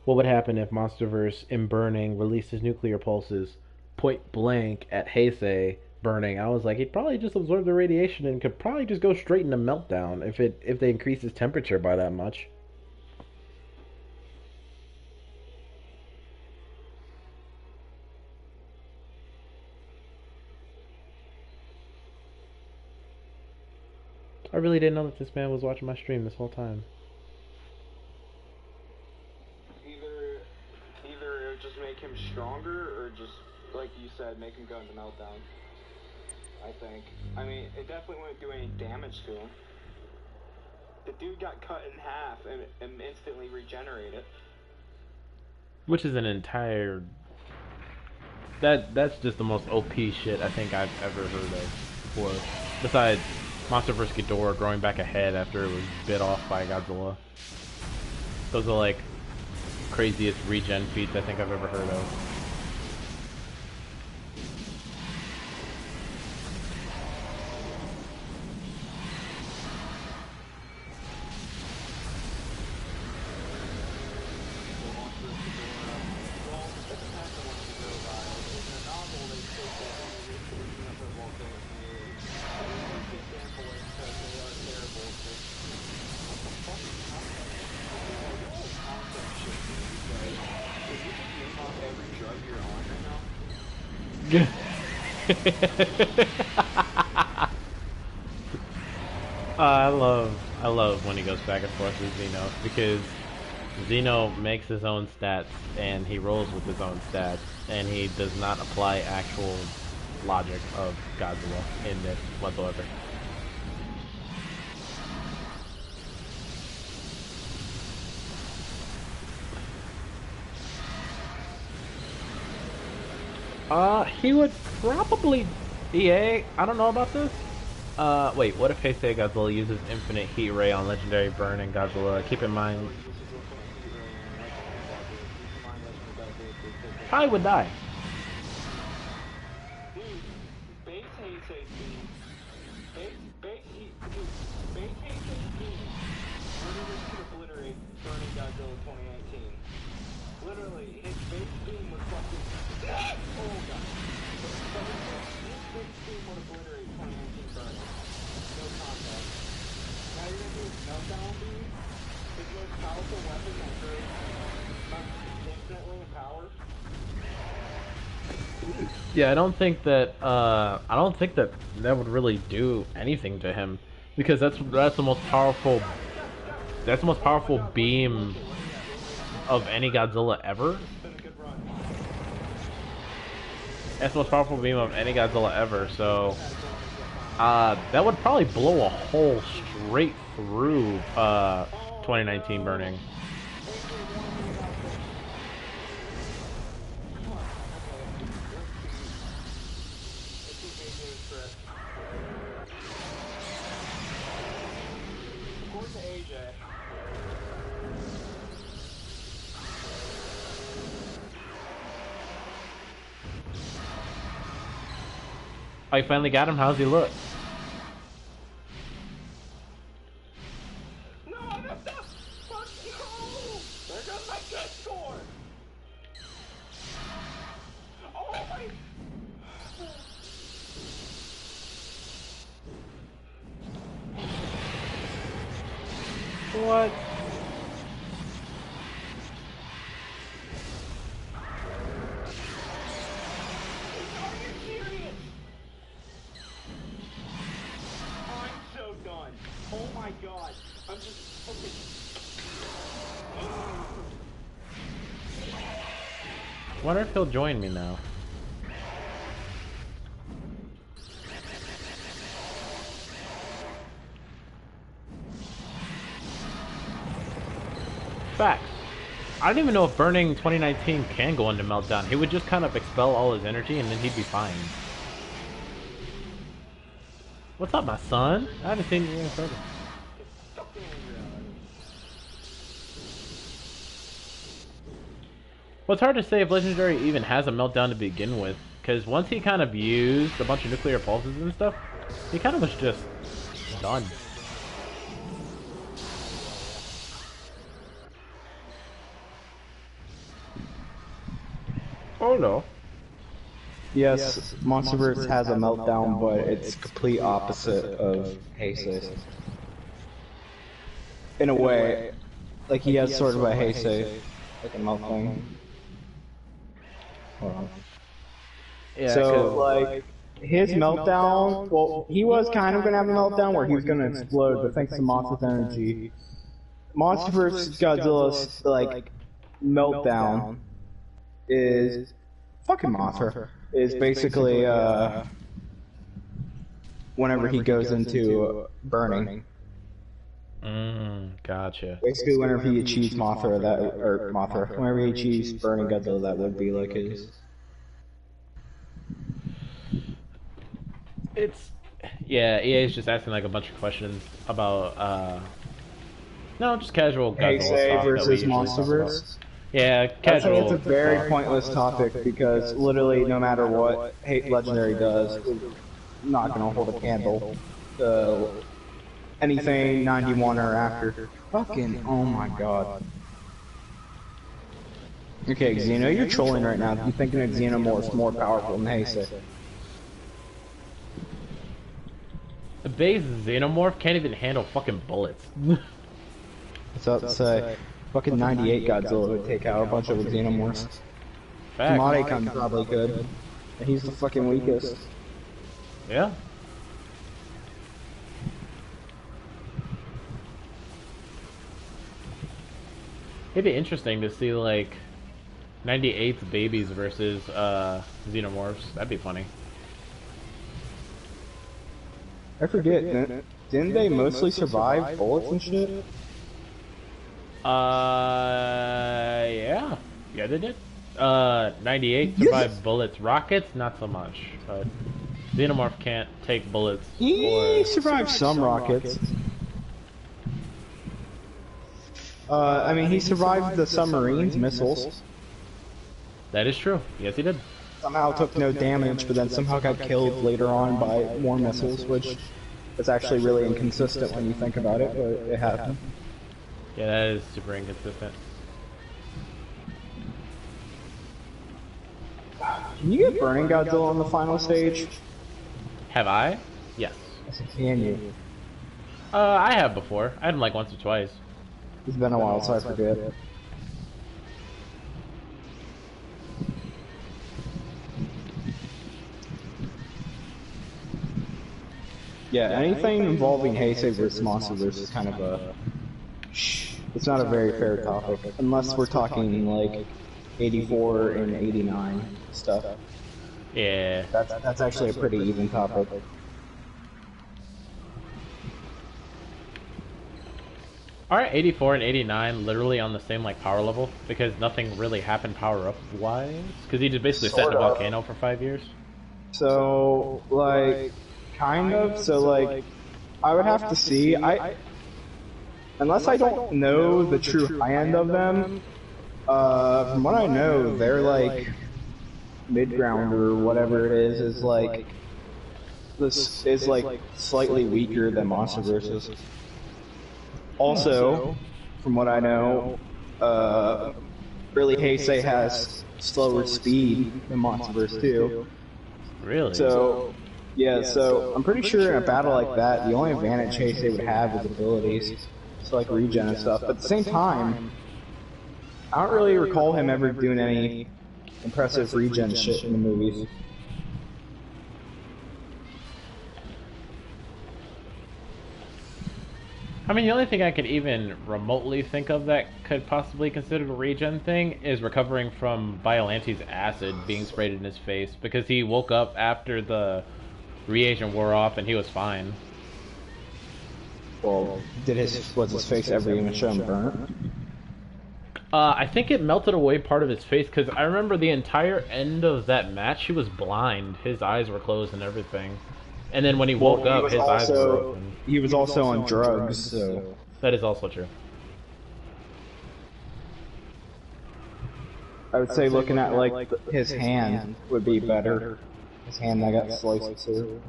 what would happen if Monsterverse in Burning releases nuclear pulses point blank at Heisei Burning? I was like, he'd probably just absorb the radiation and could probably just go straight into meltdown if they increase his temperature by that much. I really didn't know that this man was watching my stream this whole time. Either it would just make him stronger, or just, like you said, make him go into meltdown. I think. I mean, it definitely wouldn't do any damage to him. The dude got cut in half and instantly regenerated. Which is an entire... That's just the most OP shit I think I've ever heard of before. Besides Monsterverse Ghidorah growing back a head after it was bit off by Godzilla. Those are like craziest regen feats I think I've ever heard of. I love when he goes back and forth with Xeno because Xeno makes his own stats and he rolls with his own stats and he does not apply actual logic of Godzilla in this whatsoever. He would probably EA. I don't know about this. Wait, what if Heisei Godzilla uses Infinite Heat Ray on Legendary Burn and Godzilla? Keep in mind, probably would die. Dude, base Heisei team. Base Heisei team literally could obliterate Burning Godzilla 2019. Literally, his base team was fucking. Oh god. His base team would obliterate 2019 Burning. No contact. Now you're gonna do Meltdown Beam? His most powerful weapon that grows infinitely in power? Yeah, I don't think that that would really do anything to him because that's the most powerful beam of any Godzilla ever. That's the most powerful beam of any Godzilla ever. So that would probably blow a hole straight through 2019 Burning. I finally got him. How's he look? No, that's not. Fuck you! There goes my good score. Oh my. What? Oh my god, I'm just fucking... I wonder if he'll join me now. Facts. I don't even know if Burning 2019 can go into Meltdown. He would just kind of expel all his energy and then he'd be fine. What's up, my son? I haven't seen you in forever. Well, it's hard to say if Legendary even has a meltdown to begin with, because once he kind of used a bunch of nuclear pulses and stuff, he kind of was just done. Oh no. Yes, Monsterverse has a meltdown, but it's complete opposite of Heisei. In a way, like he has sort of a Heisei, like a meltdown. Yeah, so, like, his meltdown, well, he was kind of going to have a meltdown where he was going to explode, but thanks to Monster's energy, Monsterverse Godzilla's, like, meltdown is fucking Mothra. Is basically, whenever he goes into burning. Gotcha. Basically, whenever he achieves Mothra, whenever he achieves burning Godzilla, that would be like his. Yeah, EA is just asking like a bunch of questions about, no, just casual Godzilla Heisei versus Monsterverse. Yeah, casual. It's a very pointless topic because literally no matter what Legendary does, it's not going to hold a candle to anything 91 or after. Fucking, oh my god. Okay, Xeno, you're trolling right now. You're thinking that Xenomorph's more powerful than Heisei. The base Xenomorph can't even handle fucking bullets. What's up to say? Fucking 98 Godzilla would take out a bunch of Xenomorphs. Marekon's probably good. And he's the fucking weakest. Yeah. It'd be interesting to see like 98's babies versus xenomorphs. That'd be funny. I forget. Didn't they mostly survive bullets and shit? Yeah. Yeah, they did. 98 survived bullets. Rockets, not so much. But Xenomorph can't take bullets. He survived some rockets. I mean, he survived the submarines, missiles. That is true. Yes, he did. Somehow took no damage, but then somehow got killed later on by more missiles, which is actually really inconsistent when you think about it, but it happened. Yeah, that is super inconsistent. Can you get Burning Godzilla on the final stage? Have I? Yes. Can you? I have before. I had him like once or twice. It's been a while, so I forget. Yeah, anything involving Heisei versus Monsterverse is kind of a... It's not a very fair topic, unless we're talking like 84 and 89 stuff. Yeah. That's actually a pretty even topic. Aren't 84 and 89 literally on the same like power level? Because nothing really happened power up wise? Because he just basically sat in a volcano for 5 years? So, like, kind of. So, like, I would have to see. Unless I don't know the true high end of them, from what I know, they're like mid-ground or whatever it is like this is like slightly weaker than Monsterverse. Also, from what I know, really Heisei has slower speed than Monsterverse too. Really? So, yeah, so I'm pretty sure in a battle like that, the only advantage Heisei would have is abilities. So like regen and stuff. But at the same time, I don't really recall him ever doing any impressive regen shit in the movies. I mean, the only thing I could even remotely think of that could possibly consider a regen thing is recovering from Biolante's acid being sprayed in his face, because he woke up after the reagent wore off and he was fine. Well, was his face ever even shown burnt? I think it melted away part of his face, because I remember the entire end of that match, he was blind. His eyes were closed and everything. And then when he woke up, his eyes were open. He was also on drugs, so... That is also true. I would say looking at, like, his hand would be better. His hand that got sliced too.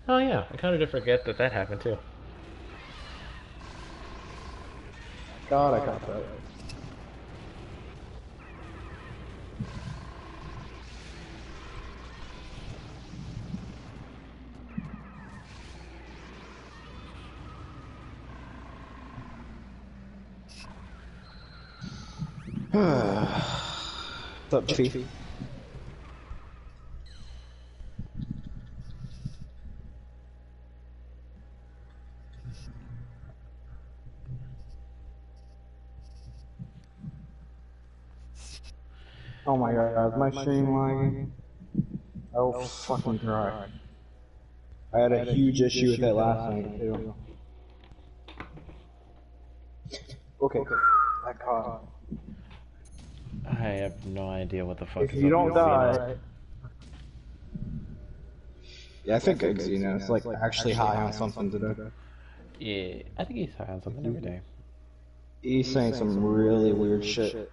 Oh yeah, I kind of did forget that that happened too. God, I caught that. What's up, Chief? Oh my god, is my stream lagging? Oh fucking cry. I had a huge issue with that last night too. Okay, that caught. I have no idea what the fuck If is you up don't with die... Yeah, I think Xeno's like actually high on something today. Yeah, I think he's high on something every day. He's saying some really weird shit.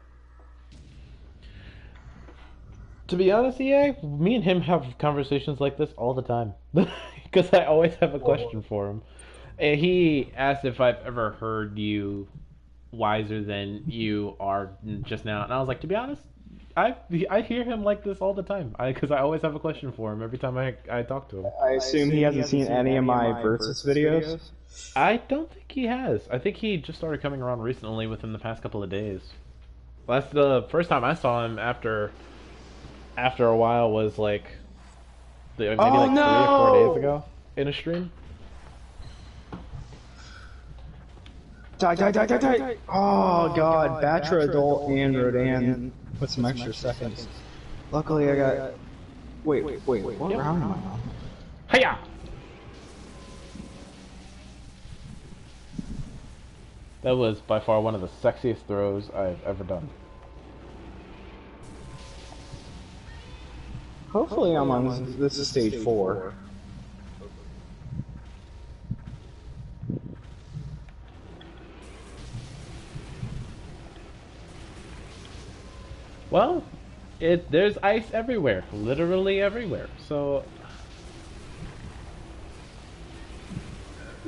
To be honest, EA, me and him have conversations like this all the time. Because I always have a question for him. And he asked if I've ever heard you wiser than you are just now. And I was like, to be honest, I hear him like this all the time. Because I always have a question for him every time I talk to him. I assume he hasn't seen any of my Versus videos? I don't think he has. I think he just started coming around recently within the past couple of days. That's the first time I saw him after a while was like maybe 3 or 4 days ago in a stream. Die, die, die, die, die! Oh god, Batra Adult and Rodan put some extra seconds. Luckily I got... Wait, what round am I on? Hiya! That was by far one of the sexiest throws I've ever done. Hopefully I'm on... This is stage 4. Well, there's ice everywhere, literally everywhere. So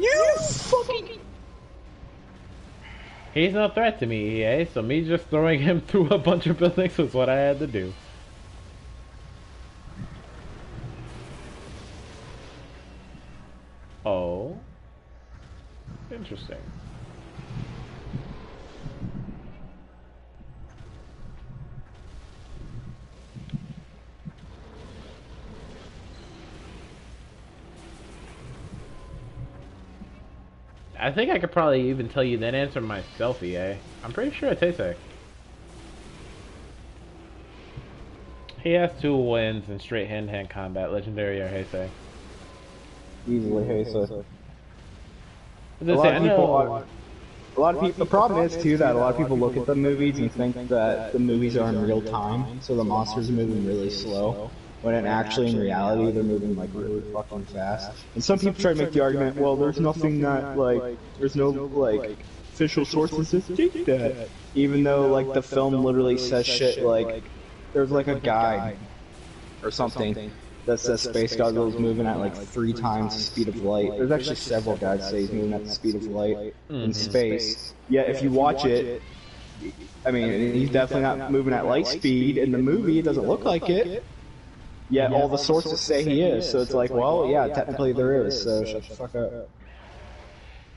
You fucking... he's no threat to me, EA. So me just throwing him through a bunch of buildings was what I had to do. Oh, interesting. I think I could probably even tell you that answer myself, EA. I'm pretty sure it's Heisei. He has 2 wins in straight hand-to-hand combat, legendary or Heisei. Easily Heisei. A lot of people... The problem is too that a lot of people look at the movies and think that the movies are in real time, so the monsters are moving really slow. When actually in reality they're moving like really fucking fast. And some people try to make the argument, well, there's nothing that like, there's no like official sources that state that. Even though like the film literally says shit like, there's like a guide or something that says Space Godzilla's moving at like 3 times the speed of light. There's actually several guides say he's moving at the speed of light in space. Yet if you watch it, I mean, he's definitely not moving at light speed. In the movie, it doesn't look like it. Yet all the sources say he is, so it's like, well, yeah, technically there is, so shut the fuck up.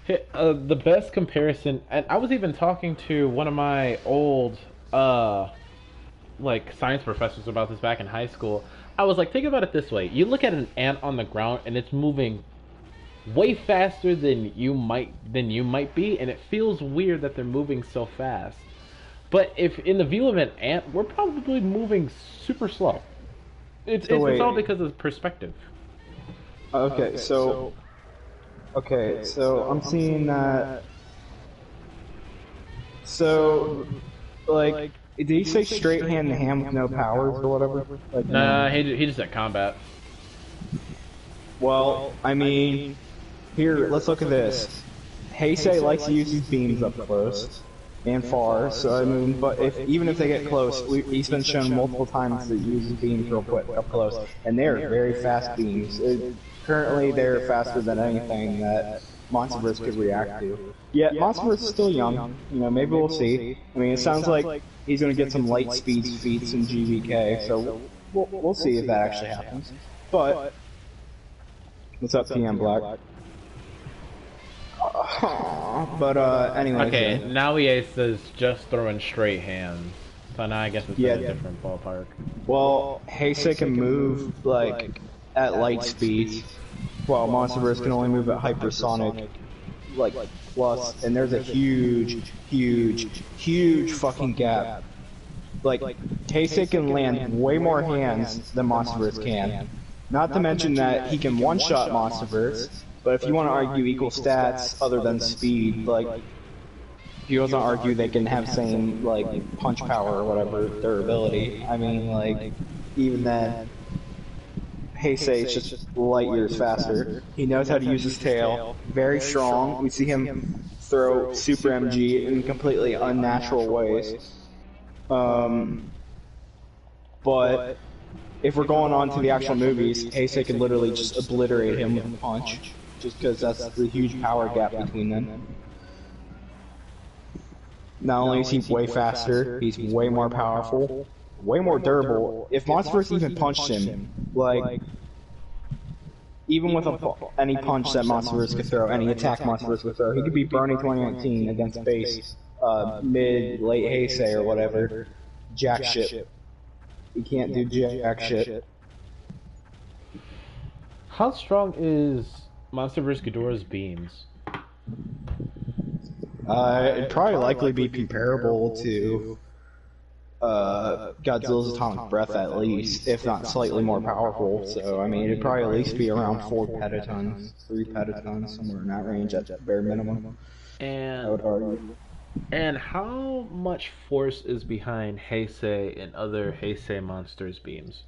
Hey, the best comparison, and I was even talking to one of my old, like, science professors about this back in high school. I was like, think about it this way. You look at an ant on the ground, and it's moving way faster than you might be, and it feels weird that they're moving so fast. But if in the view of an ant, we're probably moving super slow. It's all because of perspective. Okay, so I'm seeing that. So, like, did he say straight hand to hand with no powers or whatever? Like, nah, he just said combat. Well, I mean, here, let's look at this. Heisei likes to use his beams up close and far, so I mean, but even if they get close, he's been shown multiple times to use his beams real quick up close, and they're very fast beams. Currently, they're faster than anything that Monsterverse could react to. Yet, Monsterverse is still young, you know, maybe we'll see. I mean, it sounds like he's going to get some light speed feats in GVK, so we'll see if that actually happens. But, what's up, TM Black? But anyway. Okay, now EA says just throwing straight hands. So now I guess it's a different ballpark. Well, Heisei can move like at light speeds, while Monsterverse can only move at hypersonic, like plus. And there's a huge fucking gap. Like Heisei can land way more hands than Monsterverse can. Not to mention that he can one-shot Monsterverse. But if you want to argue equal stats other than speed, like, if you want to argue they can have same, like, punch power or whatever, durability, I mean, like, even then, Heisei is just light years faster. He knows how to use his tail, very strong. We see him throw Super MG in completely unnatural ways. But if we're going on to the actual movies, Heisei can literally just obliterate him with a punch. Just because that's the huge power gap between them. Not only is he way faster, he's way more powerful, way more durable. If Monsterverse even punched him, like, even with any punch that Monsterverse could throw, any attack Monsterverse could throw, he could be Bernie 2019 against base, mid-late Heisei or whatever. Jack shit. He can't do jack shit. How strong is Monsterverse Ghidorah's beams? It'd probably likely be comparable to Godzilla's atomic breath at least, if not slightly more powerful. So I mean, it'd probably at least be around 4 petatons, 3 petatons, somewhere in that range at the bare minimum. I would argue. And how much force is behind Heisei and other Heisei monsters' beams?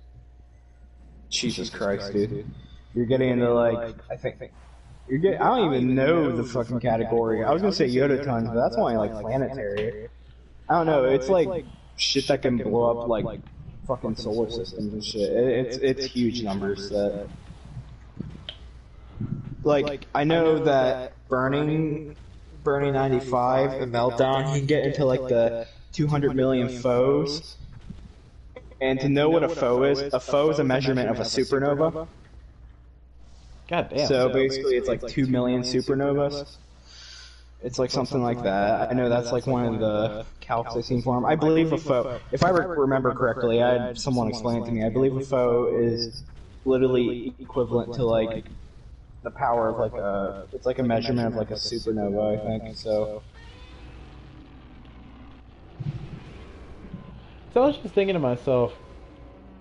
Jesus Christ, dude! You're getting into like I think. I don't even know the fucking category. I was gonna say Yototons, but that's only like planetary. I don't know. It's like shit that can blow up like fucking solar systems and shit. It's huge numbers. That like I know that burning 95 and meltdown, you can get into like the 200 million foes. And to know what a foe is a measurement of a supernova. God damn. So basically it's like 2 million supernovas. It's like something like that. I know that's like one of the calcs I've seen for him. I believe a foe, if I remember correctly, I had someone explain it to me, I believe a foe is literally equivalent to like the power of like it's like a measurement of like a supernova, I think, so. So I was just thinking to myself,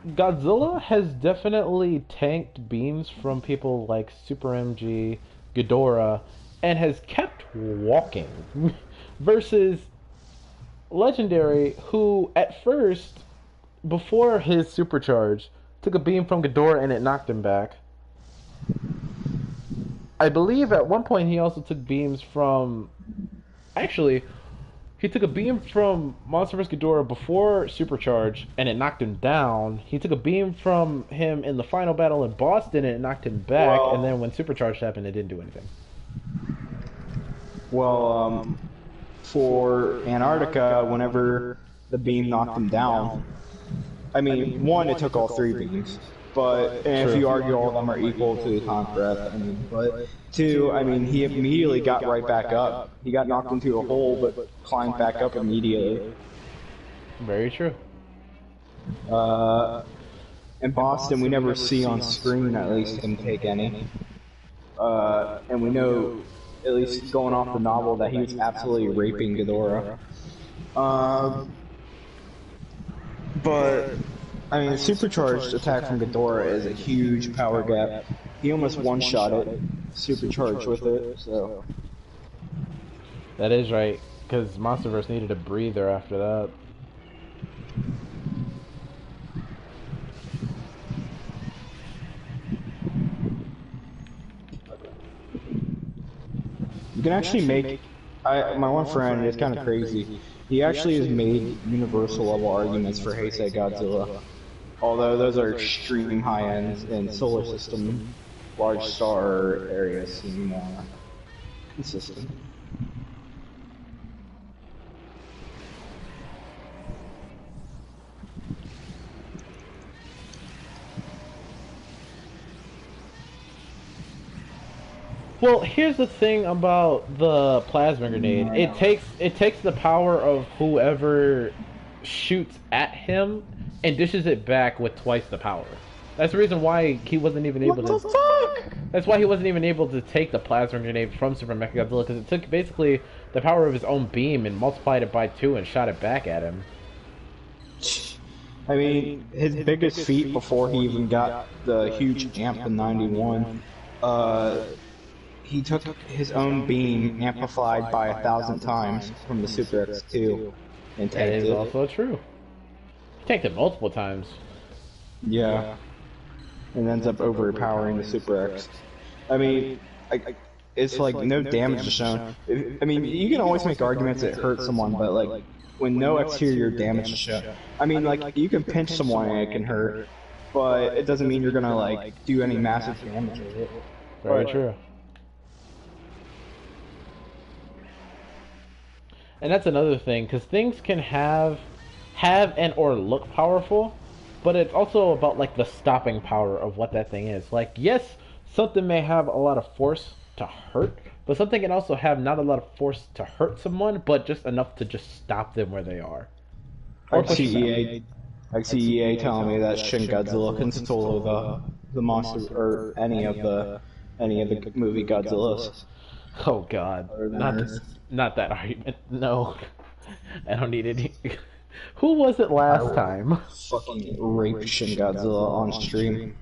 Godzilla has definitely tanked beams from people like Super MG, Ghidorah, and has kept walking. Versus Legendary, who at first, before his supercharge, took a beam from Ghidorah and it knocked him back. I believe at one point he also took beams from... Actually, he took a beam from Monster vs. Ghidorah before Supercharge, and it knocked him down. He took a beam from him in the final battle in Boston, and it knocked him back. Well, and then when Supercharge happened, it didn't do anything. Well, for Antarctica, whenever the beam knocked him down, I mean, one, it took all 3 beams. But, and if you argue all of them are equal to the atomic breath, I mean, but 2, I mean, he immediately got right back up. He got knocked into a hole, but climbed back up immediately. Very true. In Boston, we never see on screen, at least, him take any. And we know, at least going off the novel, that he was absolutely raping Ghidorah. But... I mean, the supercharged attack from Ghidorah is a huge power gap. He almost one-shot it, supercharged with it, so... That is right, because Monsterverse needed a breather after that. You can actually make... my one friend is kind of crazy. He actually has made universal level arguments for Heisei Godzilla. Although those are extreme high ends in solar system, large star areas seem more consistent. Well, here's the thing about the plasma grenade. It takes the power of whoever shoots at him and dishes it back with twice the power. That's the reason why he wasn't even able to... What the fuck? That's why he wasn't even able to take the plasma grenade from Super Mechagodzilla, because it took basically the power of his own beam and multiplied it by 2 and shot it back at him. I mean, his biggest feat before he even got the huge amp in 91, he took his own beam amplified by 1,000 times from the Super X2 and tanked it. That is also true. He tanked it multiple times. Yeah. And ends up overpowering the Super X. I mean, it's like no damage is shown. I mean, you can always make arguments that hurt someone, but like when no exterior damage is shown, I mean, like you can pinch someone and it can hurt, but it doesn't mean you're gonna like do any massive damage with it. Very true. And that's another thing, because things can have and or look powerful, but it's also about like the stopping power of what that thing is. Like, yes, something may have a lot of force to hurt, but something can also have not a lot of force to hurt someone, but just enough to just stop them where they are. I see EA telling me that Shin Godzilla can solo the monster or any of the movie Godzillas. Oh God, not that argument. No, I don't need any. Who was it last time? Fucking rape Shin Godzilla on stream.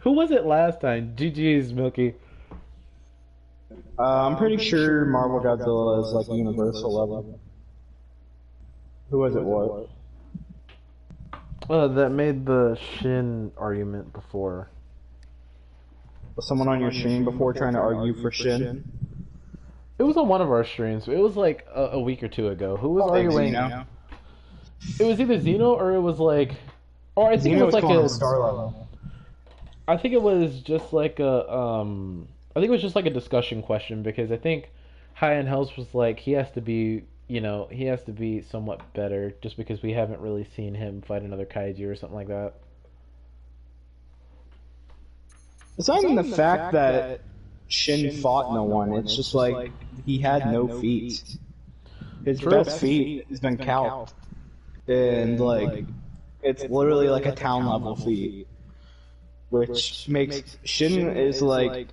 Who was it last time? GG's, Milky. I'm pretty sure Marvel Godzilla is like universal level. Who was it? What? That made the Shin argument before. Was someone on your stream before trying to argue for Shin? It was on one of our streams. It was like a week or two ago. Who was arguing? Xeno. It was either Xeno or it was like, or I think Xeno it was like a star level. I think it was just like a I think it was just like a discussion question because I think High and Hells was like he has to be, you know, he has to be somewhat better just because we haven't really seen him fight another kaiju or something like that. It's not even the fact that Shin fought no one. It's just like he had no feet. His best feat has been Calc, and like it's literally like a town level feat, which makes Shin is like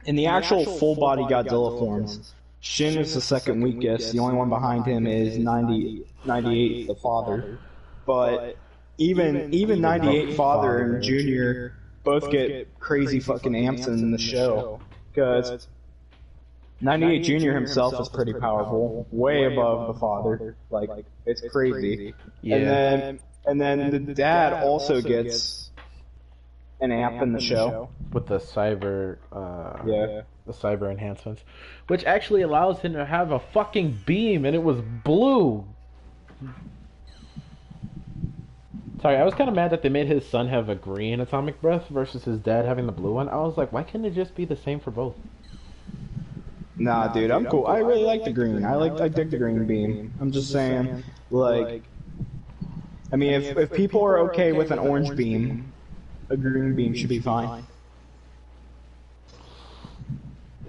in the actual full body Godzilla forms. Shin is the second weakest. The only one behind him is 98, the father. But even 98 father and Junior both get crazy fucking amps in the show because 98 Junior himself is pretty powerful, way above the father. Like it's crazy. Yeah. And then the dad also gets an amp in the show with the cyber yeah, the cyber enhancements, which actually allows him to have a fucking beam, and it was blue. Sorry, I was kind of mad that they made his son have a green atomic breath versus his dad having the blue one. I was like, why can't it just be the same for both? Nah, dude, I'm cool. I really like the green. I dig the green beam. I'm just saying, like, I mean, if people are okay with an orange beam, a green beam should be fine.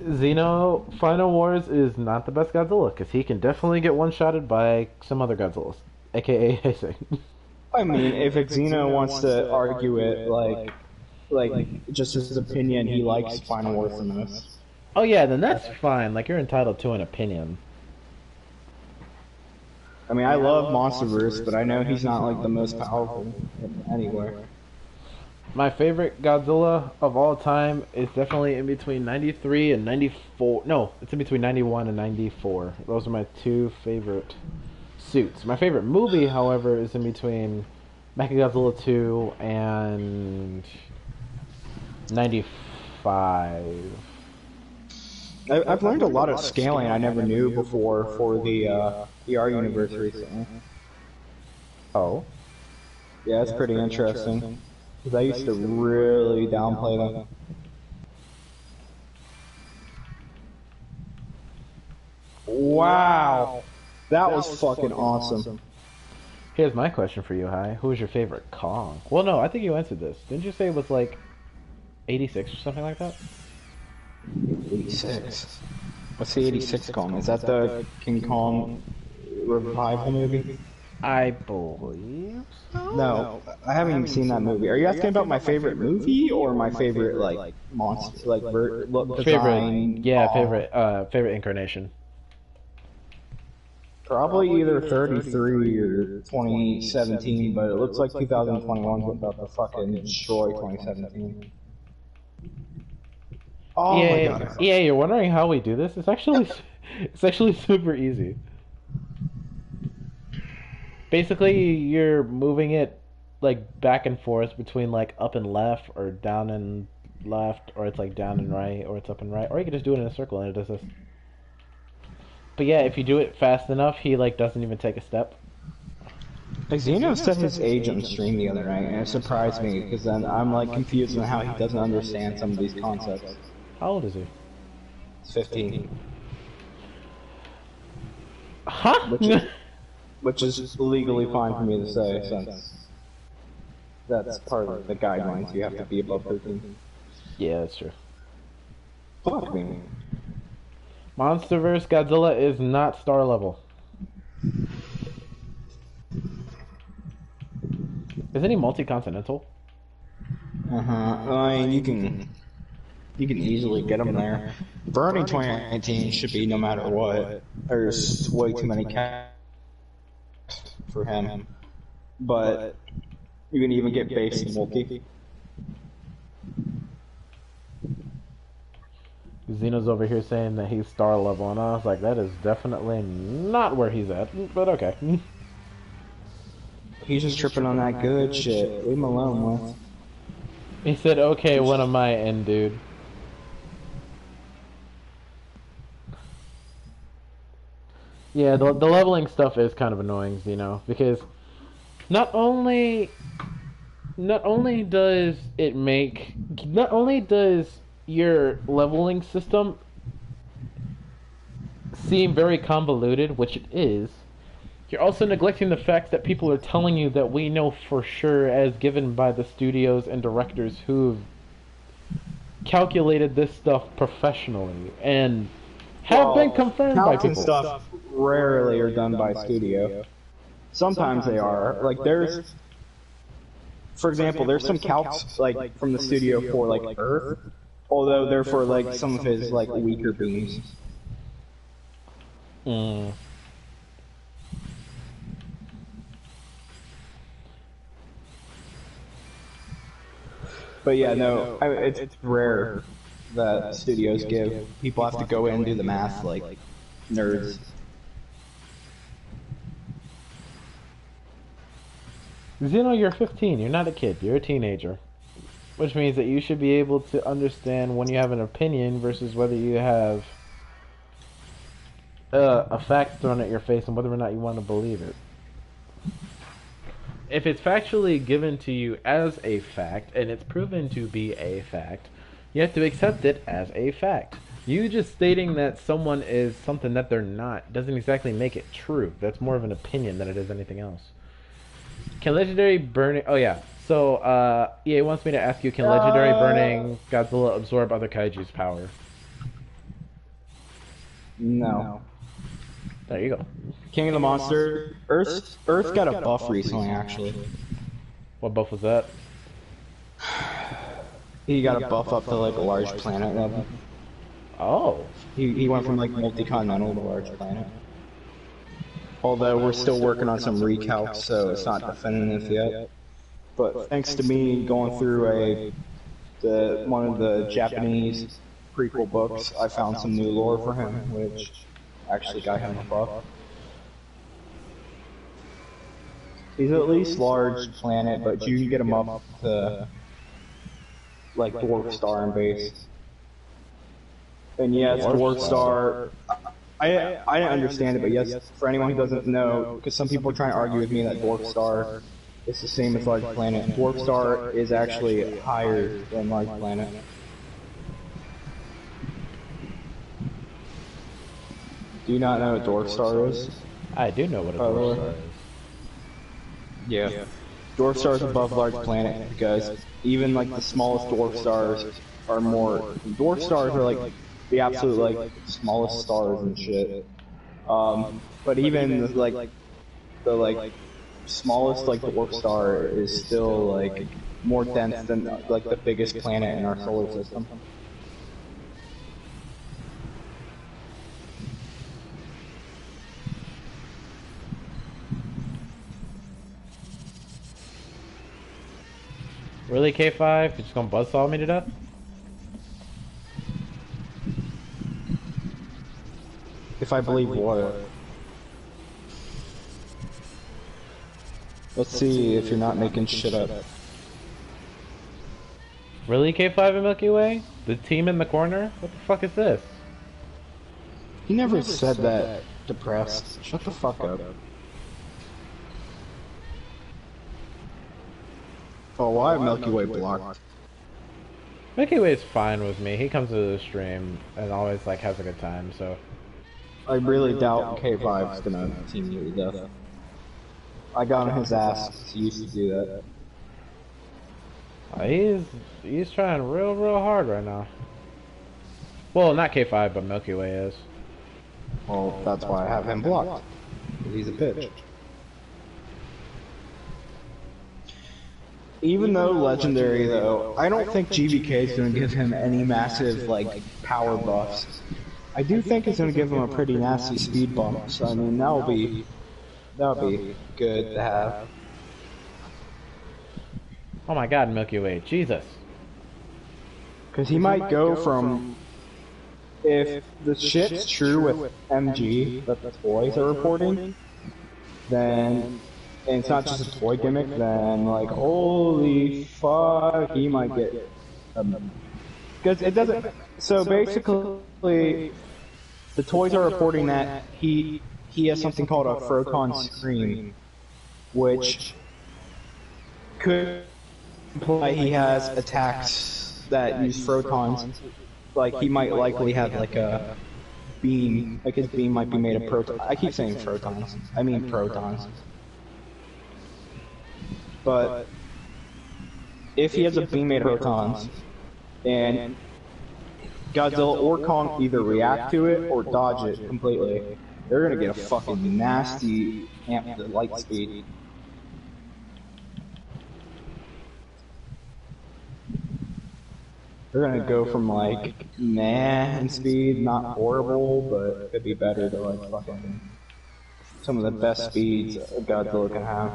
Xeno Final Wars is not the best Godzilla because he can definitely get one-shotted by some other Godzillas, aka Heisei. I mean, if Xeno wants to argue it, like just his opinion, he likes Final Wars the most. Oh yeah, then that's fine. Like, you're entitled to an opinion. I mean, I love Monsterverse, but I know he's not like the most powerful anywhere. My favorite Godzilla of all time is definitely in between 93 and 94. No, it's in between 91 and 94. Those are my two favorite suits. My favorite movie, however, is in between Mechagodzilla 2 and 95. I've learned a lot of scaling I never knew before for the R universe recently. Oh? Yeah, it's pretty interesting. Because I used to really downplay them. Wow! That was fucking awesome. Here's my question for you, Hi. Who was your favorite Kong? Well, no, I think you answered this. Didn't you say it was like 86 or something like that? 86. What's the 86 Kong? Is that the King Kong revival movie? I believe so. No, I haven't even seen that movie. Are you asking about my favorite movie or my favorite like monster, like look design? Favorite, yeah, favorite incarnation. Probably either 33 or 2017, but it looks like 2021 is about to fucking destroy 2017. Oh my god. Yeah, you're wondering how we do this? It's actually super easy. Basically, you're moving it like back and forth between like up and left or down and left, or it's like down and right, or it's up and right, or you can just do it in a circle and it does this. But yeah, if you do it fast enough, he like doesn't even take a step. Xeno said his age on stream the other night, and it surprised me because then I'm like confused on how he doesn't understand some of these concepts. How old is he? He's 15. Huh? Which is legally fine for me to say, since that's part of the guidelines. You have to be above 13. Yeah, that's true. Fuck me. Monsterverse Godzilla is not star level. Isn't he multi-continental? I mean, You can easily get him there. Burning 2019 should be no matter what. There's way too many cats for him. But you can even get base and multi. Xeno's over here saying that he's star level, and I was like, that is definitely not where he's at, but okay. He's just tripping on that good shit. Leave him alone, man. He said, okay, when am I in, dude? Yeah, the leveling stuff is kind of annoying, Xeno, because not only does your leveling system seem very convoluted, which it is, you're also neglecting the fact that people are telling you that we know for sure, as given by the studios and directors who've calculated this stuff professionally and have been confirmed by people. Stuff rarely are done by studio. Sometimes they are. Like there's, for example, there's some calcs like from the studio for like Earth, although they're for like some of his like weaker beams. But yeah, no, it's rare that studios give. People have to go in and do the math like nerds. Xeno, you're 15. You're not a kid. You're a teenager. Which means that you should be able to understand when you have an opinion versus whether you have a fact thrown at your face and whether or not you want to believe it. If it's factually given to you as a fact, and it's proven to be a fact, you have to accept it as a fact. You just stating that someone is something that they're not doesn't exactly make it true. That's more of an opinion than it is anything else. Can legendary burning... Oh, yeah. So, EA wants me to ask you, can legendary burning Godzilla absorb other kaiju's power? No. There you go. King of the Monster. Earth got a buff recently, actually. What buff was that? He got a buff up to like a large planet level. Oh. He went from like multi-continental to large planet. Although we're still working on some recalcs, so it's not definitive yet. But thanks to me going through one of the Japanese prequel books, I found some new lore for him, which actually got him a buff. He's at least large planet, but you can get him up to like Dwarf Star in base. And yes, Dwarf Star. I didn't understand it, but yes, for anyone who doesn't know, because some people are trying to argue with me that Dwarf Star is the same as Large Planet. Dwarf Star is actually higher than Large Planet. Do you not know what Dwarf Star is? I do know what a Dwarf Star is. Yeah. Dwarf Star is above Large Planet because even like the smallest Dwarf Stars are more... Dwarf Stars are like the absolute like smallest stars and shit. But even the smallest like Dwarf Star is still like more dense than like the biggest planet in our solar system. Really, K5? You're just gonna buzzsaw me to death? If I believe what? Let's see if you're not making shit up. Really, K5 and Milky Way? The team in the corner? What the fuck is this? He never said that, depressed. Shut the fuck up. Oh, why Milky Way blocked? Milky Way's fine with me. He comes to the stream and always like has a good time, so... I really doubt K5's gonna team you to death. I got on his ass. He used to do that. He's trying real hard right now. Well, not K5, but Milky Way is. Well, that's why I have him blocked. He's a bitch. even though legendary though, I don't think GBK is going to give him any massive like power buffs. I do think it's going to give him a pretty nasty speed bump. So I mean that'll be good to have. Oh my god, Milky Way, Jesus. Because he might go from, if the shit's true with MG that the toys are reporting, then, and it's not just a toy gimmick, then like holy fuck, he might get. Because it doesn't. So basically, the toys are reporting that he has something called a Photon Scream, which could imply he has attacks that use photons. Like he might likely have like a beam, like his beam might be made of protons. I keep saying photons, I mean protons. But if he has a beam made of protons, and Godzilla or Kong either react to it or dodge it completely, they're gonna get a fucking nasty amp to light speed. They're gonna go from like meh in speed, not horrible, but it could be better to like fucking some of the best speeds Godzilla can have.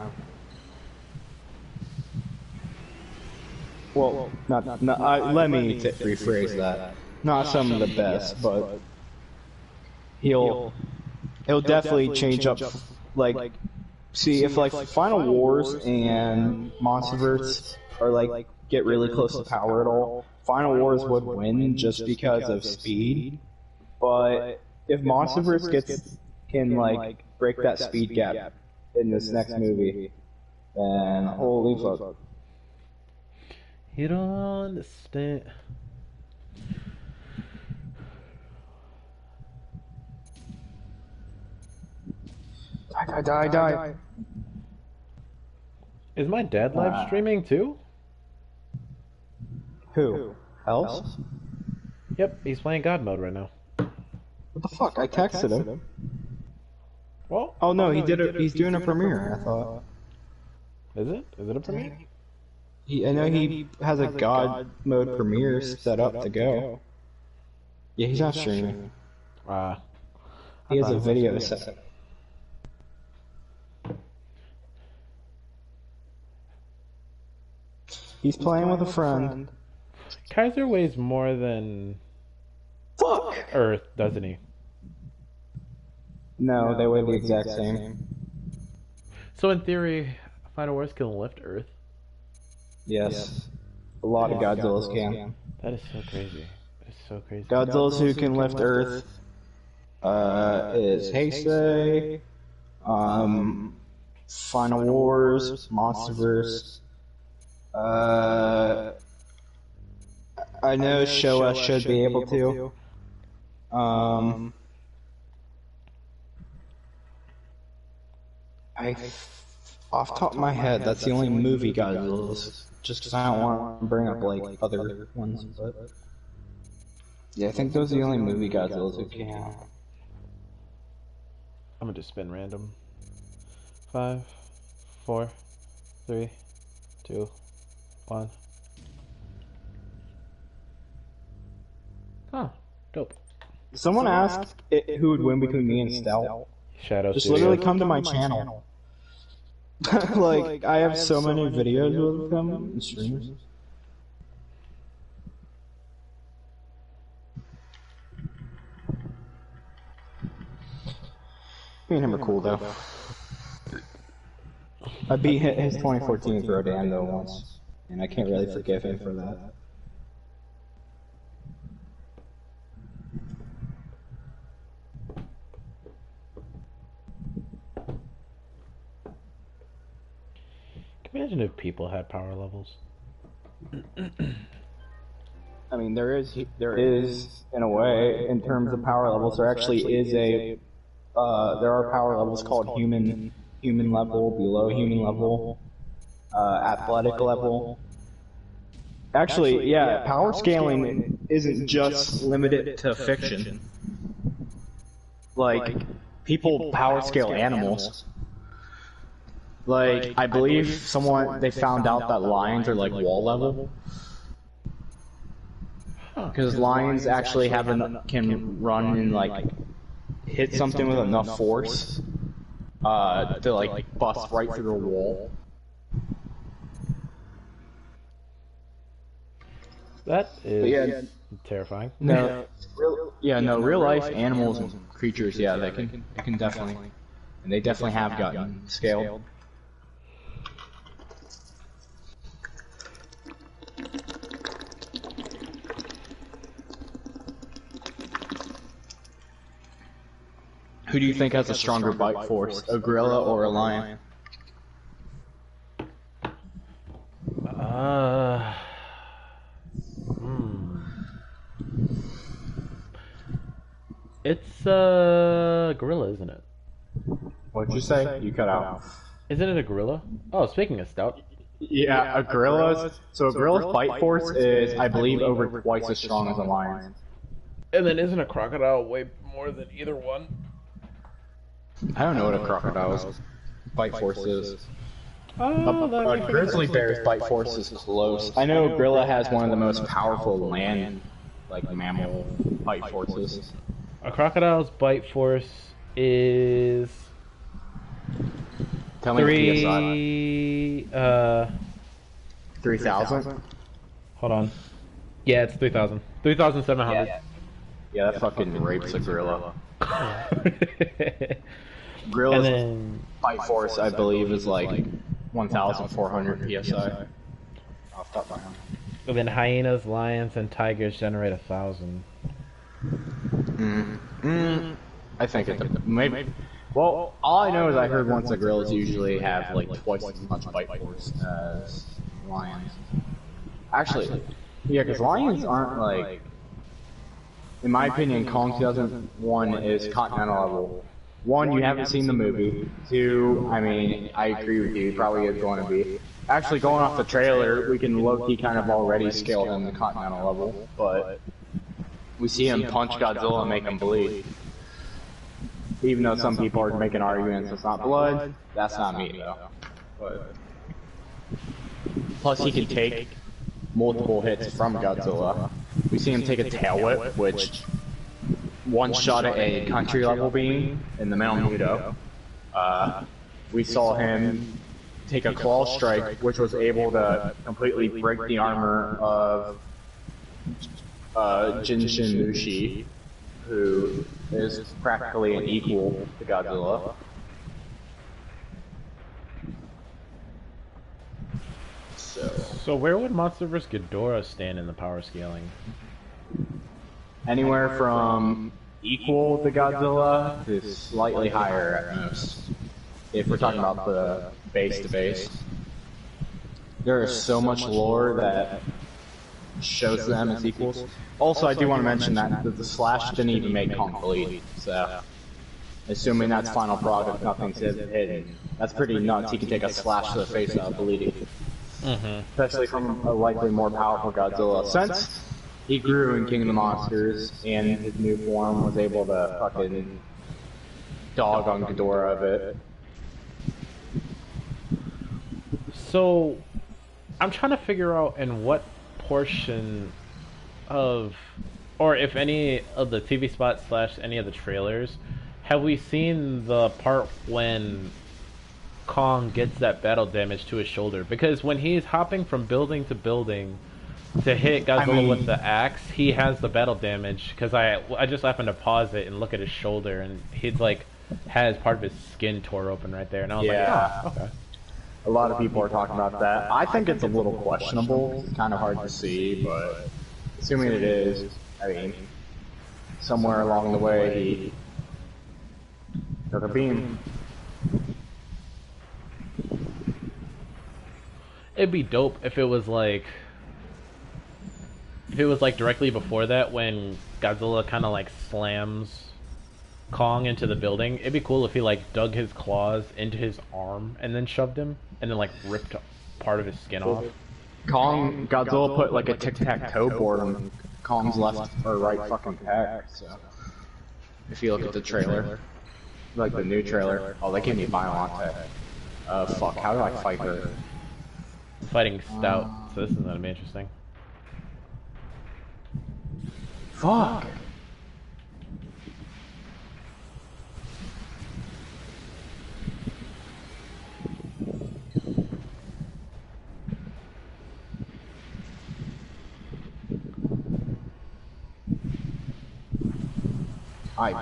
Well, let me rephrase that. Not some of the best, but he'll definitely change up. Like, see if like Final Wars and Monsterverse are like get really close to power at all. Final Wars would win just because of speed, but if Monsterverse can like break that speed gap in this next movie, then holy fuck. You don't understand. Die. Is my dad live streaming too? Who? Else? Yep, he's playing God mode right now. What the fuck? I texted him. Well, oh no, he's doing a premiere, I thought. Is it? Is it a premiere? I know he has a God mode premiere set up to go. Yeah, he's not streaming. He has a video set up. He's playing with a friend. Kaiser weighs more than Fuck! Earth, doesn't he? No, they weigh the exact same. So in theory, Final Wars can lift Earth? Yes. A lot of Godzillas can. That is so crazy. That is so crazy. Godzillas who can lift Earth is Heisei, Final Wars, Monsterverse. I know Showa should be able to. Off the top of my head, that's the only movie Godzilla's. Just because I don't want to bring up like other ones, but yeah, I think those are the only movie Godzilla's who can. I'm gonna just spin random. 5, 4, 3, 2, 1. Huh, dope. Someone asked who would win between me and Stout. Shadow Just Studio. literally come to my channel. Like, I have so many videos with them and streams. Me and him are cool though. I beat his 2014 Rodan though once, and I can't really forgive him for that. Imagine if people had power levels. I mean, there is in a way, in terms of power levels, there actually is there are power levels called human level, below human level, athletic level. Actually, yeah, power scaling isn't just limited to fiction. Like, people power scale animals. Like, I believe they found out that lions are like wall level. Because lions actually can run and like hit something with enough force to like bust right through a wall. That is terrifying. No, real life animals and creatures, yeah, they can definitely, and they definitely have gotten scaled. Who do you think has a stronger bite force, a gorilla or a lion? It's gorilla, isn't it? What'd you say? You cut out. Isn't it a gorilla? Oh, speaking of stout. Yeah, a gorilla's bite force is, I believe, over twice as strong as a lion's. And then isn't a crocodile way more than either one? I don't know what a crocodile's bite force is. Oh, A grizzly bear's bite force is close. I know a gorilla has one of the most powerful land, like mammal bite forces. A crocodile's bite force is Tell me 3,000. Hold on. Yeah, it's 3,000. 3,700. Yeah, that fucking rapes a gorilla. And Gorilla's then bite force, I believe, is like 1,400 psi. Off the top of my head. And then hyenas, lions, and tigers generate 1,000. I think it maybe. Well, all I know is I heard once the gorillas usually have like twice as much bite force as lions. Actually, yeah, because lions aren't like. In my opinion, Kong 2001 is continental level. One, you haven't seen the movie. Two, I mean, I agree with you, he probably is going to be. Actually, going off the trailer, we can low-key kind of already scale him to continental level, but we see him punch Godzilla and make him bleed. Even though some people are making arguments it's not blood, that's not me though. But plus, he can take multiple hits from Godzilla. We see him take a tail whip, which one shot at a country level being in the Mount Mudo. We saw him take a claw strike, which was able to completely break the armor of Jinshin Mushi, who is practically an equal to Godzilla. So where would Monster vs. Ghidorah stand in the power scaling? Anywhere from equal to Godzilla to slightly higher at most. If we're talking about the base to base. There is so much lore that shows them as equals. Also, I do want to mention that the Slash didn't even make Kong bleed, so assuming that's final product, nothing's hidden. That's pretty nuts. He can take a slash to the face without bleeding. Especially from a likely more powerful Godzilla. Since he grew in King of the Monsters and his new form was able to fucking dog on Ghidorah a bit. So, I'm trying to figure out in what portion of, or if any of the TV spots / any of the trailers, have we seen the part when Kong gets that battle damage to his shoulder? Because when he's hopping from building to building to hit Godzilla with the axe, he has the battle damage. Because I just happened to pause it and look at his shoulder, and he's like has part of his skin tore open right there, and I was like, oh, okay. A lot of people are talking about that. I think it's a little questionable. It's kind of hard to see, but assuming it is, I mean, somewhere along the way he took a beam. It'd be dope if it was like directly before that when Godzilla kind of like slams Kong into the building. It'd be cool if he like dug his claws into his arm and then shoved him and then like ripped part of his skin off. Godzilla put like a tic-tac-toe board on Kong's left or right fucking pec, so if you look at the trailer, like the new trailer, oh, they gave me violent tech. Fuck, how do I fight her? Fighting Stout, so this is gonna be interesting. Fuck!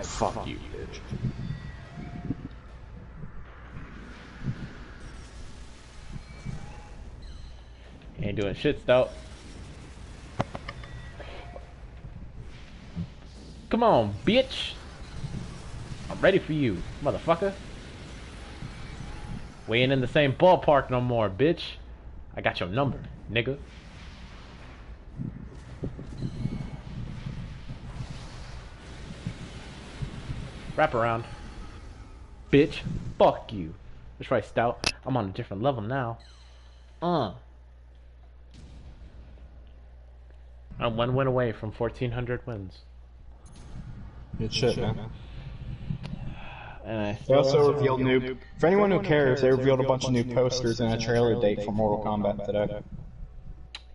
Fuck you, bitch. Ain't doing shit, Stout. Come on, bitch! I'm ready for you, motherfucker. We ain't in the same ballpark no more, bitch. I got your number, nigga. Wrap around. Bitch, fuck you. That's right, Stout. I'm on a different level now. I'm 1 win away from 1,400 wins. Good shit, man. And I They also revealed new... For anyone who cares, they revealed a bunch of new posters and a trailer date for Mortal Kombat today.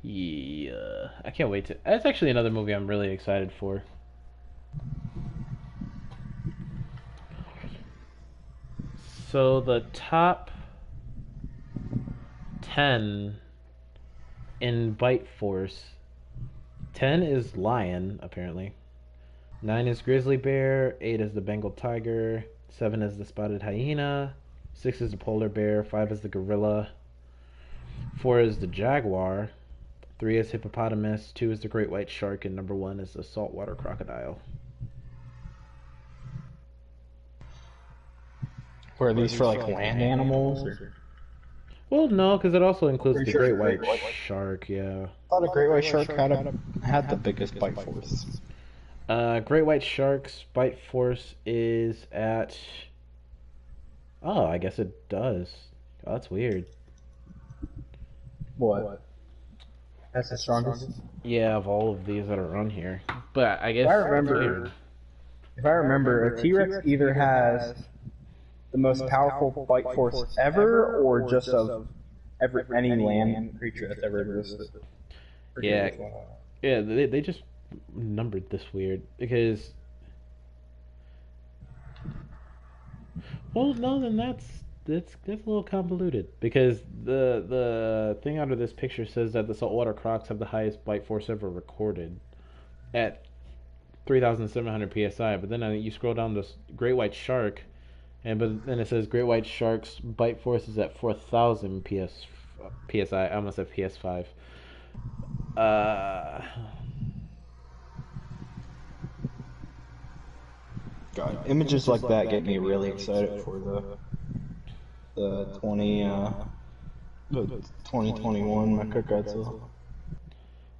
Yeah, I can't wait to... That's actually another movie I'm really excited for. So the top 10 in Bite Force. 10 is Lion, apparently. 9 is Grizzly Bear. 8 is the Bengal Tiger. 7 is the Spotted Hyena. 6 is the Polar Bear. 5 is the Gorilla. 4 is the Jaguar. 3 is Hippopotamus. 2 is the Great White Shark. And number 1 is the Saltwater Crocodile. Were these for like land animals? Or? Well, no, because it also includes the Great White Shark, yeah. I thought a Great White Shark had the biggest bite force. Great White Shark's bite force is at... Oh, I guess it does. Oh, that's weird. What? That's the strongest? Yeah, of all of these that are on here. But I guess... If I remember, a T-Rex either has the most powerful bite force ever, or just of any land creature that's ever existed. Yeah, they just numbered this weird, because... Well, no, then that's a little convoluted, because the thing under this picture says that the saltwater crocs have the highest bite force ever recorded at 3,700 psi, but then you scroll down to Great White Shark, but then it says Great White Shark's bite force is at 4,000 psi. I almost said PS5. God, images like that get me really excited for the 2021 Mecha Godzilla.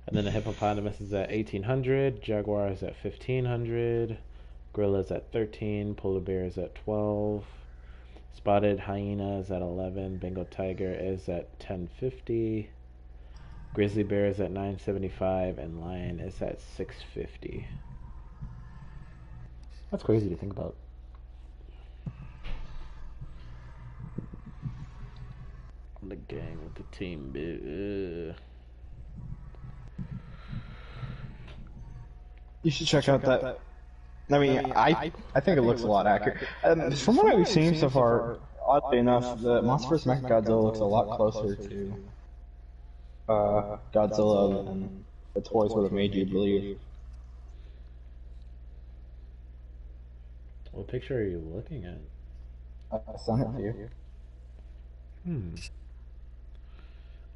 And then the hippopotamus is at 1,800, jaguar is at 1,500, gorilla is at 13, polar bear is at 12, spotted hyena is at 11, Bengal tiger is at 1050, grizzly bear is at 975, and lion is at 650. That's crazy to think about. The gang with the team, You should check out that. I mean, I think it looks a lot accurate. From what I've seen so far, oddly enough, the Monsterverse Mechagodzilla looks a lot closer to Godzilla than the toys would have made you believe. What picture are you looking at? I sent it to you.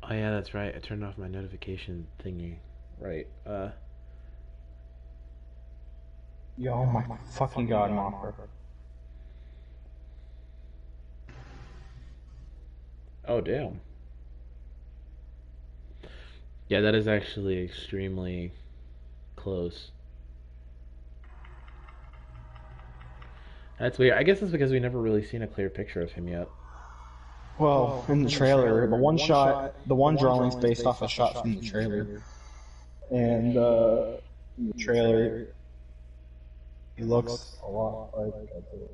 Oh yeah, that's right. I turned off my notification thingy. Right. Yo, my fucking god, Mothra. Oh damn. Yeah, that is actually extremely close. That's weird. I guess it's because we never really seen a clear picture of him yet. Well, in the trailer, the one drawing's based off a shot from the trailer. And in the trailer, he looks a lot like Godzilla.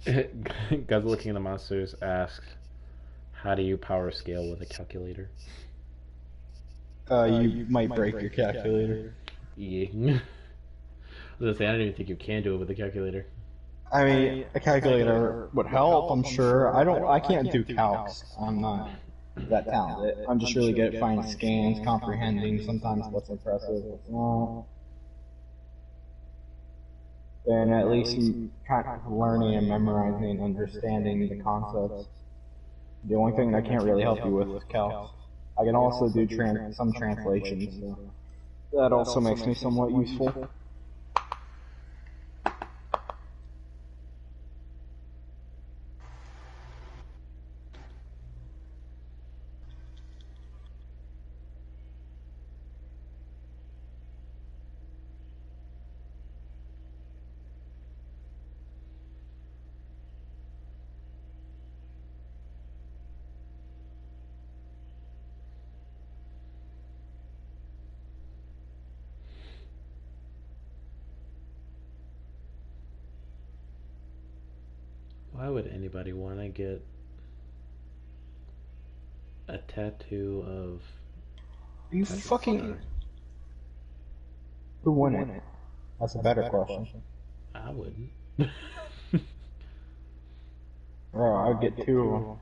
Godzilla King of the Monsters asks, how do you power scale with a calculator? You might break your calculator. Yeah. I was gonna say, I don't even think you can do it with a calculator. I mean, a calculator would help, I'm sure. I can't do calcs. I'm not that talented. I'm just really good at finding scans, comprehending sometimes what's impressive, what's not. And at least I'm kind of learning and memorizing and understanding the concepts. The only thing I can't really help you with is calcs. I can also do some translations, so that also makes me somewhat useful. Why would anybody want to get a tattoo of... Are you fucking... Who won it? That's a better question. I wouldn't. Oh, I'd get two of them.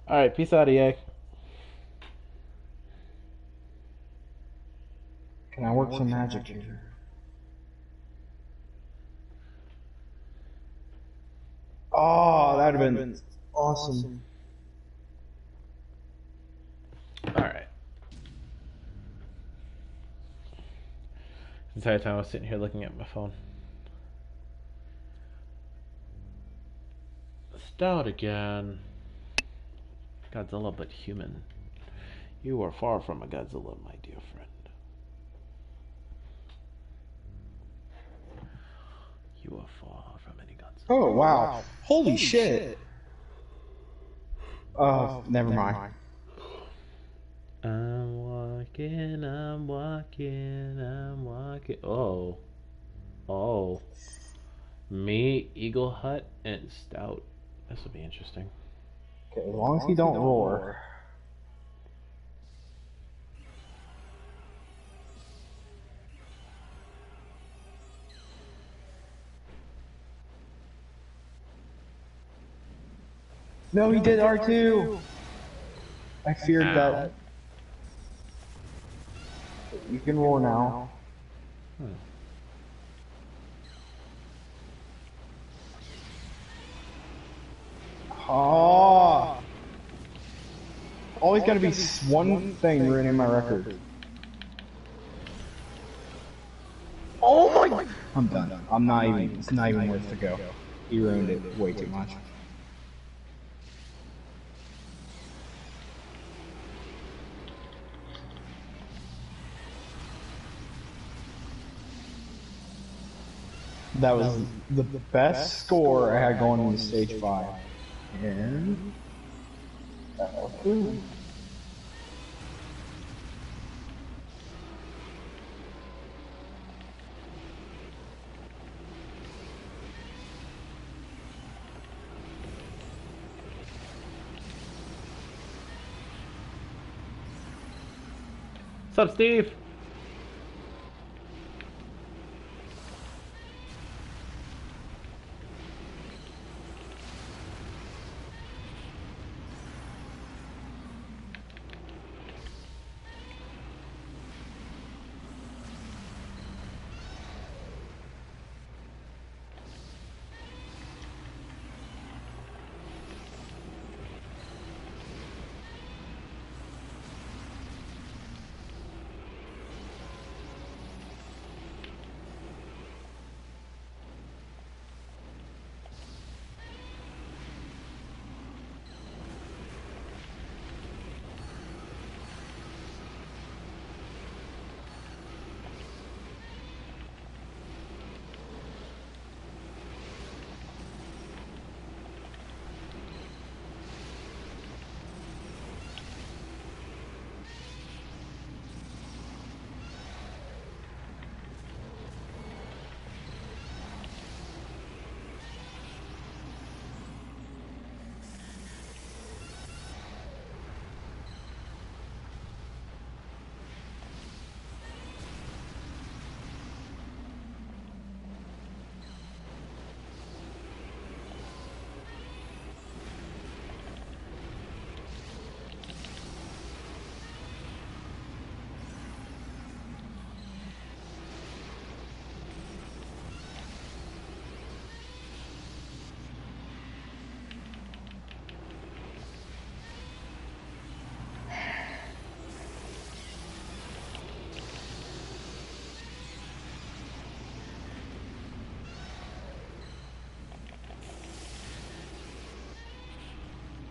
Alright, peace out, EA. Can I work some magic here? Oh, that'd have been awesome. Alright. The entire time I was sitting here looking at my phone. Stout again. Godzilla but human. You are far from a Godzilla, my dear friend. You are far from any Godzilla. Oh, wow. Holy shit. Oh, never mind. I'm walking, I'm walking, I'm walking. Oh. Oh. Me, Eagle Hut, and Stout. This will be interesting. Okay, as long as you don't roar. No, he did R2! I feared that. You can roar now. Oh! Always gotta be one thing ruining my record. Oh my! I'm done. I'm not even. It's not even worth to go. He ruined it way too much. That was the best score I had going into stage 5. And that was good. What's up, Steve?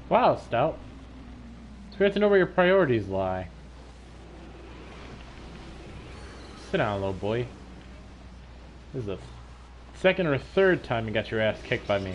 Wow, Stout. It's great to know where your priorities lie. Sit down, little boy. This is the second or third time you got your ass kicked by me.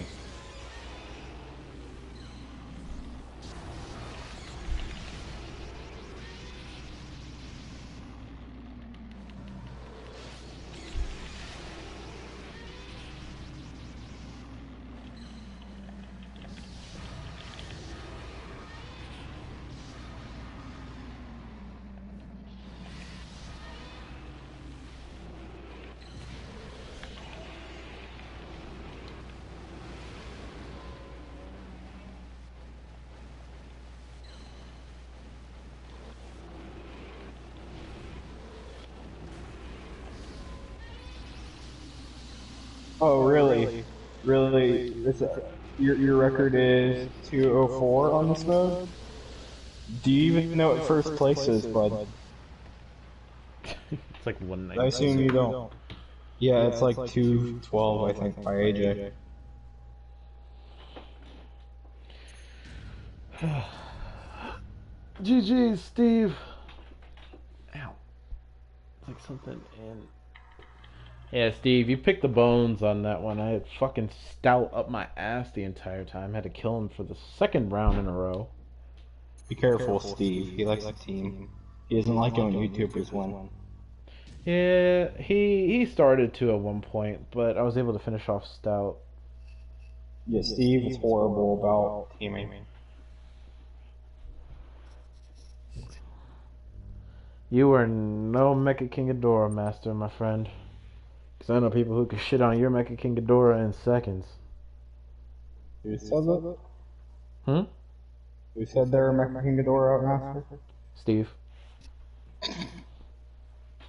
Oh, really? Really? Your record is 204 on this mode? Do you even know what first place is, bud? It's like 190. I assume you don't. Yeah, it's like 212, I think, by AJ. GG, Steve. Ow. It's like something in. Yeah, Steve, you picked the bones on that one. I had fucking Stout up my ass the entire time. Had to kill him for the second round in a row. Be careful, Steve. He likes the team. He doesn't like it when YouTubers win. Yeah, he started to at one point, but I was able to finish off Stout. Yeah, Steve is horrible about teaming. You are no Mecha King Ghidorah master, my friend. Because I know people who can shit on your Mecha King Ghidorah in seconds. Who said that? Hmm? Who said they're a Mecha King Ghidorah master? Steve.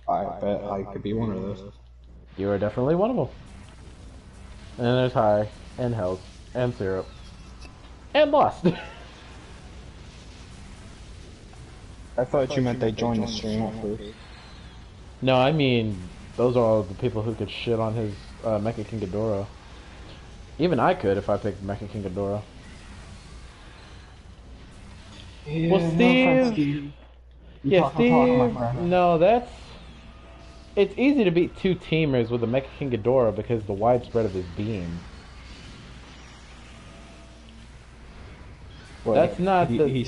I bet I could be one of those. You are definitely one of them. And there's High, and Health, and Syrup. And Lost! I thought you meant they joined the stream at first. No, I mean, those are all the people who could shit on his Mecha King Ghidorah. Even I could if I picked Mecha King Ghidorah. Yeah, Well, Steve... Yeah, Steve... No, that's... It's easy to beat two teamers with a Mecha King Ghidorah because of the widespread of his beam. Well, that's not the... He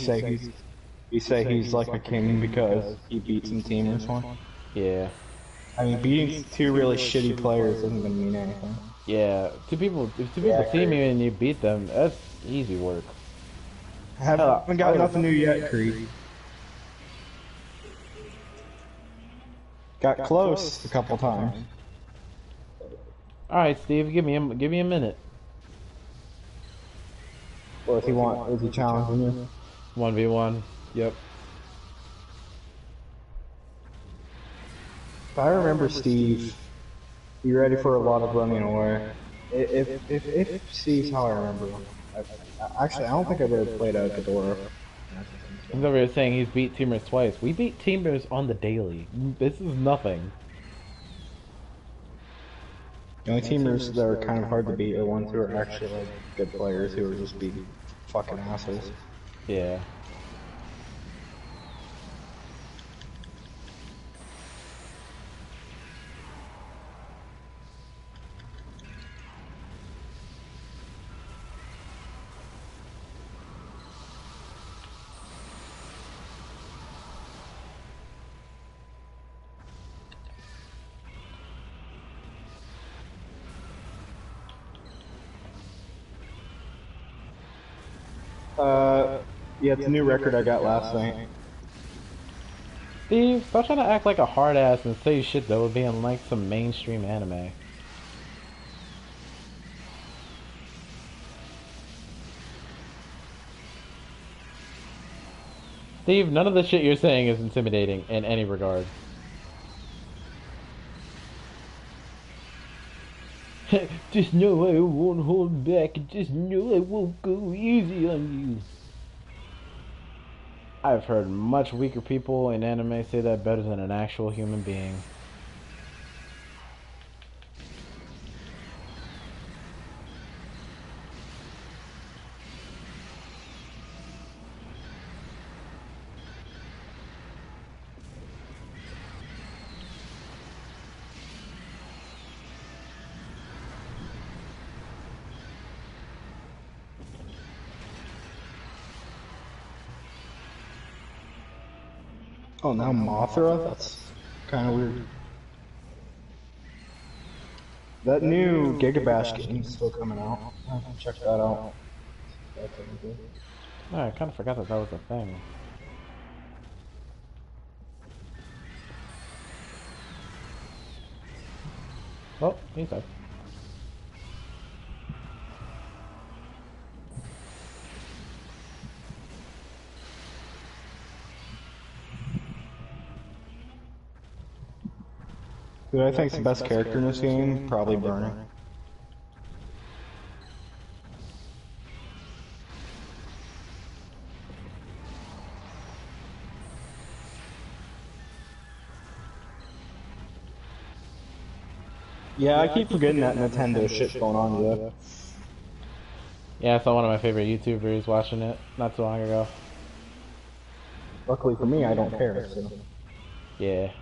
say he's like a king because he beat some teamers one? Yeah. I mean, beating two really shitty players doesn't even mean anything. Yeah, if two people team you and you beat them, that's easy work. I haven't got nothing new yet, Creed. Got close a couple times. All right, Steve, give me a minute. What does he want? Is he challenging you? 1v1. Yep. If I remember, Steve, you ready for a lot of running away. If Steve's how I remember him. Actually, I don't think I've ever played out Ghidorah. He's over here saying he's beat teamers twice. We beat teamers on the daily. This is nothing. The only teamers that are kind of hard to beat are ones who are actually like good players who are just beating fucking assholes. Yeah. Yeah, it's a new record I got last night. Steve, stop trying to act like a hard ass and say shit that would be in like some mainstream anime. Steve, none of the shit you're saying is intimidating in any regard. Just know I won't hold back, just know I won't go easy on you. I've heard much weaker people in anime say that better than an actual human being. Oh, now Mothra? That's kind of weird. That new Gigabash game is still coming out. I have to check that out. That's any good. Oh, I kind of forgot that that was a thing. Oh, he's up. Dude, I think the best character in this game, probably Burning. Yeah, I keep forgetting that Nintendo shit's going on today. Yeah, I saw one of my favorite YouTubers watching it not too long ago. Luckily for me, I don't care, so. Yeah.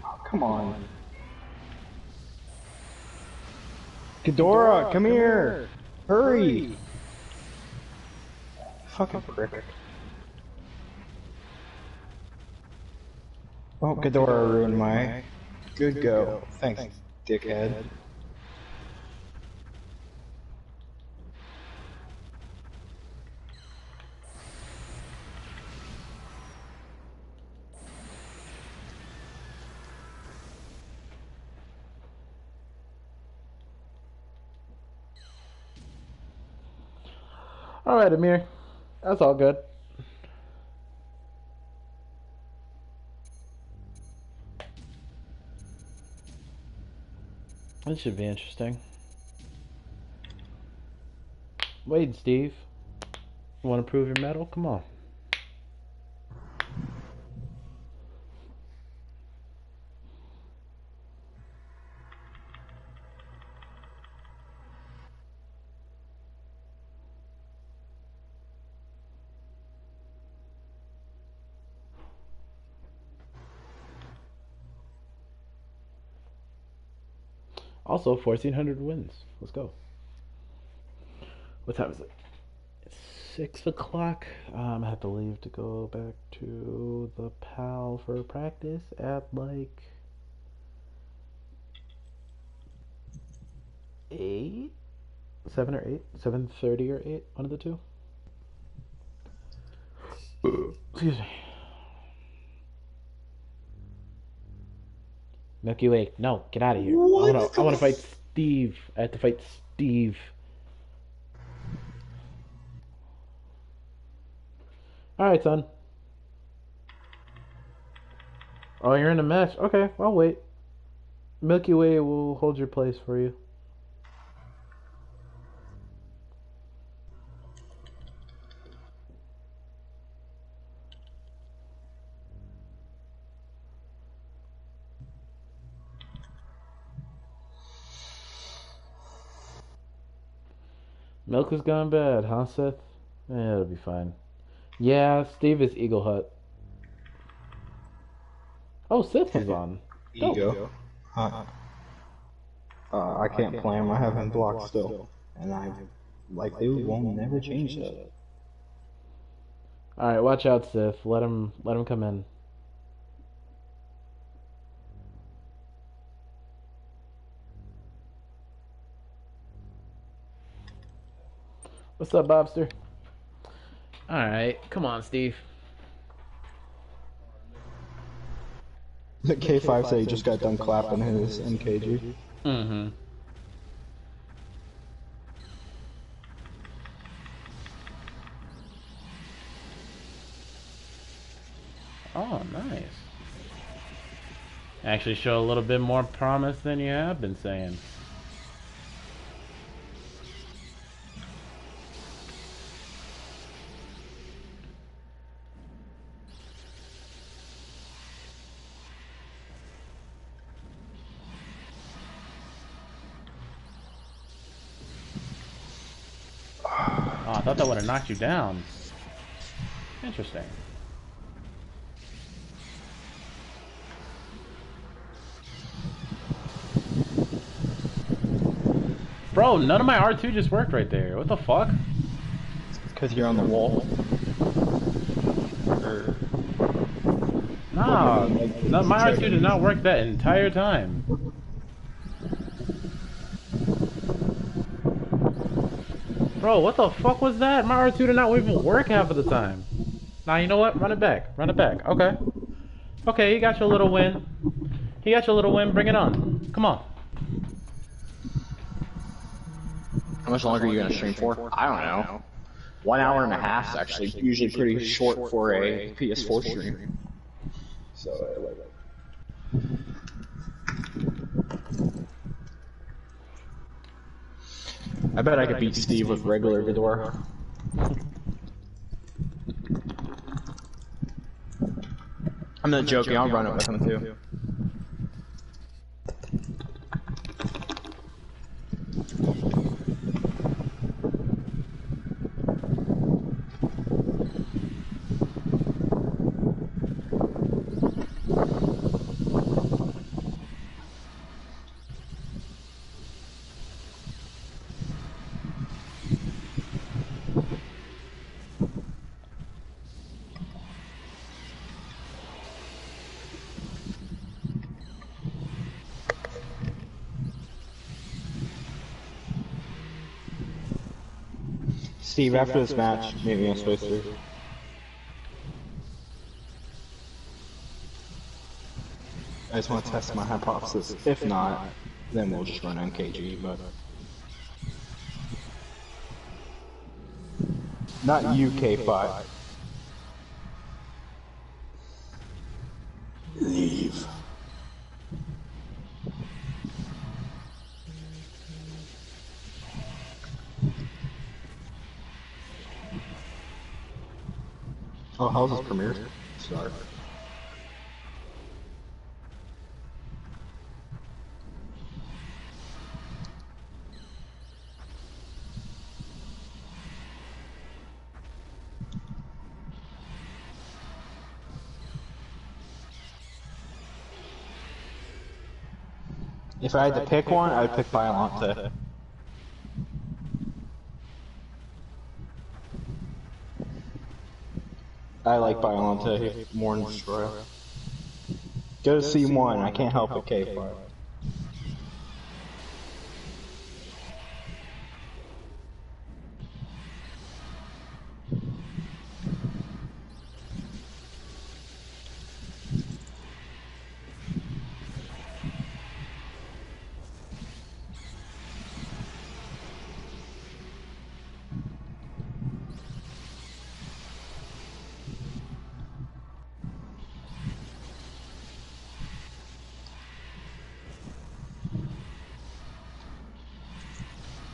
Oh, come on. Ghidorah, come here! Hurry! Fucking prick. Oh, Ghidorah ruined my good go. Thanks, dickhead. Alright, Amir. That's all good. This should be interesting. Wade, Steve. You want to prove your medal? Come on. Also, 1,400 wins. Let's go. What time is it? It's 6 o'clock. I have to leave to go back to the PAL for practice at like 8? 7 or 8? 7:30 or 8? One of the two. Excuse me. Milky Way, no, get out of here. I wanna fight Steve. I have to fight Steve. Alright, son. Oh, you're in a match. Okay, I'll wait. Milky Way will hold your place for you. Milk has gone bad, huh, Seth? Yeah, it'll be fine. Yeah, Steve is Eagle Hut. Oh, Sith is on. Ego. I can't play him, I have him blocked still. And I likely won't never change that. Alright, watch out, Sith. Let him come in. What's up, Bobster? Alright, come on, Steve. The K5 said he just got done clapping his MKG. Mm-hmm. Oh, nice. Actually show a little bit more promise than you have been saying. Oh, I thought that would have knocked you down. Interesting. Bro, none of my R2 just worked right there. What the fuck? Because you're on the wall. Nah, no, my R2 did not work that entire time. Bro, what the fuck was that? My R2 did not even work half of the time. Nah, you know what? Run it back. Run it back. Okay. Okay, he got your little win. He got your little win. Bring it on. Come on. How much longer are you gonna stream for? I don't know. 1 hour and a half is actually usually pretty short for a PS4 stream. So, I bet I could beat Steve with regular Ghidorah. I'm not joking, I'll run it with him too. Steve, after this match, maybe I'm supposed to. I just want to test my hypothesis. If not, then we'll just run MKG, but... Not UK5. Leave. Oh, how's this premiere? Start. If I had to pick one, I would pick Violante. I like Violante more than Destroyer. Go to C1, I can't help it, K5.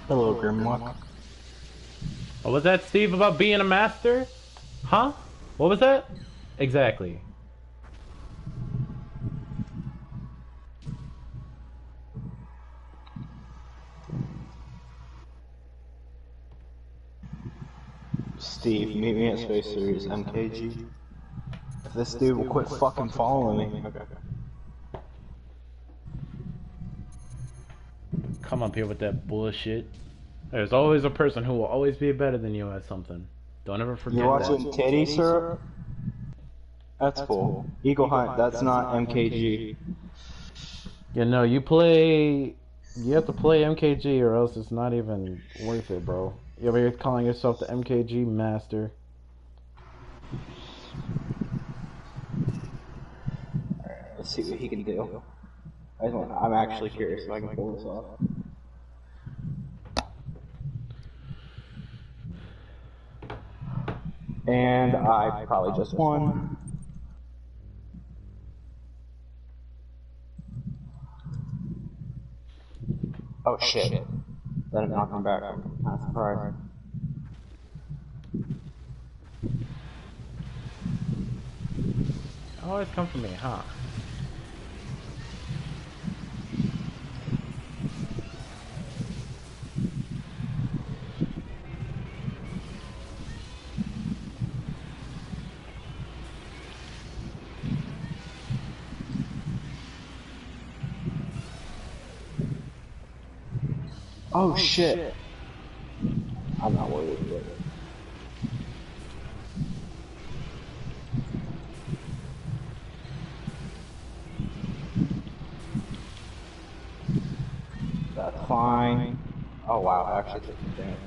Hello, Grimlock. What was that, Steve, about being a master? Huh? What was that? Exactly. Steve, meet me at Space Series MKG. If this dude will quit fucking following me. Okay. Come up here with that bullshit. There's always a person who will always be better than you at something. Don't ever forget You're watching Teddy Syrup? That's cool. Eagle Hunt, that's not MKG. You know, you have to play MKG or else it's not even worth it, bro. You're calling yourself the MKG master. Alright, let's see what he can do. I'm actually curious if I can pull this off. And I probably just won. Oh shit. Let him knock him back. I'm not surprised. Always come for me, huh? Oh shit. I'm not worried about it. That's fine. Oh wow, I actually took the damage.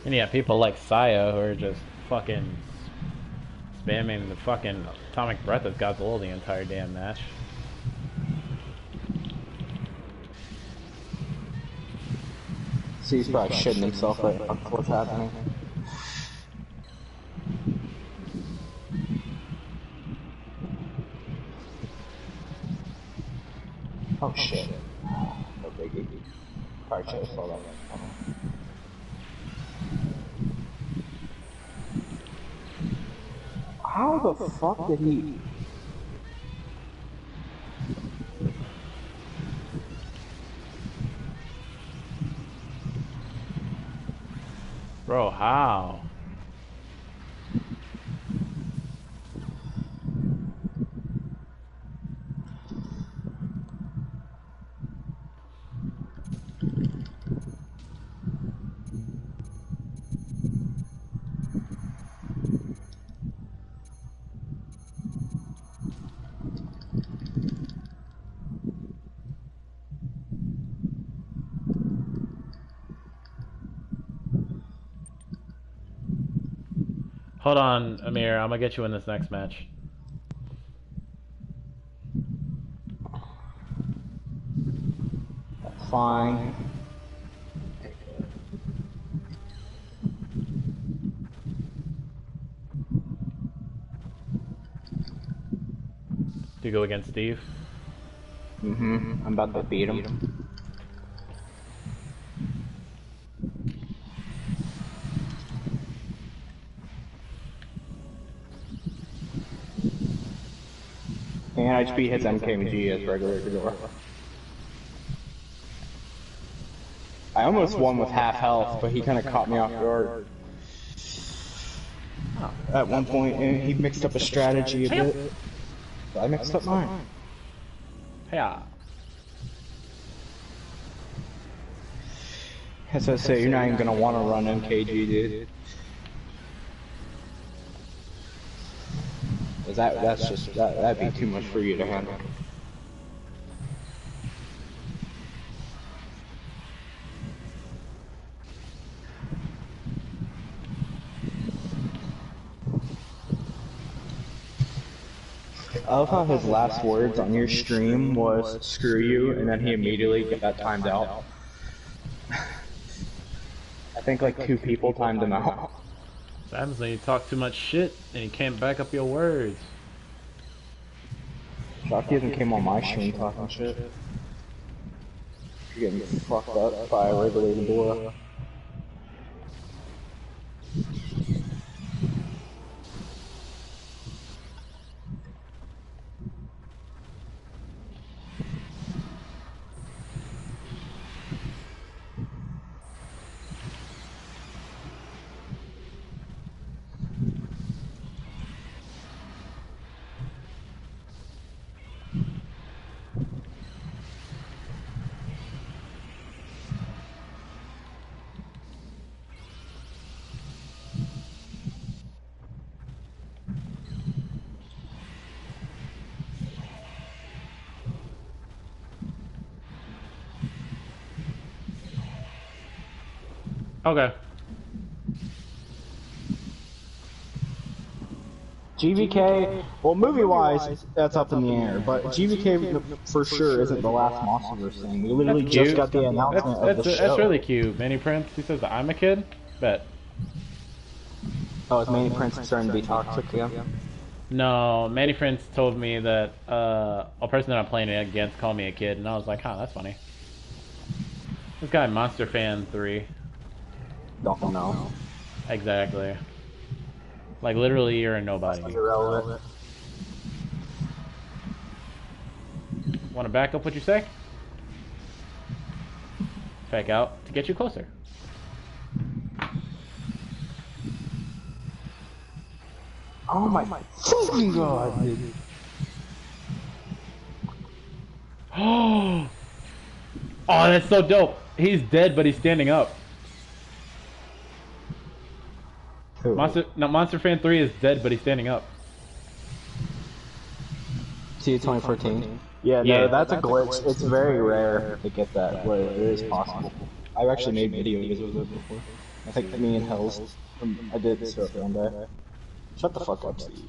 And yeah, people like Saya who are just fucking spamming the fucking atomic breath of Godzilla the entire damn match. See, he's probably shitting himself right now. What's happening? Oh shit. No biggie. Probably should have saw that one. How the fuck did he... Bro, how? Hold on, Amir. I'm gonna get you in this next match. That's fine. Do you go against Steve? Mm-hmm. I'm about to beat him. And I just beat his MKMG as regular Ghidorah. I almost won with half health, but he kind of caught me off guard. At one point, and he mixed up a strategy a bit. I mixed up mine. Yeah. As I say, you're not even gonna want to run MKG, dude. That'd be too much for you to handle. I love how his last words on your stream was "screw you," and then he immediately got timed out. I think like 2 people timed him out. What happens when you talk too much shit and you can't back up your words? Shocky hasn't came on my stream talking shit. You're getting fucked up by a regular Ghidorah. Okay. GVK, well, movie-wise, that's up in the air, but GVK for sure isn't the last Monsterverse thing. We literally That's just cute. got the announcement of the show. That's really cute. Manny Prince, he says that I'm a kid? Bet. Oh, is Manny Prince starting to be toxic again? No, Manny Prince told me that a person that I'm playing against called me a kid, and I was like, huh, that's funny. This guy, Monster Fan 3. Don't know. Exactly. Like, literally, you're a nobody. Irrelevant. Want to back up what you say? Back out to get you closer. Oh my fucking god, dude. Oh, that's so dope. He's dead, but he's standing up. Who? Monster Fan 3 is dead, but he's standing up. See 2014? Yeah, Yeah. no, that's a glitch. It's very rare to get that, but it is possible. I've actually made videos of it before. I think me and Hells, I did stuff on there. Shut the fuck up, Steve.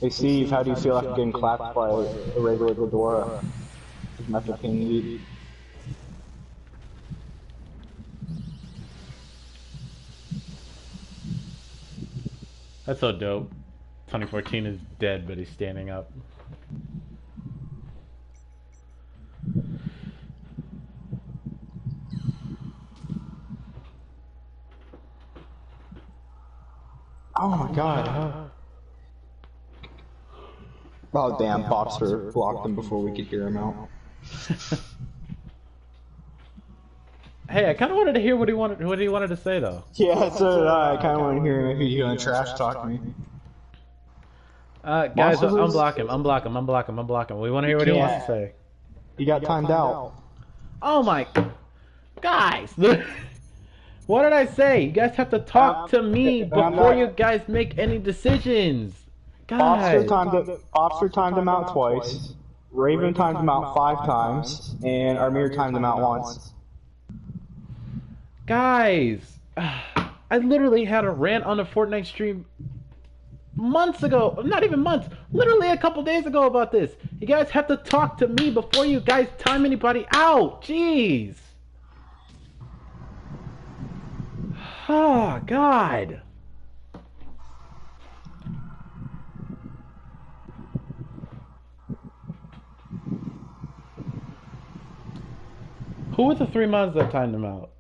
Hey Steve, how do you feel after getting clapped by a regular Ghidorah? Method King lead. That's so dope. 2014 is dead, but he's standing up. Oh my god. Oh damn, Bobster blocked him before we could hear him out. Hey, I kind of wanted to hear what he wanted to say though. Yeah, so did I. I kind of want to hear if he's gonna trash talk me. Guys, unblock him, unblock him, unblock him, unblock him. We want to hear what he wants to say. He got timed out. Oh my... Guys! What did I say? You guys have to talk to me before you guys make any decisions. Guys! Bobster timed him out twice. Raven timed him out 5 times. And Armir timed him out once. Guys! I literally had a rant on a Fortnite stream months ago. Not even months. Literally a couple days ago about this. You guys have to talk to me before you guys time anybody out. Jeez. Oh, God. Who were the 3 mods that timed him out?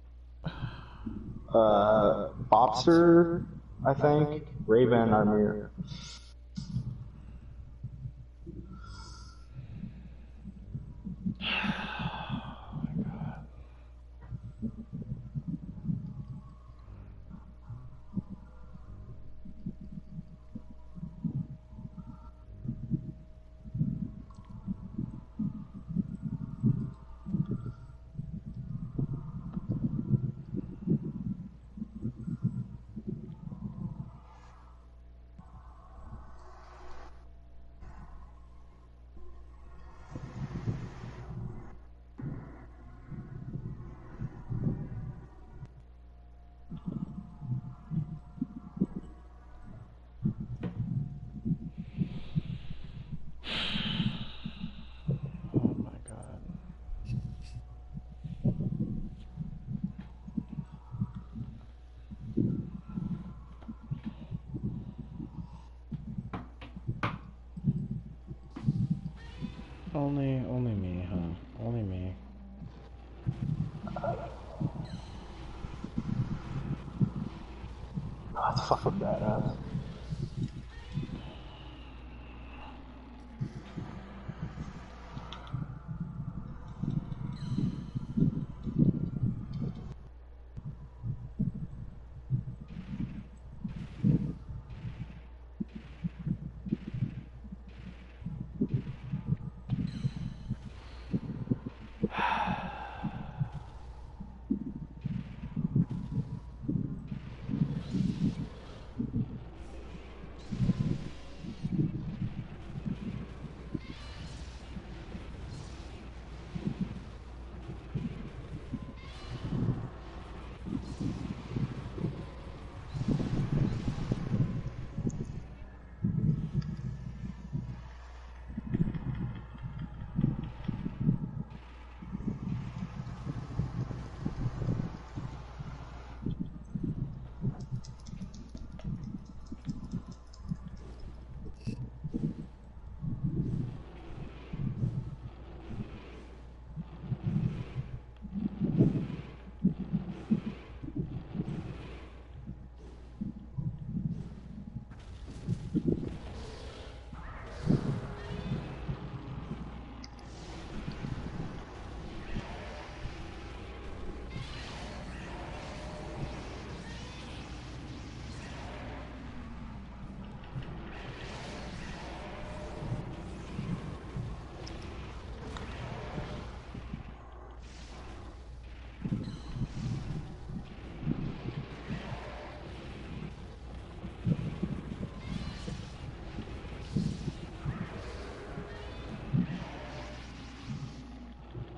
Bobster, I think. Raven and Armir. Only me, huh? Only me. Oh, that's fucking badass.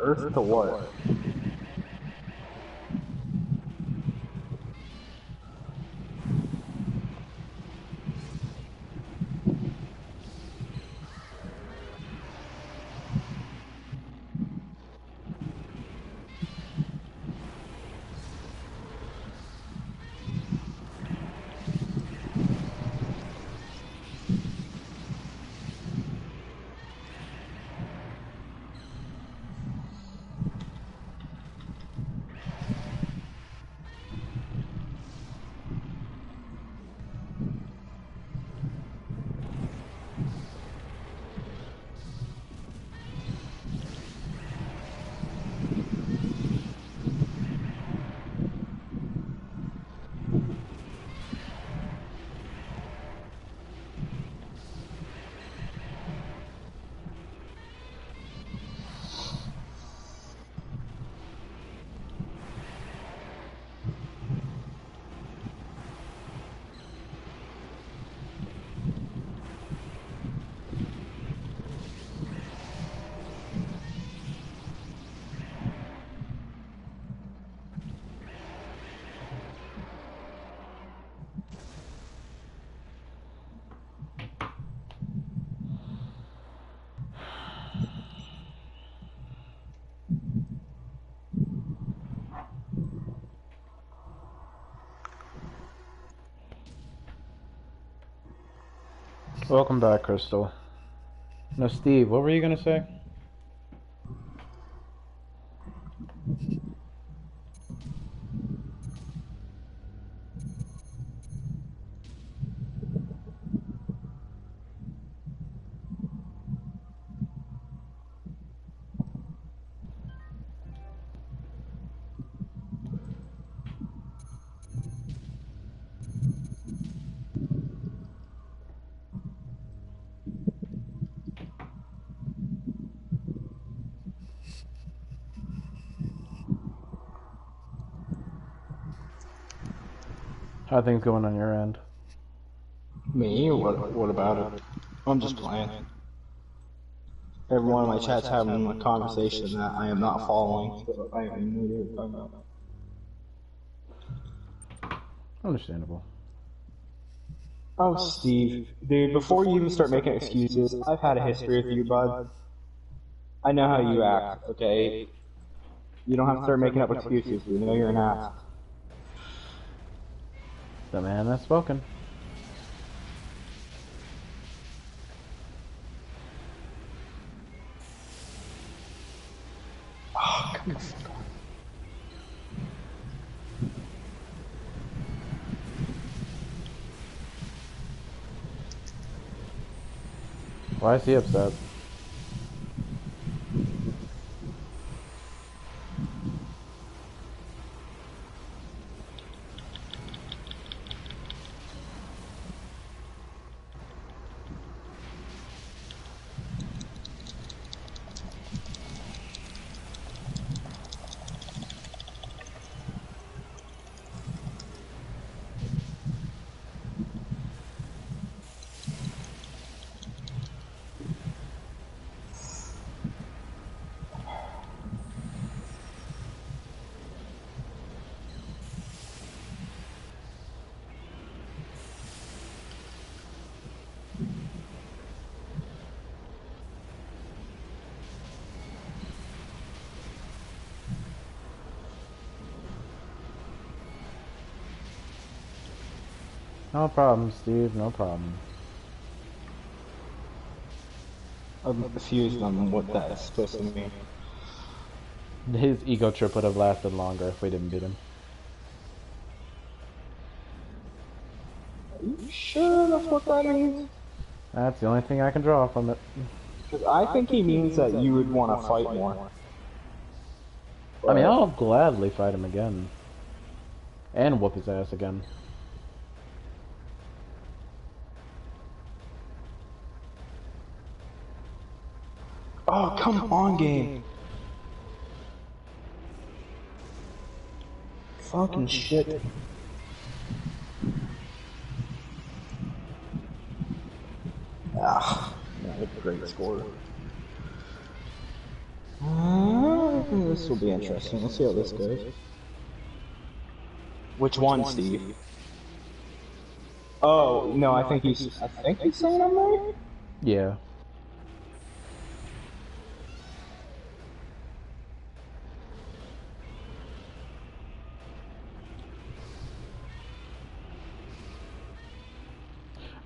Earth to what? Welcome back, Crystal. No, Steve, what were you gonna say? How are things going on your end? Me? What about it? I'm just playing. Everyone in my chat's having a conversation that I am not following, so I have no idea what you're talking about. Understandable. Oh, Steve. Dude, before you even start making excuses, I've had a history with you, bud. I know how you act, okay? You don't have to start making up excuses. We know you're an ass. The man has spoken. Oh, come on. Why is he upset? No problem, Steve, no problem. I'm confused on what that is supposed to mean. His ego trip would have lasted longer if we didn't beat him. Are you sure that's what that means? That's the only thing I can draw from it. Because I think he means that you would want to fight more. I mean, I'll gladly fight him again. And whoop his ass again. Oh, come on, game. Fucking shit. Ah, that's a great score. This will be interesting. Let's see how this goes. Which one, Steve? Oh, no, I think he's saying I'm right? Yeah.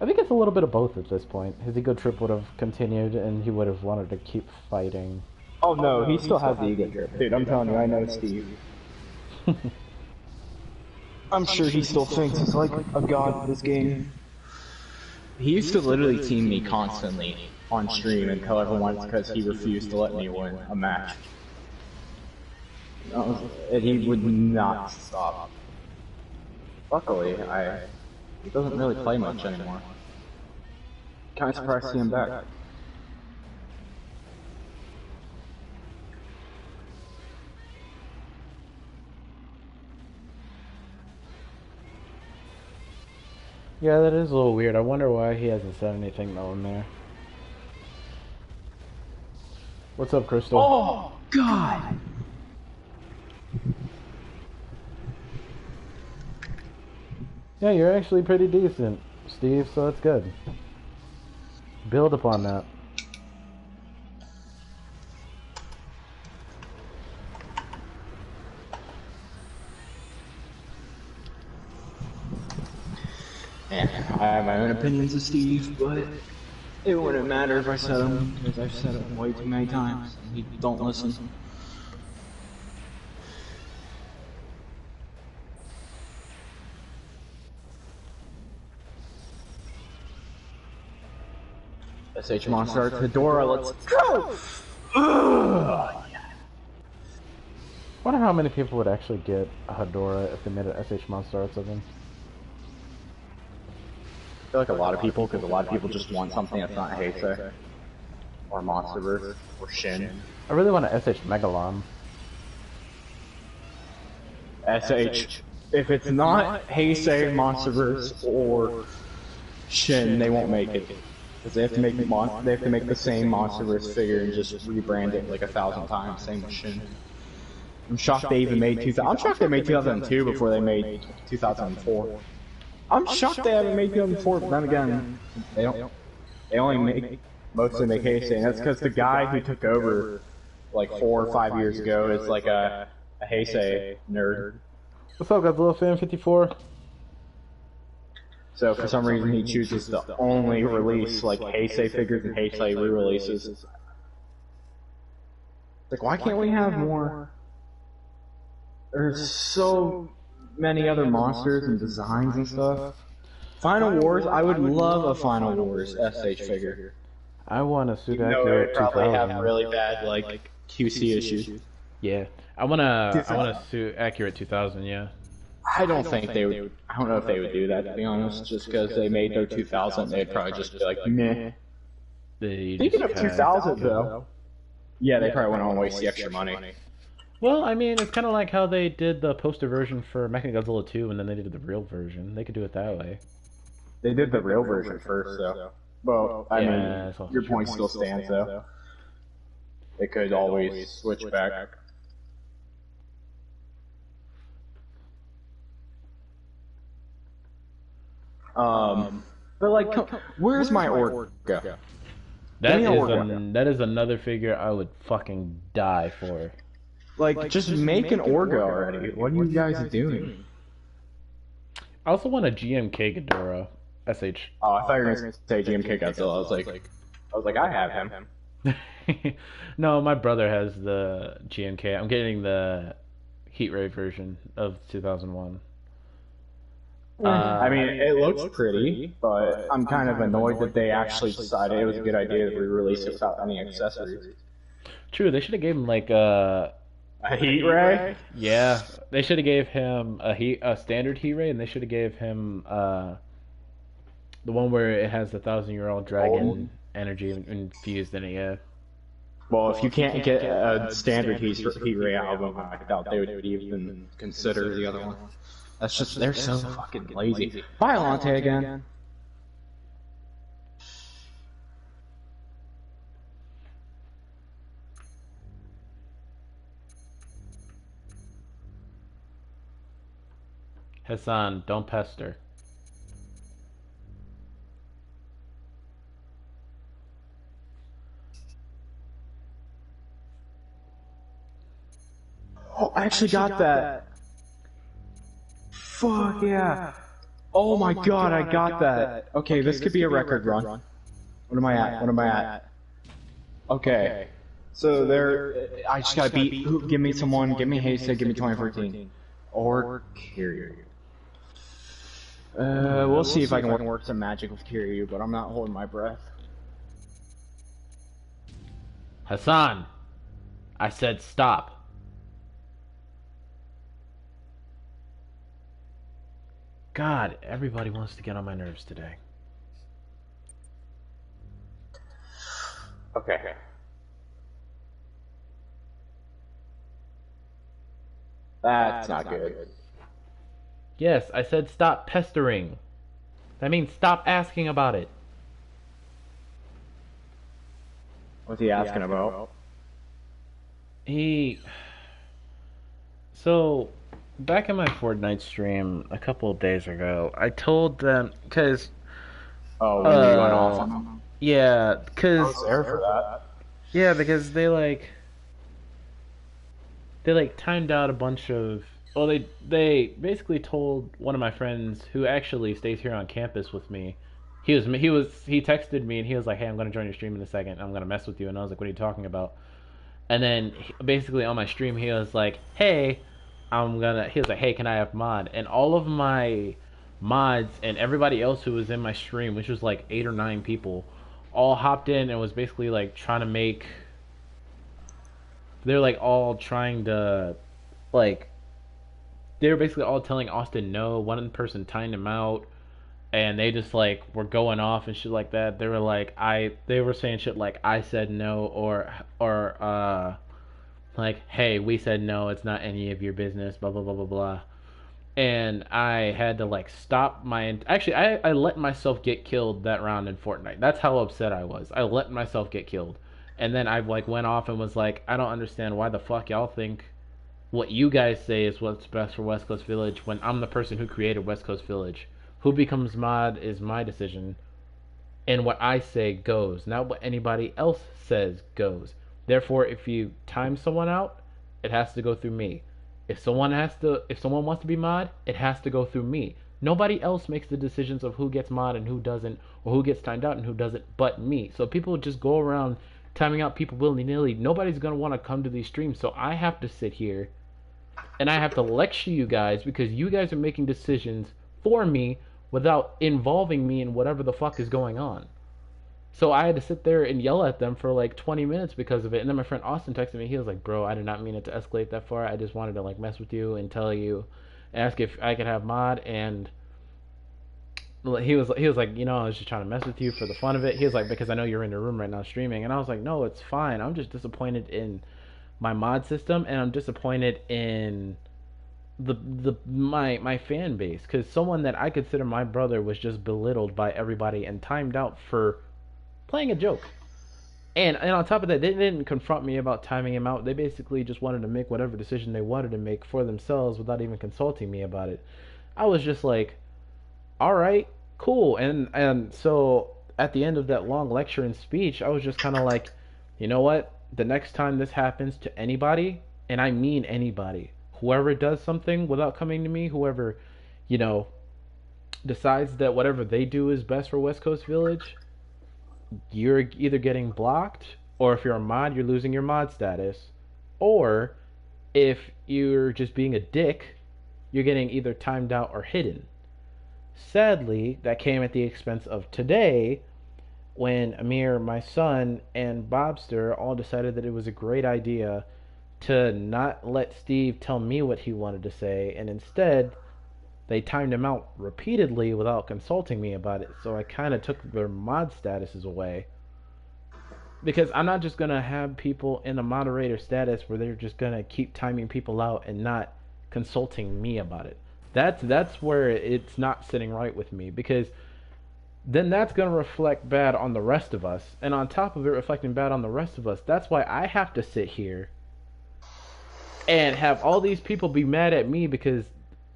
I think it's a little bit of both at this point. His ego trip would have continued, and he would have wanted to keep fighting. Oh no, he still has the ego trip. Dude, I'm telling you, I know Steve. I'm sure he still thinks he's like a god in this game. He used to literally team me constantly on stream and tell everyone it's because he refused to let me win a match. And he would not stop. Luckily, he doesn't really play much anymore. Kinda surprised to see him back. Yeah, that is a little weird. I wonder why he hasn't said anything though in there. What's up, Crystal? Oh, God! Yeah, you're actually pretty decent, Steve, so that's good. Build upon that. Yeah, I have my own opinions of Steve, but it wouldn't matter if I said them, because I've said it way too many times, and he don't listen. SH Monster Fedora, let's go! Wonder how many people would actually get a Hedora if they made an SH Monster Arts of them. I feel like a lot of people, because a lot of people just want something that's not Heisei, or Monsterverse, or Shin. I really want a SH Megalon. SH. If it's not Heisei, Monsterverse, or Shin, they won't make it. Because they have to make the same Monsterverse figure and just rebrand it like 1,000 times. Same with Shin. I'm shocked they even made 2000. I'm shocked they made 2002 before they made 2004. I'm shocked they haven't made 2004. But then again, they don't. They only mostly make Heisei, and that's because the guy who took over like 4 or 5 years ago is like a Heisei nerd. What's up, Godzilla fan 54? So for some reason he chooses to only release like Heisei figures and Heisei re-releases. Like, why can't we have more? There's so many other monsters and designs and stuff. Final Wars, I would love a Final Wars SH figure. I want a suit No, accurate they probably 2000. have really bad like QC issues. Yeah, I want a suit accurate 2000. Yeah. I don't think they would. I don't know if they would do that, to be honest. Just because they made their 2000, they'd probably just be like, meh. Speaking of 2000, though, yeah, they probably wouldn't want to waste the extra money. Well, I mean, it's kind of like how they did the poster version for Mechagodzilla 2, and then they did the real version. They could do it that way. They did the real version first, though. Well, I mean, your point still stands, though. They could always switch back. But like, where's my Orga? That is another figure I would fucking die for. Like, just make an Orga already. What are you guys doing? I also want a GMK Ghidorah. SH. Oh, I thought you were gonna say GMK Godzilla. I was like, I have him. No, my brother has the GMK. I'm getting the Heat Ray version of 2001. I mean, it looks pretty, but I'm kind of annoyed that they actually decided it was a good idea to re-release it without any accessories. True, they should have gave him like a Heat Ray? Yeah, they should have gave him a standard Heat Ray, and they should have gave him the one where it has the 1,000-year-old dragon energy infused in it. Yeah. Well, if you can't get a standard Heat Ray album, I doubt they would even consider the other one. That's just, they're so fucking lazy. Violante again. Hassan, don't pester. Oh, I actually got that. Fuck yeah. Oh my god, I got that. Okay, this could be a record run. What am I at? What am I at? Okay. So there, I just gotta beat, give me someone, give me Hasted, give me 2013. Or Kiryu. We'll see if I can work some magic with Kiryu, but I'm not holding my breath. Hassan, I said stop. God, everybody wants to get on my nerves today. Okay. That's not good. Yes, I said stop pestering. That means stop asking about it. What's he asking about? So, back in my Fortnite stream a couple of days ago, I told them, because... Oh, when you went off on him? Yeah, I because... was there for that. Yeah, because they timed out a bunch of... Well, they basically told one of my friends who actually stays here on campus with me. He texted me and he was like, "Hey, I'm gonna join your stream in a second. I'm gonna mess with you." And I was like, "What are you talking about?" And then basically on my stream, he was like, "Hey, he was like, hey, can I have mod?" And all of my mods and everybody else who was in my stream, which was like 8 or 9 people, all hopped in and was basically like trying to make. They're like all trying to, like, they were basically all telling Austin no. One person timed him out, and they just like were going off and shit like that. They were saying shit like I said no, or like, hey, we said no, it's not any of your business, blah blah blah blah blah. And I had to like stop actually I let myself get killed that round in Fortnite. That's how upset I was. I let myself get killed. And then I like went off and was like, I don't understand why the fuck y'all think what you guys say is what's best for West Coast Village when I'm the person who created West Coast Village. Who becomes mod is my decision, and what I say goes, not what anybody else says goes. Therefore, if you time someone out, it has to go through me. If someone wants to be mod, it has to go through me. Nobody else makes the decisions of who gets mod and who doesn't, or who gets timed out and who doesn't, but me. So people just go around timing out people willy-nilly. Nobody's gonna want to come to these streams, so I have to sit here and I have to lecture you guys because you guys are making decisions for me without involving me in whatever the fuck is going on. So I had to sit there and yell at them for like 20 minutes because of it. And then my friend Austin texted me. He was like, "Bro, I did not mean it to escalate that far. I just wanted to like mess with you and tell you, ask if I could have mod." And he was like, I was just trying to mess with you for the fun of it. He was like, because I know you're in your room right now streaming. And I was like, no, it's fine. I'm just disappointed in my mod system, and I'm disappointed in my fan base, because someone that I consider my brother was just belittled by everybody and timed out for playing a joke. And on top of that, they didn't confront me about timing him out. They basically just wanted to make whatever decision they wanted to make for themselves without even consulting me about it. I was just like, all right, cool. And so at the end of that long lecture and speech, I was just kind of like, you know what? The next time this happens to anybody, and I mean anybody, whoever does something without coming to me, whoever, decides that whatever they do is best for West Coast Village, you're either getting blocked, or if you're a mod, you're losing your mod status, or if you're just being a dick, you're getting either timed out or hidden. Sadly, that came at the expense of today, when Amir, my son, and Bobster all decided that it was a great idea to not let Steve tell me what he wanted to say, and instead they timed him out repeatedly without consulting me about it. So I kind of took their mod statuses away, because I'm not just going to have people in a moderator status where they're just going to keep timing people out and not consulting me about it. That's where it's not sitting right with me, because then that's going to reflect bad on the rest of us. And on top of it reflecting bad on the rest of us, that's why I have to sit here and have all these people be mad at me because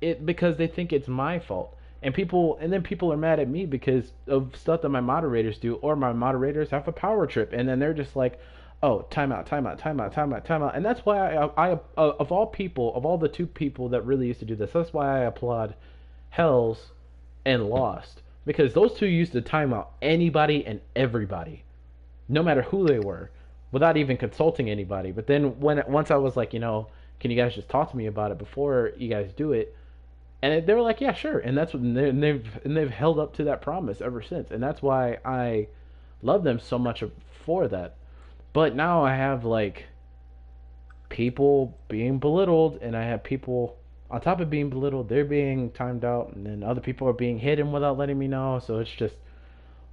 because they think it's my fault. And then people are mad at me because of stuff that my moderators do, or my moderators have a power trip, and then they're just like, "Oh, timeout, timeout, timeout, timeout, timeout." And that's why of all people, of all the two people that really used to do this, that's why I applaud Hells and Lost, because those two used to timeout anybody and everybody, no matter who they were, without even consulting anybody. But then once I was like, can you guys just talk to me about it before you guys do it? And they were like, yeah, sure. And that's what they've held up to that promise ever since. And that's why I love them so much for that. But now I have like people being belittled, and I have people on top of being belittled, they're being timed out, and then other people are being hidden without letting me know. So it's just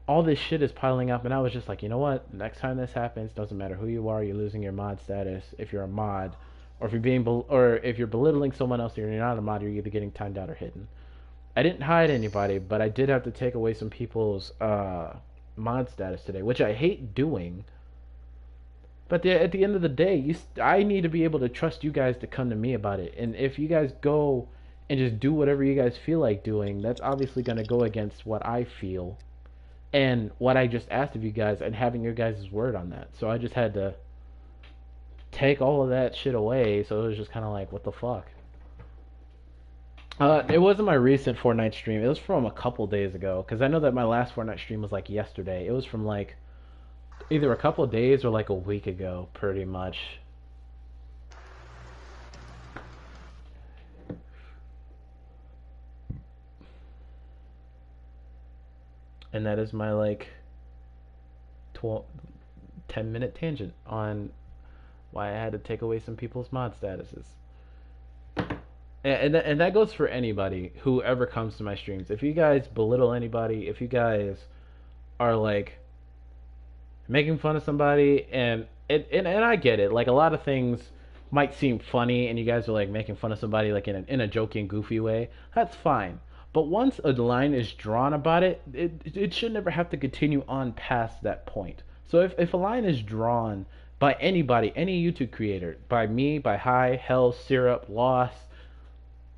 all this shit is piling up, and I was just like, you know what? Next time this happens, doesn't matter who you are, you're losing your mod status if you're a mod, or if you're belittling someone else and you're not a mod, you're either getting timed out or hidden. I didn't hide anybody, but I did have to take away some people's mod status today, which I hate doing. But at the end of the day, I need to be able to trust you guys to come to me about it. And if you guys go and just do whatever you guys feel like doing, that's obviously going to go against what I feel and what I just asked of you guys, and having your guys' word on that. So I just had to take all of that shit away. So it was just kind of like, what the fuck? It wasn't my recent Fortnite stream. It was from a couple days ago, because I know that my last Fortnite stream was like yesterday. It was from like either a couple of days or like a week ago, pretty much. And that is my like 10-minute tangent on why I had to take away some people's mod statuses. And that goes for anybody who ever comes to my streams. If you guys belittle anybody, if you guys are like making fun of somebody, and I get it, like a lot of things might seem funny and you guys are like making fun of somebody like in a joking, goofy way, that's fine. But once a line is drawn about it, it should never have to continue on past that point. So if a line is drawn by anybody, any YouTube creator, by me, by High, Hell, Syrup, Lost,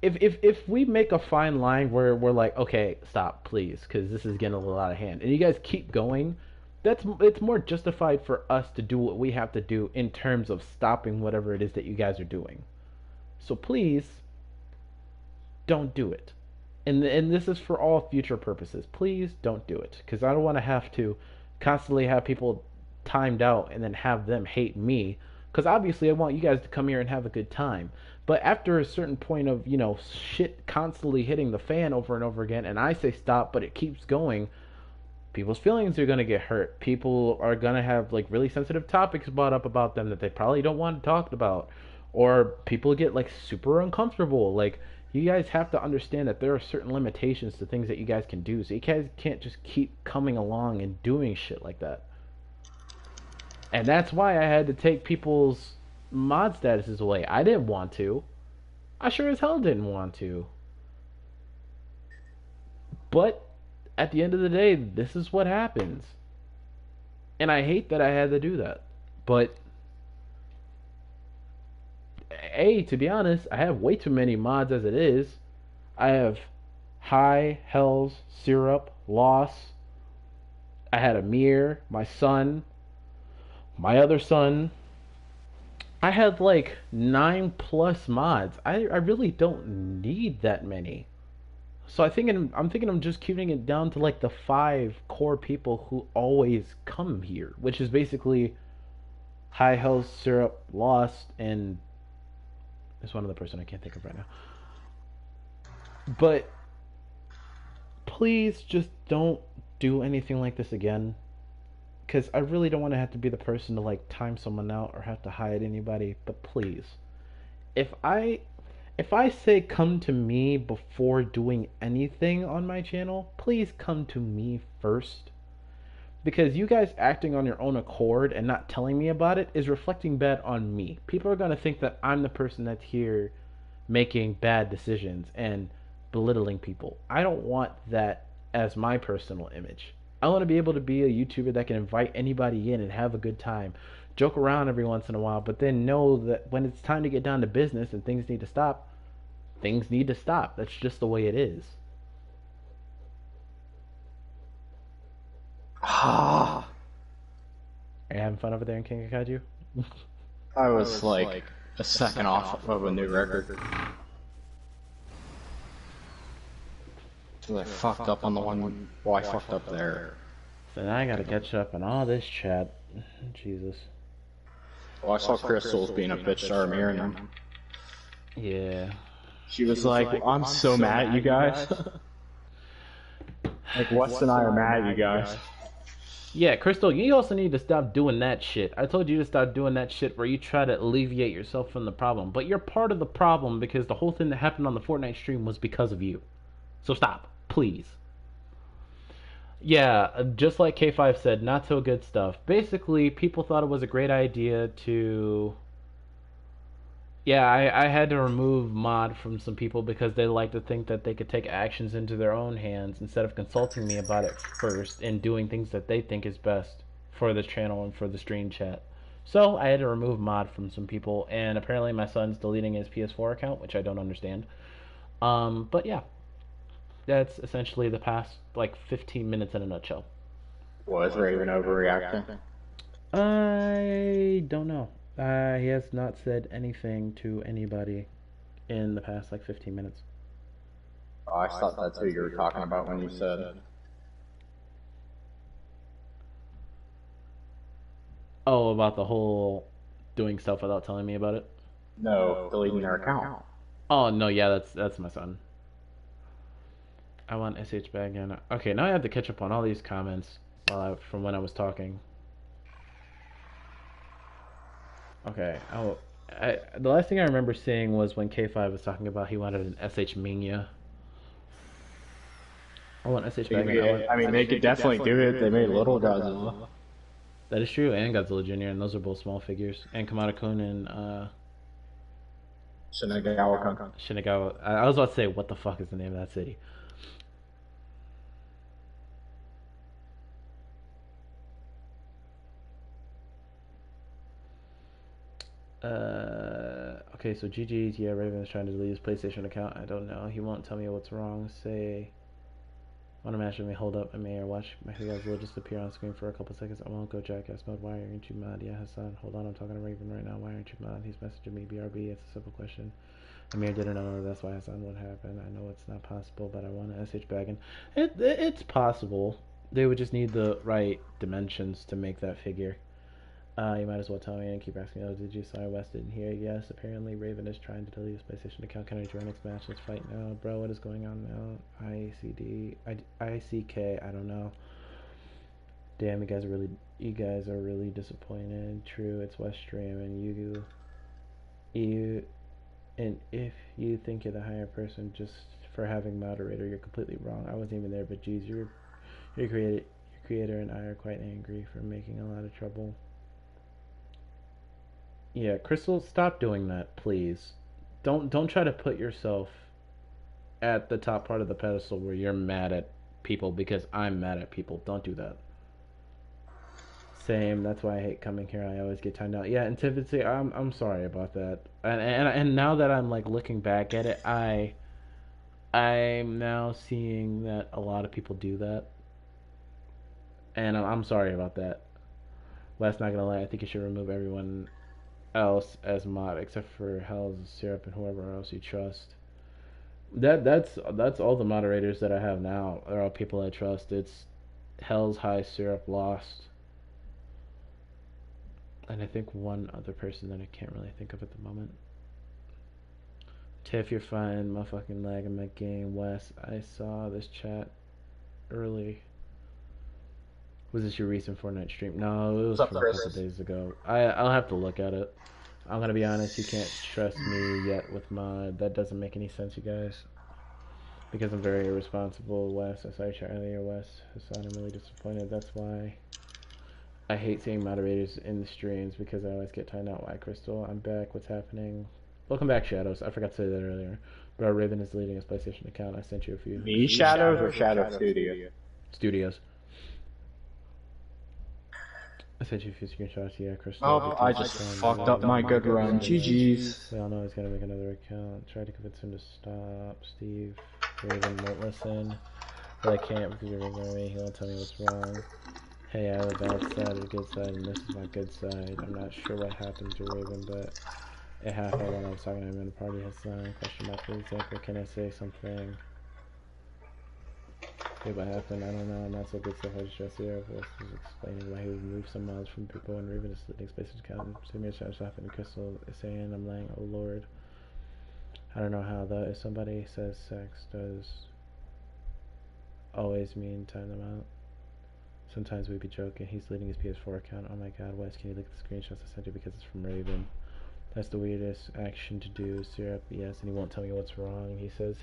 if we make a fine line where we're like, okay, stop, please, because this is getting a little out of hand, and you guys keep going, it's more justified for us to do what we have to do in terms of stopping whatever it is that you guys are doing. So please, don't do it. And this is for all future purposes. Please don't do it, because I don't want to have to constantly have people timed out and then have them hate me, because obviously I want you guys to come here and have a good time. But after a certain point of, shit constantly hitting the fan over and over again, and I say stop, but it keeps going, people's feelings are going to get hurt. People are going to have like really sensitive topics brought up about them that they probably don't want talked about, or people get like super uncomfortable. Like, you guys have to understand that there are certain limitations to things that you guys can do, so you guys can't just keep coming along and doing shit like that. And that's why I had to take people's mod statuses away. I didn't want to. I sure as hell didn't want to. But at the end of the day, this is what happens. And I hate that I had to do that. But to be honest, I have way too many mods as it is. I have High, Hells, Syrup, Loss. I had Amir, my son, my other son. I had like 9+ mods. I really don't need that many. So I'm thinking I'm just keeping it down to like the 5 core people who always come here, which is basically High, Hells, Syrup, Lost, and there's one other person I can't think of right now. But please just don't do anything like this again, because I really don't want to have to be the person to like time someone out or have to hide anybody. But please, if I say come to me before doing anything on my channel, please come to me first. Because you guys acting on your own accord and not telling me about it is reflecting bad on me. People are going to think that I'm the person that's here making bad decisions and belittling people. I don't want that as my personal image. I want to be able to be a YouTuber that can invite anybody in and have a good time, joke around every once in a while, but then know that when it's time to get down to business and things need to stop, things need to stop. That's just the way it is. Ah, Are you having fun over there in King of Kaiju? I was like a second off of a new record. So I fucked up on the one. Well, I fucked up there. So now I gotta catch up on all this chat. Jesus. Well, I saw Crystal's being a bitch to our Miriam. Yeah. She was like, I'm so mad at you guys. Like, Wes and I are mad at you guys. Yeah, Crystal, you also need to stop doing that shit. I told you to stop doing that shit where you try to alleviate yourself from the problem. But you're part of the problem because the whole thing that happened on the Fortnite stream was because of you. So stop, please. Yeah, just like K5 said, not so good stuff. Basically, people thought it was a great idea to... Yeah, I had to remove mod from some people because they like to think that they could take actions into their own hands instead of consulting me about it first and doing things that they think is best for this channel and for the stream chat. So I had to remove mod from some people, and apparently my son's deleting his PS4 account, which I don't understand. But yeah, that's essentially the past like 15 minutes in a nutshell. Was Raven overreacting? I don't know. He has not said anything to anybody in the past like 15 minutes. Oh, I thought that's who you were talking about when you said. Oh, about the whole doing stuff without telling me about it? No, deleting their account. Oh no, yeah, that's my son. I want SH back again. Okay, now I have to catch up on all these comments from when I was talking. Okay, the last thing I remember seeing was when K5 was talking about he wanted an SH Mingya. I want SH back again. I mean, they could definitely do it. They made Little Godzilla. That is true, and Godzilla Jr., and those are both small figures. And Kamada-kun and Shinagawa-kun. Shinagawa. I was about to say, what the fuck is the name of that city? Okay, so GG's, yeah, Raven is trying to delete his PlayStation account. I don't know. He won't tell me what's wrong. Say, want to match with me, hold up, I may or watch my Godzilla just appear on screen for a couple seconds. I won't go jackass mode. Why aren't you mad? Yeah, Hassan, hold on, I'm talking to Raven right now. Why aren't you mad? He's messaging me, BRB, it's a simple question. Amir didn't know that's why Hassan would happen. I know it's not possible, but I want an SH bagging. It's possible. They would just need the right dimensions to make that figure. You might as well tell me and keep asking, oh, did you? Sorry, Wes didn't hear. Yes, apparently Raven is trying to delete his PlayStation account. Can I join next match? Let's fight now. Bro, what is going on now? ICK, I don't know. Damn, you guys are really disappointed. True, it's West Stream, and and if you think you're the higher person just for having moderator, you're completely wrong. I wasn't even there, but geez, your creator and I are quite angry for making a lot of trouble. Yeah, Crystal, stop doing that, please. Don't try to put yourself at the top part of the pedestal where you're mad at people because I'm mad at people. Don't do that. Same. That's why I hate coming here. I always get timed out. Yeah, and Tiffany, I'm sorry about that. And now that I'm like looking back at it, I'm now seeing that a lot of people do that, and I'm sorry about that. Wes, not gonna lie, I think you should remove everyone else as mod except for Hell's Syrup and whoever else you trust. That's all the moderators that I have now are all people I trust. It's Hell's, High, Syrup, Lost, and I think one other person that I can't really think of at the moment. Tiff, you're fine. My fucking lag in my game. Wes, I saw this chat early. Was this your recent Fortnite stream? No, it was from a couple days ago. I'll have to look at it. I'm gonna be honest, you can't trust me yet with mod. That doesn't make any sense, you guys. Because I'm very irresponsible, Wes. I saw your chat earlier, Wes. Hassan, I'm really disappointed. That's why I hate seeing moderators in the streams because I always get timed out. Why, Crystal? I'm back. What's happening? Welcome back, Shadows. I forgot to say that earlier. Bro, Raven is deleting his PlayStation account. I sent you a few. Me, Shadows, or Shadow Studio? Studios. I sent you a few screenshots, yeah, Crystal. Oh, I just fucked up my good run. GG's. We all know he's gotta make another account. Tried to convince him to stop. Steve, Raven won't listen. But I can't because you're ignoring me. He won't tell me what's wrong. Hey, I have a bad side, a good side, and this is my good side. I'm not sure what happened to Raven, but it happened when I was talking to him in a party. His son, question mark, for example, can I say something? Okay, what happened? I don't know. Not so good stuff. I just stressed the air voice was explaining why he would move some miles from people and Raven is splitting spaces to count. See me as happened. Crystal is saying, I'm lying. Oh Lord. I don't know how though. If somebody says sex does always mean time them out. Sometimes we'd be joking. He's deleting his PS4 account. Oh my god, Wes, can you look at the screenshots I sent you because it's from Raven? That's the weirdest action to do. Syrup, yes, and he won't tell me what's wrong. He says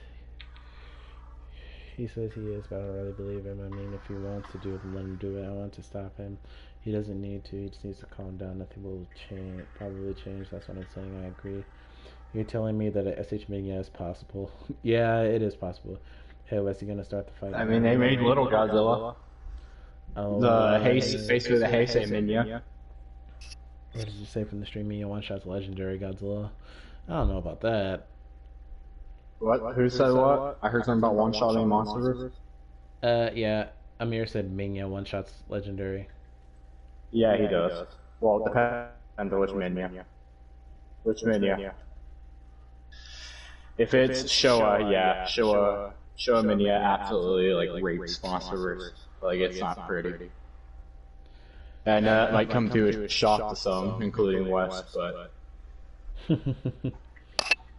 he is, but I don't really believe him. I mean, if he wants to do it, then let him do it. I want to stop him. He doesn't need to. He just needs to calm down. Nothing will change. Probably change. That's what I'm saying. I agree. You're telling me that a SH Mania is possible? Yeah, it is possible. Hey, Wes, you gonna start the fight? I mean, they made Little Godzilla. Oh, The basically the Heisei Minya. What did you say from the stream? Mia one shot's legendary Godzilla. I don't know about that. What? Who said what? I heard something about one-shotting Monsterverse. Yeah. Amir said Mania one shot's legendary. Yeah, he does. Well, it depends on which Minya. Which Minya? If it's Showa, yeah, Showa Minya absolutely like rapes Monsterverse. Like it's not pretty. And that might come to a shock to some, including Wes, but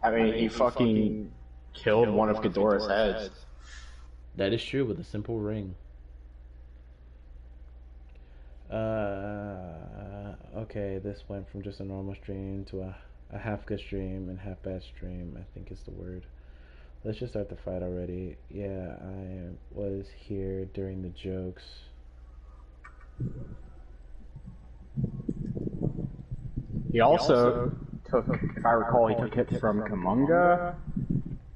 I mean, he fucking killed one of Ghidorah's heads. That is true with a simple ring. Okay, this went from just a normal stream to a half good stream and half bad stream, I think is the word. Let's just start the fight already. Yeah, I was here during the jokes. He also took, if I recall, he took hits from Kamunga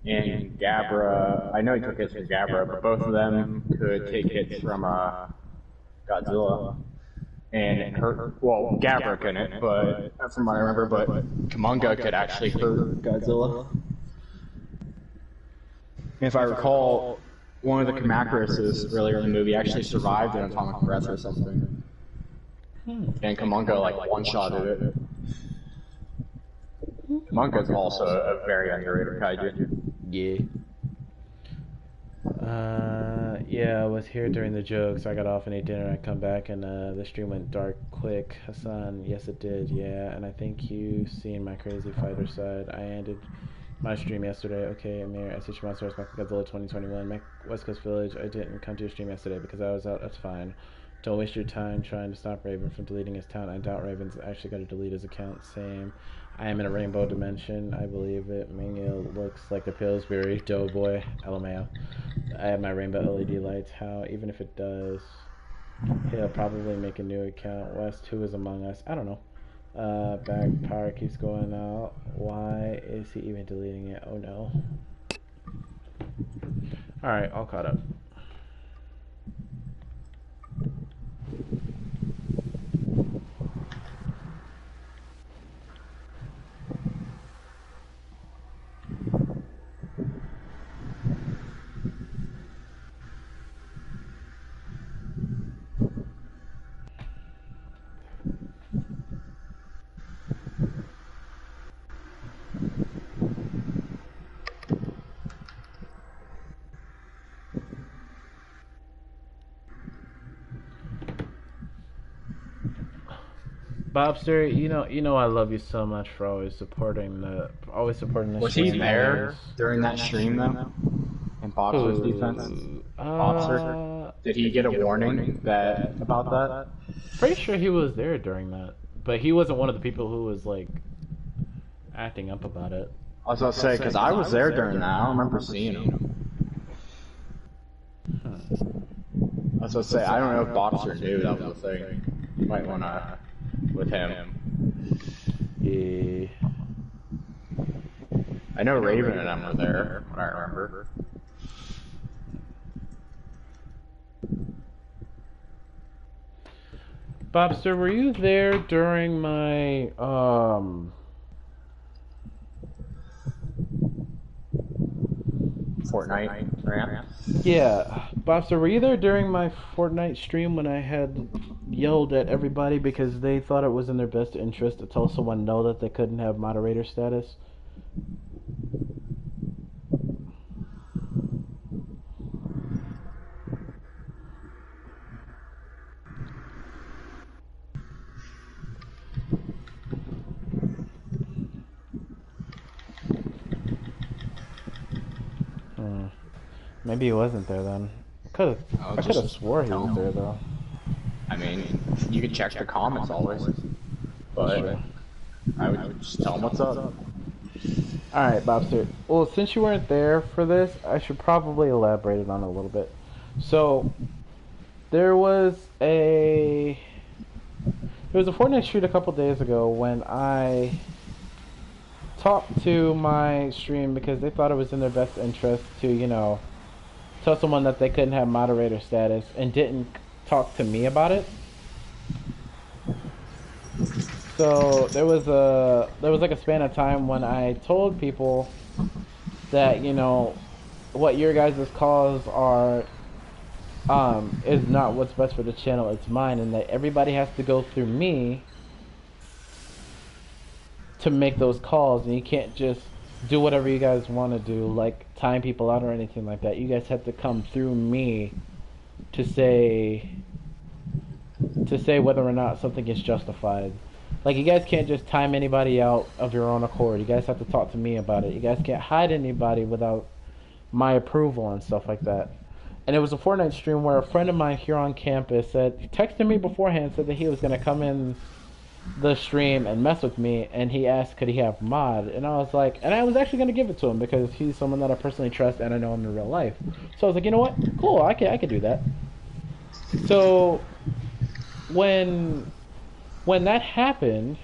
and Gabra. I know he took hits from Gabra, but both of them could take hits from Godzilla. And hurt, well, Gabra couldn't, but from what I remember, but Kamunga could actually hurt Godzilla. And if I recall, one of the Kamakuruses earlier in the movie actually survived an atomic breath or something. And Kamunga like one-shotted it. Kamunga's also a very underrated kaiju. Yeah. Yeah, I was here during the jokes. I got off and ate dinner. I come back and the stream went dark quick. Hassan, yes it did, yeah. And I think you seen my crazy fighter side. I ended my stream yesterday. Okay, Amir, SH Monsters, Godzilla 2021, West Coast Village. I didn't come to your stream yesterday because I was out. That's fine. Don't waste your time trying to stop Raven from deleting his account. I doubt Raven's actually going to delete his account. Same. I am in a rainbow dimension. I believe it. Mania looks like a Pillsbury Doughboy. LMAO. I have my rainbow LED lights. How? Even if it does, he'll probably make a new account. West, who is among us? I don't know. Back power keeps going out. Why is he even deleting it? Oh no. Alright, all caught up. Bobster, you know I love you so much for always supporting the Was he there during that stream though? In Bobster's defense? Bobster? Did he get a warning about that? Pretty sure he was there during that. But he wasn't one of the people who was like acting up about it. I was about to say, because I was there during that. I don't remember seeing him. I was about to say, I don't know if Bobster knew that was a thing. You might want to with him. Yeah. I know Raven and them were there, what I remember. Bobster, were you there during my Fortnite rant? Yeah, Bobster, were you there during my Fortnite stream when I had yelled at everybody because they thought it was in their best interest to tell someone no that they couldn't have moderator status? Maybe he wasn't there then. I could have swore he was there though. I mean, you can check the comments always, but I would just tell him what's up. Alright, Bobster. Well, since you weren't there for this, I should probably elaborate on it a little bit. So, there was a Fortnite shoot a couple days ago when I talked to my stream because they thought it was in their best interest to, you know, tell someone that they couldn't have moderator status and didn't talk to me about it. So there was like a span of time when I told people that, you know, what your guys' calls are is not what's best for the channel, it's mine, and that everybody has to go through me to make those calls, and you can't just do whatever you guys want to do, like time people out or anything like that. You guys have to come through me to say whether or not something is justified. Like, you guys can't just time anybody out of your own accord. You guys have to talk to me about it. You guys can't hide anybody without my approval and stuff like that. And it was a Fortnite stream where a friend of mine here on campus texted me beforehand, said that he was going to come in the stream and mess with me, and he asked could he have mod, and I was like, and I was actually going to give it to him because he's someone that I personally trust and I know him in real life. So I was like, you know what, cool, I could do that. So when that happened,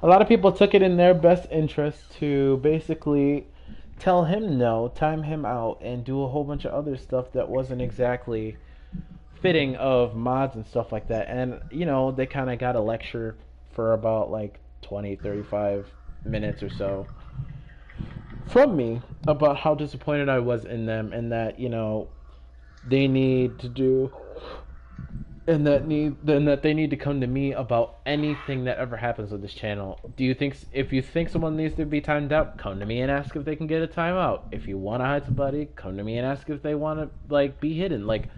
a lot of people took it in their best interest to basically tell him no, time him out, and do a whole bunch of other stuff that wasn't exactly fitting of mods and stuff like that. And, you know, they kind of got a lecture for about like 20-35 minutes or so from me about how disappointed I was in them, and that, you know, they need to do, and that they need to come to me about anything that ever happens with this channel. If you think someone needs to be timed out, come to me and ask if they can get a timeout. If you want to hide somebody, come to me and ask if they want to, like, be hidden. Like,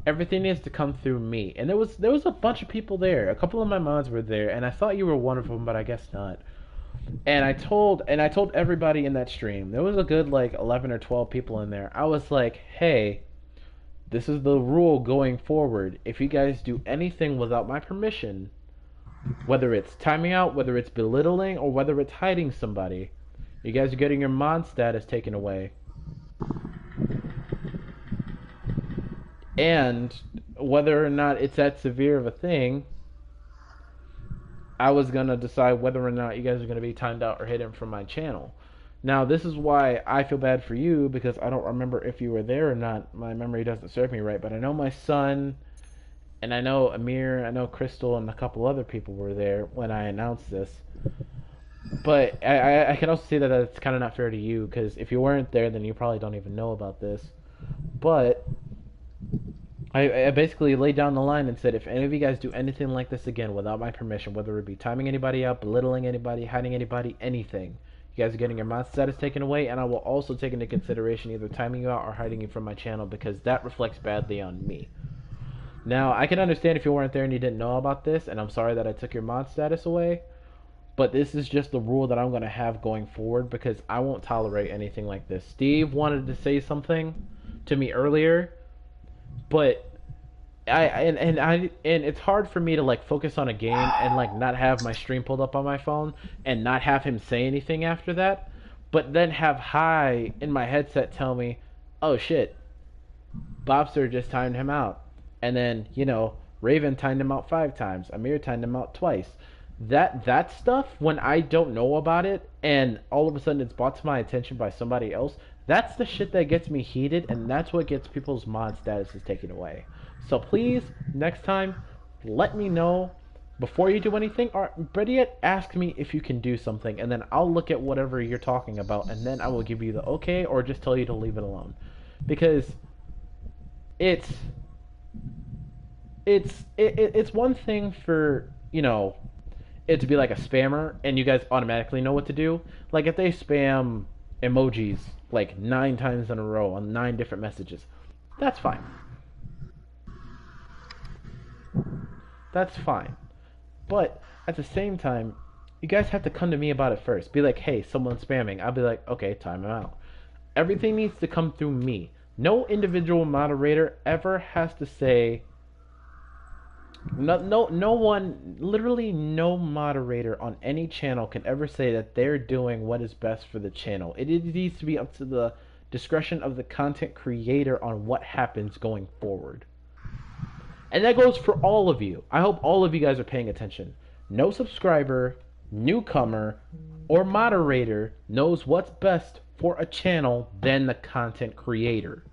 everything needs to come through me. And there was a bunch of people there. A couple of my mods were there, and I thought you were one of them, but I guess not. And I told everybody in that stream. There was a good like 11 or 12 people in there. I was like, "Hey, this is the rule going forward. If you guys do anything without my permission, whether it's timing out, whether it's belittling, or whether it's hiding somebody, you guys are getting your mod status taken away." And whether or not it's that severe of a thing, I was going to decide whether or not you guys are going to be timed out or hidden from my channel. Now, this is why I feel bad for you, because I don't remember if you were there or not. My memory doesn't serve me right, but I know my son, and I know Amir, I know Crystal, and a couple other people were there when I announced this. But I can also see that it's kind of not fair to you, because if you weren't there, then you probably don't even know about this. But I basically laid down the line and said, if any of you guys do anything like this again without my permission, whether it be timing anybody out, belittling anybody, hiding anybody, anything, you guys are getting your mod status taken away, and I will also take into consideration either timing you out or hiding you from my channel, because that reflects badly on me. Now, I can understand if you weren't there and you didn't know about this, and I'm sorry that I took your mod status away, but this is just the rule that I'm going to have going forward, because I won't tolerate anything like this. Steve wanted to say something to me earlier, but and it's hard for me to like focus on a game and like not have my stream pulled up on my phone and not have him say anything after that, but then have Hi in my headset tell me, "Oh shit, Bobster just timed him out," and then, you know, Raven timed him out 5 times, Amir timed him out twice. That stuff, when I don't know about it and all of a sudden it's brought to my attention by somebody else, that's the shit that gets me heated, and that's what gets people's mod statuses taken away. So please, next time, let me know before you do anything, or better yet, ask me if you can do something, and then I'll look at whatever you're talking about, and then I will give you the okay, or just tell you to leave it alone. Because it's it's one thing for, you know, it to be like a spammer and you guys automatically know what to do. Like if they spam emojis like 9 times in a row on 9 different messages, that's fine. That's fine. But at the same time, you guys have to come to me about it first. Be like, hey, someone's spamming. I'll be like, okay, time them out. Everything needs to come through me. No individual moderator ever has to say. No one, literally no moderator on any channel can ever say that they're doing what is best for the channel. It needs to be up to the discretion of the content creator on what happens going forward. And that goes for all of you. I hope all of you guys are paying attention. No subscriber, newcomer, or moderator knows what's best for a channel than the content creator.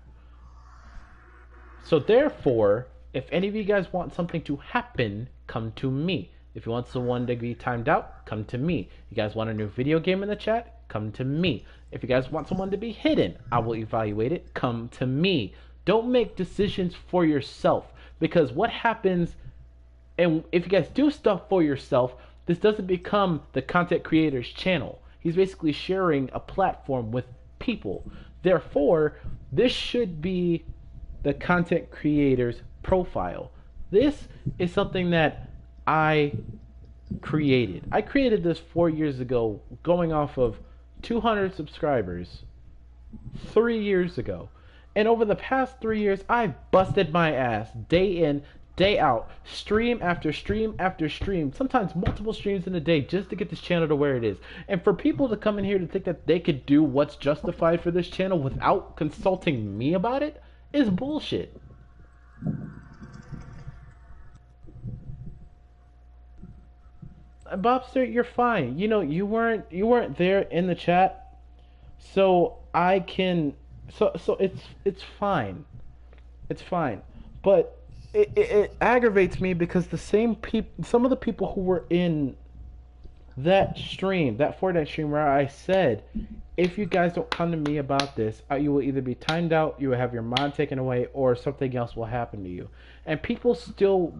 So therefore, if any of you guys want something to happen, come to me. If you want someone to be timed out, come to me. You guys want a new video game in the chat? Come to me. If you guys want someone to be hidden, I will evaluate it. Come to me. Don't make decisions for yourself, because what happens, and if you guys do stuff for yourself, this doesn't become the content creator's channel. He's basically sharing a platform with people. Therefore, this should be the content creator's profile. This is something that I created. I created this 4 years ago, going off of 200 subscribers 3 years ago. And over the past 3 years, I've busted my ass day in, day out, stream after stream after stream, sometimes multiple streams in a day, just to get this channel to where it is. And for people to come in here to think that they could do what's justified for this channel without consulting me about it is bullshit. Bobster, you're fine. You know, you weren't there in the chat, so I can, so it's fine. It's fine. But it aggravates me because the same people, some of the people who were in that stream, that Fortnite stream where I said, if you guys don't come to me about this, you will either be timed out, you will have your mod taken away, or something else will happen to you. And people still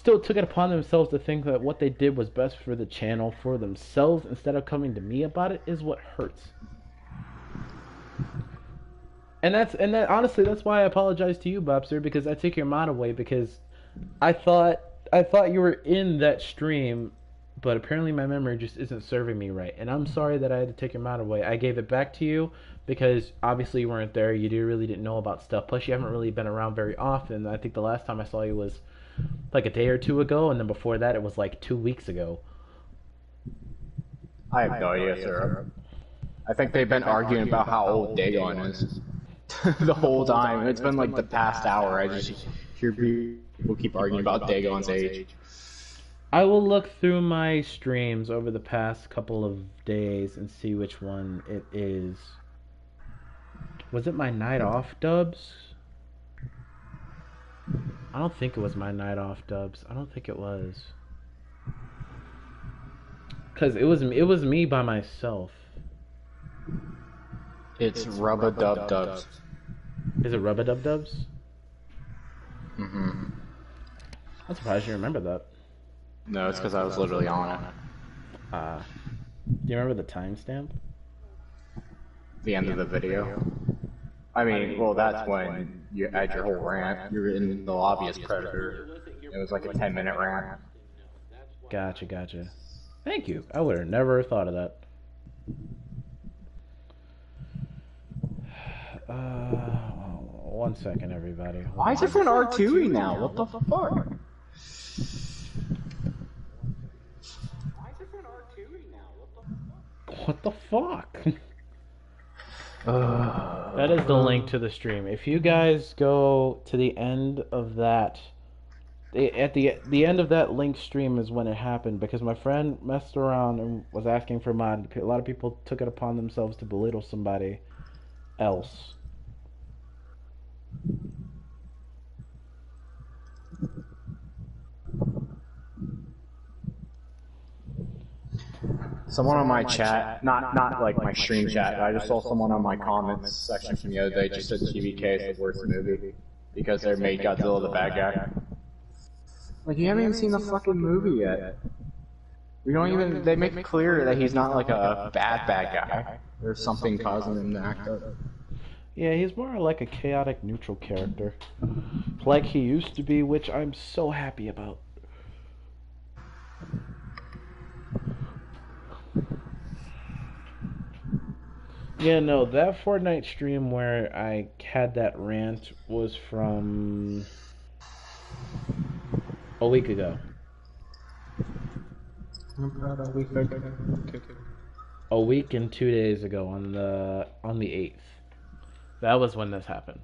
took it upon themselves to think that what they did was best for the channel, for themselves, instead of coming to me about it, is what hurts. And that honestly, that's why I apologize to you, Bobster, because I took your mod away because I thought you were in that stream, but apparently my memory just isn't serving me right. And I'm sorry that I had to take your mod away. I gave it back to you because obviously you weren't there. You really didn't know about stuff. Plus, you haven't really been around very often. I think the last time I saw you was like a day or two ago, and then before that it was like 2 weeks ago. I have no idea, sir. I think they've been arguing about how old Dagon is the whole time. It's been like the past hour. I just hear people keep arguing about Dagon's age. I will look through my streams over the past couple of days and see which one it is. Was it my night off, Dubs? I don't think it was my night off, Dubs. I don't think it was. Cause it was me by myself. It's Rubba Dub Dubs. Is it Rubba Dub Dubs? Mm-hmm. I'm surprised you remember that. No, it's because I was literally on it. Do you remember the timestamp? The end of the video. I mean, well, that's when you had your whole rant. You were in the lobby as Predator. It was like a 10-minute rant. Gotcha. Thank you. I would have never thought of that. One second, everybody. Why is everyone R2ing now? What the fuck? What the fuck? That is the link to the stream. If you guys go to the end of that, at the end of that link stream is when it happened, because my friend messed around and was asking for mod. A lot of people took it upon themselves to belittle somebody else. Someone on my chat, not like my stream chat, but I just saw someone on my comments section from the other day just said TVK is the worst movie because they made Godzilla the bad guy. Like, you haven't even seen the fucking movie yet. We don't even, they make it clear that he's not like a bad guy. There's something causing him to act up. Yeah, he's more like a chaotic neutral character. Like he used to be, which I'm so happy about. Yeah, no, that Fortnite stream where I had that rant was from a week ago. A week and 2 days ago on the 8th. That was when this happened.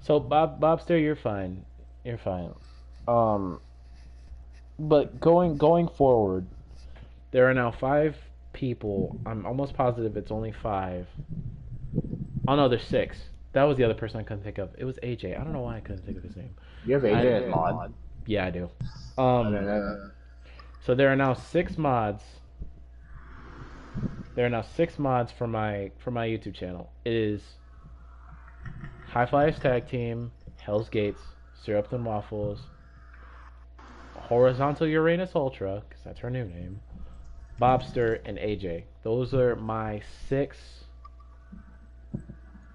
So Bobster, you're fine. You're fine. But going forward, there are now 5 people. I'm almost positive it's only 5. Oh no, there's 6. That was the other person I couldn't think of. It was AJ. I don't know why I couldn't think of his name. You have AJ as mod? Yeah, I do. So there are now 6 mods. There are now 6 mods for my YouTube channel. It is High Flyers Tag Team, Hell's Gates, Syrups and Waffles, Horizontal Uranus Ultra, because that's her new name, Bobster, and AJ. Those are my 6.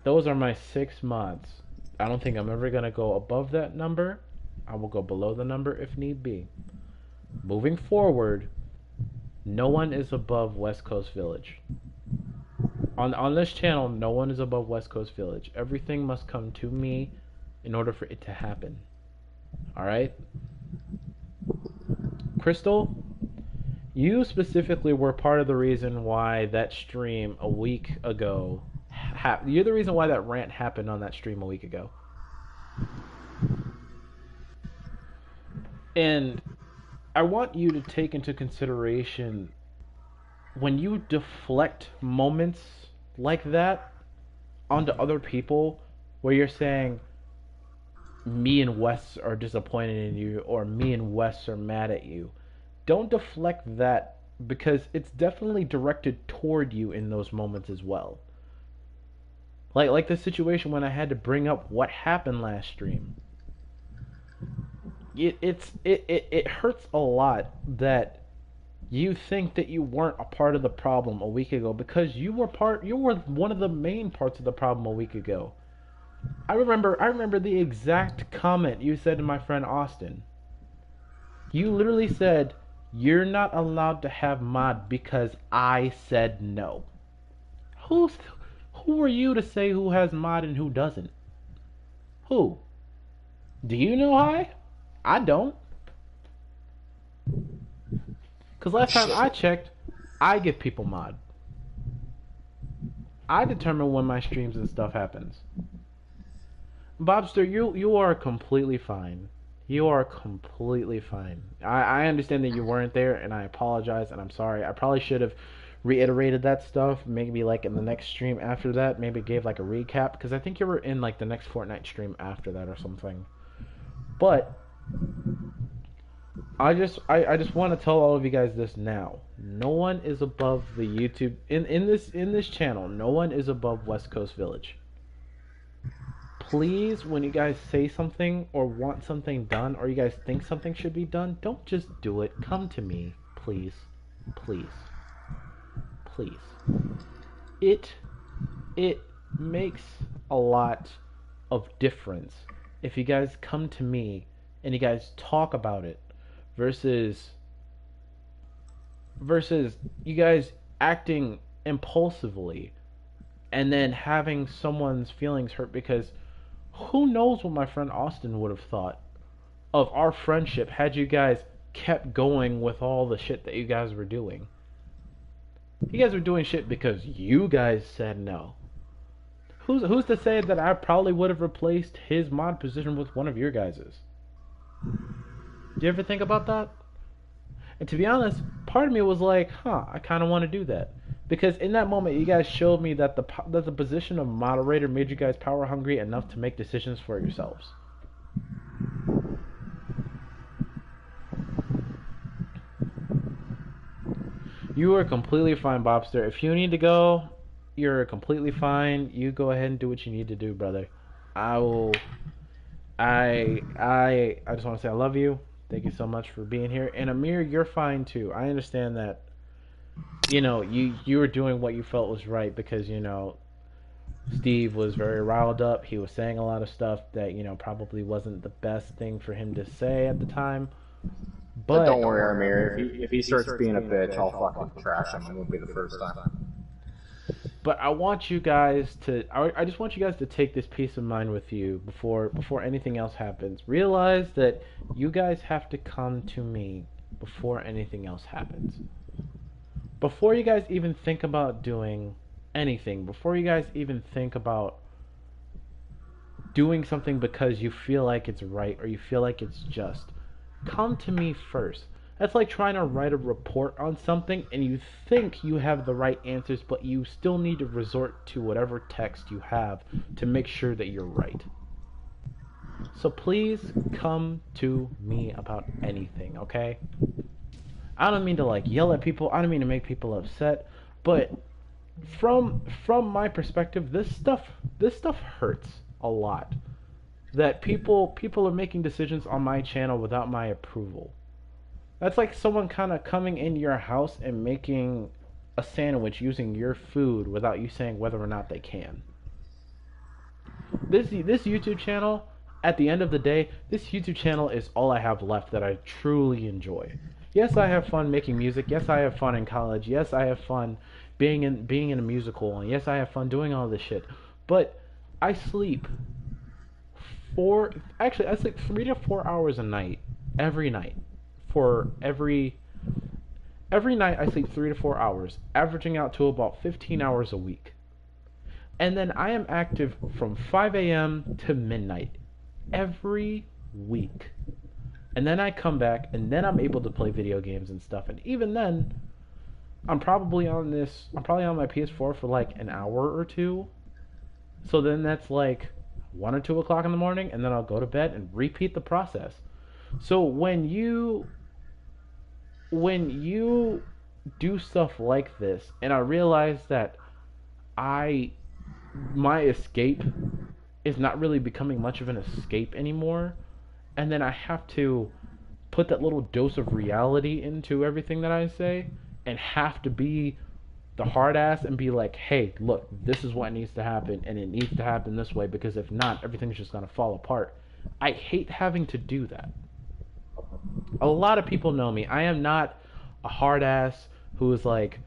Those are my 6 mods. I don't think I'm ever gonna go above that number. I will go below the number if need be. Moving forward, no one is above West Coast Village. On this channel, no one is above West Coast Village. Everything must come to me in order for it to happen. Alright? Crystal, you specifically were part of the reason why that stream a week ago you're the reason why that rant happened on that stream a week ago. And I want you to take into consideration when you deflect moments like that onto other people, where you're saying me and Wes are disappointed in you, or me and Wes are mad at you. Don't deflect that, because it's definitely directed toward you in those moments as well. Like the situation when I had to bring up what happened last stream. It hurts a lot that you think that you weren't a part of the problem a week ago, because you were one of the main parts of the problem a week ago. I remember the exact comment you said to my friend Austin. You literally said, "You're not allowed to have mod because I said no." Who are you to say who has mod and who doesn't? Who? Do you know I don't. Because last time I checked, I give people mod. I determine when my streams and stuff happens. Bobster, you are completely fine. You are completely fine. I understand that you weren't there, and I apologize, and I'm sorry. I probably should have reiterated that stuff, maybe like in the next stream after that, maybe gave like a recap, because I think you were in like the next Fortnite stream after that or something. But I just want to tell all of you guys this now. No one is above the YouTube in this channel. No one is above West Coast Village. Please, when you guys say something or want something done, or you guys think something should be done, don't just do it. Come to me, please. Please. Please. It makes a lot of difference if you guys come to me and you guys talk about it versus you guys acting impulsively and then having someone's feelings hurt, because who knows what my friend Austin would have thought of our friendship had you guys kept going with all the shit that you guys were doing. You guys were doing shit because you guys said no. Who's to say that I probably would have replaced his mod position with one of your guys's? Do you ever think about that? And to be honest, part of me was like, I kind of want to do that. Because in that moment, you guys showed me that the position of moderator made you guys power hungry enough to make decisions for yourselves. You are completely fine, Bobster. If you need to go, you're completely fine. You go ahead and do what you need to do, brother. I will. I just want to say I love you. Thank you so much for being here. And Amir, you're fine too. I understand that. You were doing what you felt was right because Steve was very riled up. He was saying a lot of stuff that probably wasn't the best thing for him to say at the time. But don't worry, Amir. If he starts being a bitch, I'll fucking trash him. It won't be the first time. But I want you guys to. I just want you guys to take this peace of mind with you before anything else happens. Realize that you guys have to come to me before anything else happens. Before you guys even think about doing anything, before you guys even think about doing something because you feel like it's right or you feel like it's just, come to me first. That's like trying to write a report on something and you think you have the right answers, but you still need to resort to whatever text you have to make sure that you're right. So please come to me about anything, okay? I don't mean to yell at people. I don't mean to make people upset, but from my perspective, this stuff hurts a lot. That people are making decisions on my channel without my approval. That's like someone kind of coming into your house and making a sandwich using your food without you saying whether or not they can. This YouTube channel, at the end of the day, this YouTube channel is all I have left that I truly enjoy. Yes, I have fun making music. Yes, I have fun in college. Yes, I have fun being in a musical. And yes, I have fun doing all this shit. But I sleep I sleep 3 to 4 hours a night, every night. For every night I sleep 3 to 4 hours, averaging out to about 15 hours a week. And then I am active from 5 a.m. to midnight every week. And then I come back and then I'm able to play video games and stuff. And even then, I'm probably on my PS4 for like an hour or two. So then that's like 1 or 2 o'clock in the morning, and then I'll go to bed and repeat the process. So when you do stuff like this, and I realize that my escape is not really becoming much of an escape anymore, and then I have to put that little dose of reality into everything that I say, and have to be the hard ass and be like, hey, look, this is what needs to happen, and it needs to happen this way, because if not, everything's just going to fall apart. I hate having to do that. A lot of people know me. I am not a hard ass who is like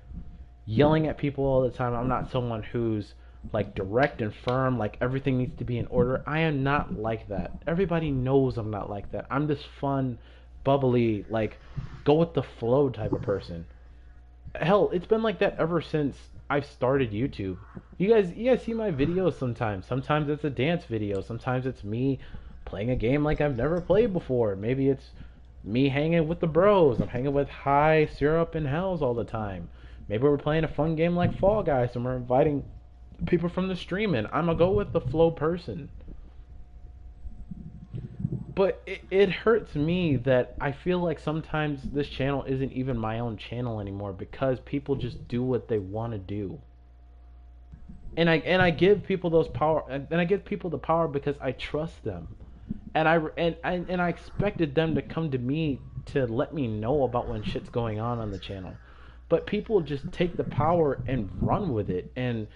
yelling at people all the time. I'm not someone who's like direct and firm, like everything needs to be in order. I am not like that. Everybody knows I'm not like that. I'm this fun, bubbly, like go with the flow type of person. Hell, it's been like that ever since I've started YouTube. You guys see my videos sometimes. Sometimes it's a dance video. Sometimes it's me playing a game like I've never played before. Maybe it's me hanging with the bros. I'm hanging with High, Syrup, and Hells all the time. Maybe we're playing a fun game like Fall Guys and we're inviting people from the stream in. I'm a go with the flow person. But it hurts me that I feel like sometimes this channel isn't even my own channel anymore because people just do what they want to do. And I give people those power, and I give people the power because I trust them. And I expected them to come to me to let me know about when shit's going on the channel. But people just take the power and run with it, and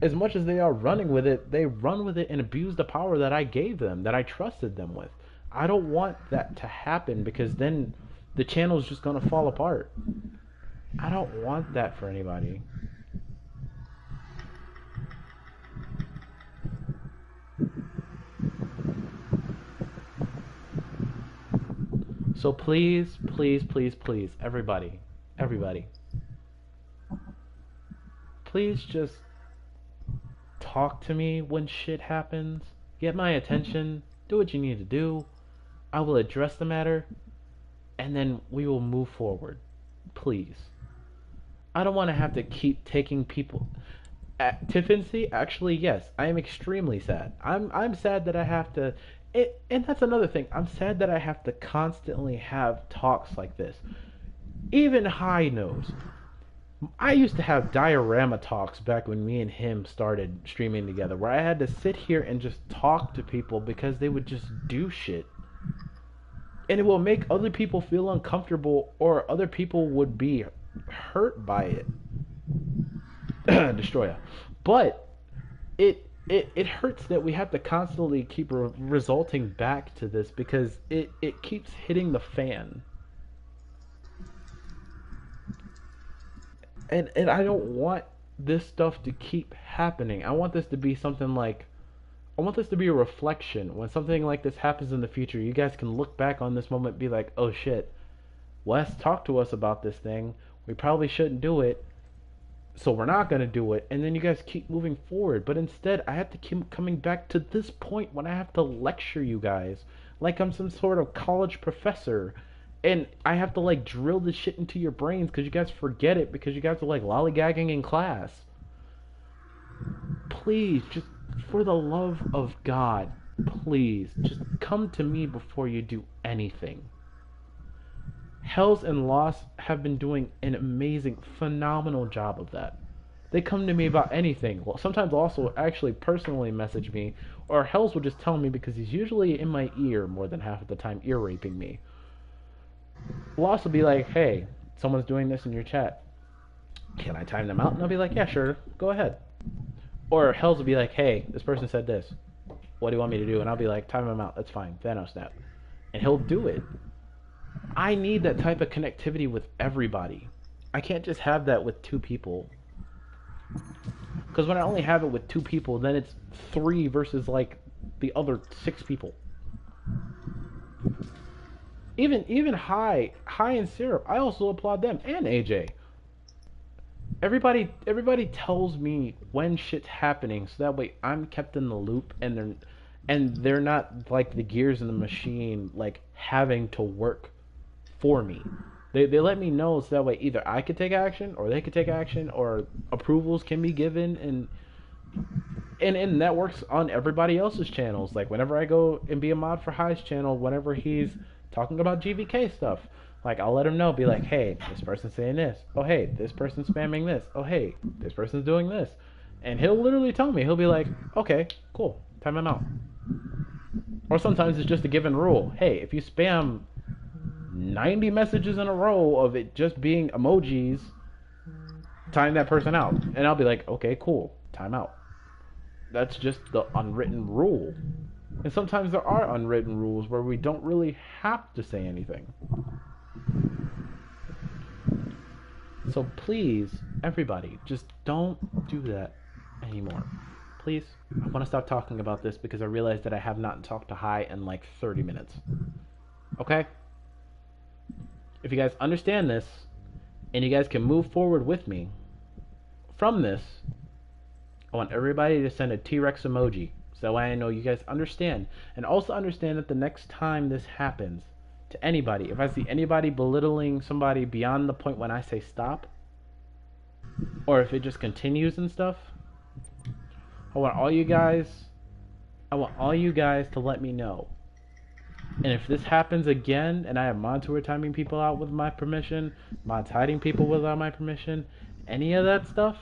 as much as they are running with it, they run with it and abuse the power that I gave them, that I trusted them with. I don't want that to happen because then the channel's just gonna fall apart. I don't want that for anybody. So please, please, please, please, everybody, please just talk to me when shit happens. Get my attention. Do what you need to do. I will address the matter, and then we will move forward. Please. I don't want to have to keep taking people. Tiffany, actually, yes, I am extremely sad. I'm sad that I have to. And that's another thing. I'm sad that I have to constantly have talks like this. Even High knows. I used to have diorama talks back when me and him started streaming together, where I had to sit here and just talk to people because they would just do shit. And it will make other people feel uncomfortable, or other people would be hurt by it. Destroyer. But it hurts that we have to constantly keep resulting back to this because it keeps hitting the fan. And I don't want this stuff to keep happening. I want this to be something like, I want this to be a reflection. When something like this happens in the future, you guys can look back on this moment and be like, oh shit, Wes talked to us about this thing. We probably shouldn't do it, so we're not going to do it. And then you guys keep moving forward. But instead, I have to keep coming back to this point when I have to lecture you guys like I'm some sort of college professor. And I have to like drill this shit into your brains because you guys forget it because you guys are like lollygagging in class. Please, just for the love of God, please, just come to me before you do anything. Hells and Lost have been doing an amazing, phenomenal job of that. They come to me about anything. Well, sometimes also actually personally message me, or Hells will just tell me because he's usually in my ear more than half of the time, ear raping me. Lost will be like, hey, someone's doing this in your chat. Can I time them out? And I'll be like, yeah, sure, go ahead. Or Hells will be like, hey, this person said this. What do you want me to do? And I'll be like, time them out, that's fine, Thanos snap. And he'll do it. I need that type of connectivity with everybody. I can't just have that with 2 people. Because when I only have it with 2 people, then it's 3 versus like the other 6 people. Even High and Syrup, I also applaud them, and AJ. Everybody tells me when shit's happening, so that way I'm kept in the loop, and they're not like the gears in the machine like having to work for me. They let me know so that way either I could take action or they could take action or approvals can be given, and that works on everybody else's channels. Like whenever I go and be a mod for High's channel, whenever he's talking about GVK stuff, like I'll let him know, be like, hey, this person's saying this. Oh hey, this person's spamming this. Oh hey, this person's doing this. And he'll literally tell me, he'll be like, okay, cool, time him out. Or sometimes it's just a given rule. Hey, if you spam 90 messages in a row of it just being emojis, time that person out. And I'll be like, okay, cool, time out. That's just the unwritten rule. And sometimes there are unwritten rules where we don't really have to say anything. So please, everybody, just don't do that anymore. Please, I want to stop talking about this because I realize that I have not talked to High in like 30 minutes. Okay? If you guys understand this, and you guys can move forward with me from this, I want everybody to send a T-Rex emoji, so that way I know you guys understand. And also understand that the next time this happens to anybody, if I see anybody belittling somebody beyond the point when I say stop, or if it just continues and stuff, I want all you guys to let me know. And if this happens again, and I have mods who are timing people out with my permission, mods hiding people without my permission, any of that stuff,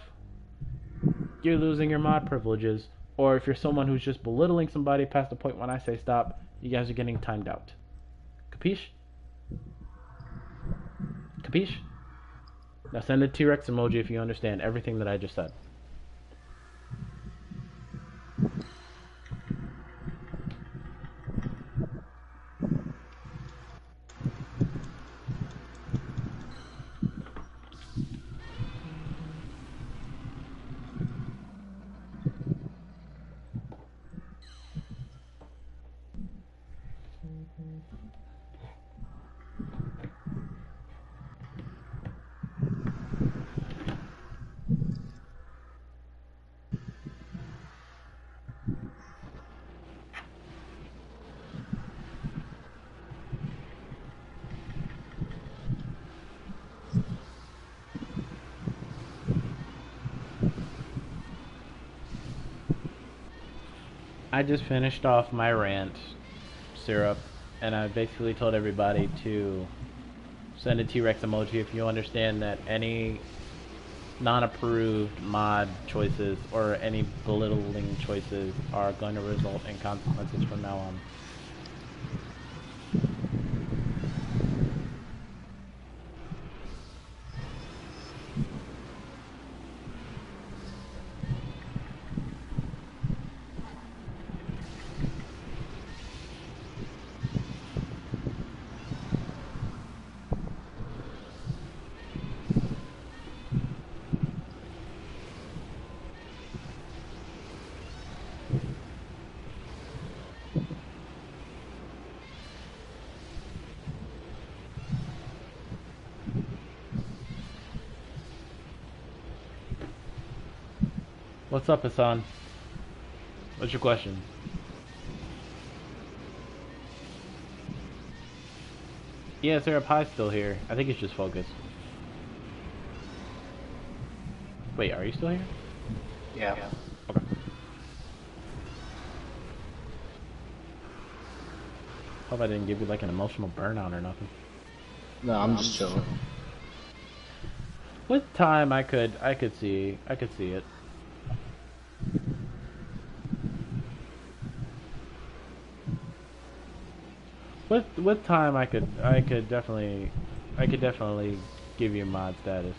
you're losing your mod privileges. Or if you're someone who's just belittling somebody past the point when I say stop, you guys are getting timed out. Capiche? Capiche? Now send a T-Rex emoji if you understand everything that I just said. I just finished off my rant, Syrup, and I basically told everybody to send a T-Rex emoji if you understand that any non-approved mod choices or any belittling choices are going to result in consequences from now on. What's up, Hassan? What's your question? Yeah, Sarah Pie's still here. I think it's just focus. Wait, are you still here? Yeah. Okay. Hope I didn't give you like an emotional burnout or nothing. No, I'm just chilling. With time, I could see it. With time, I could definitely give you mod status.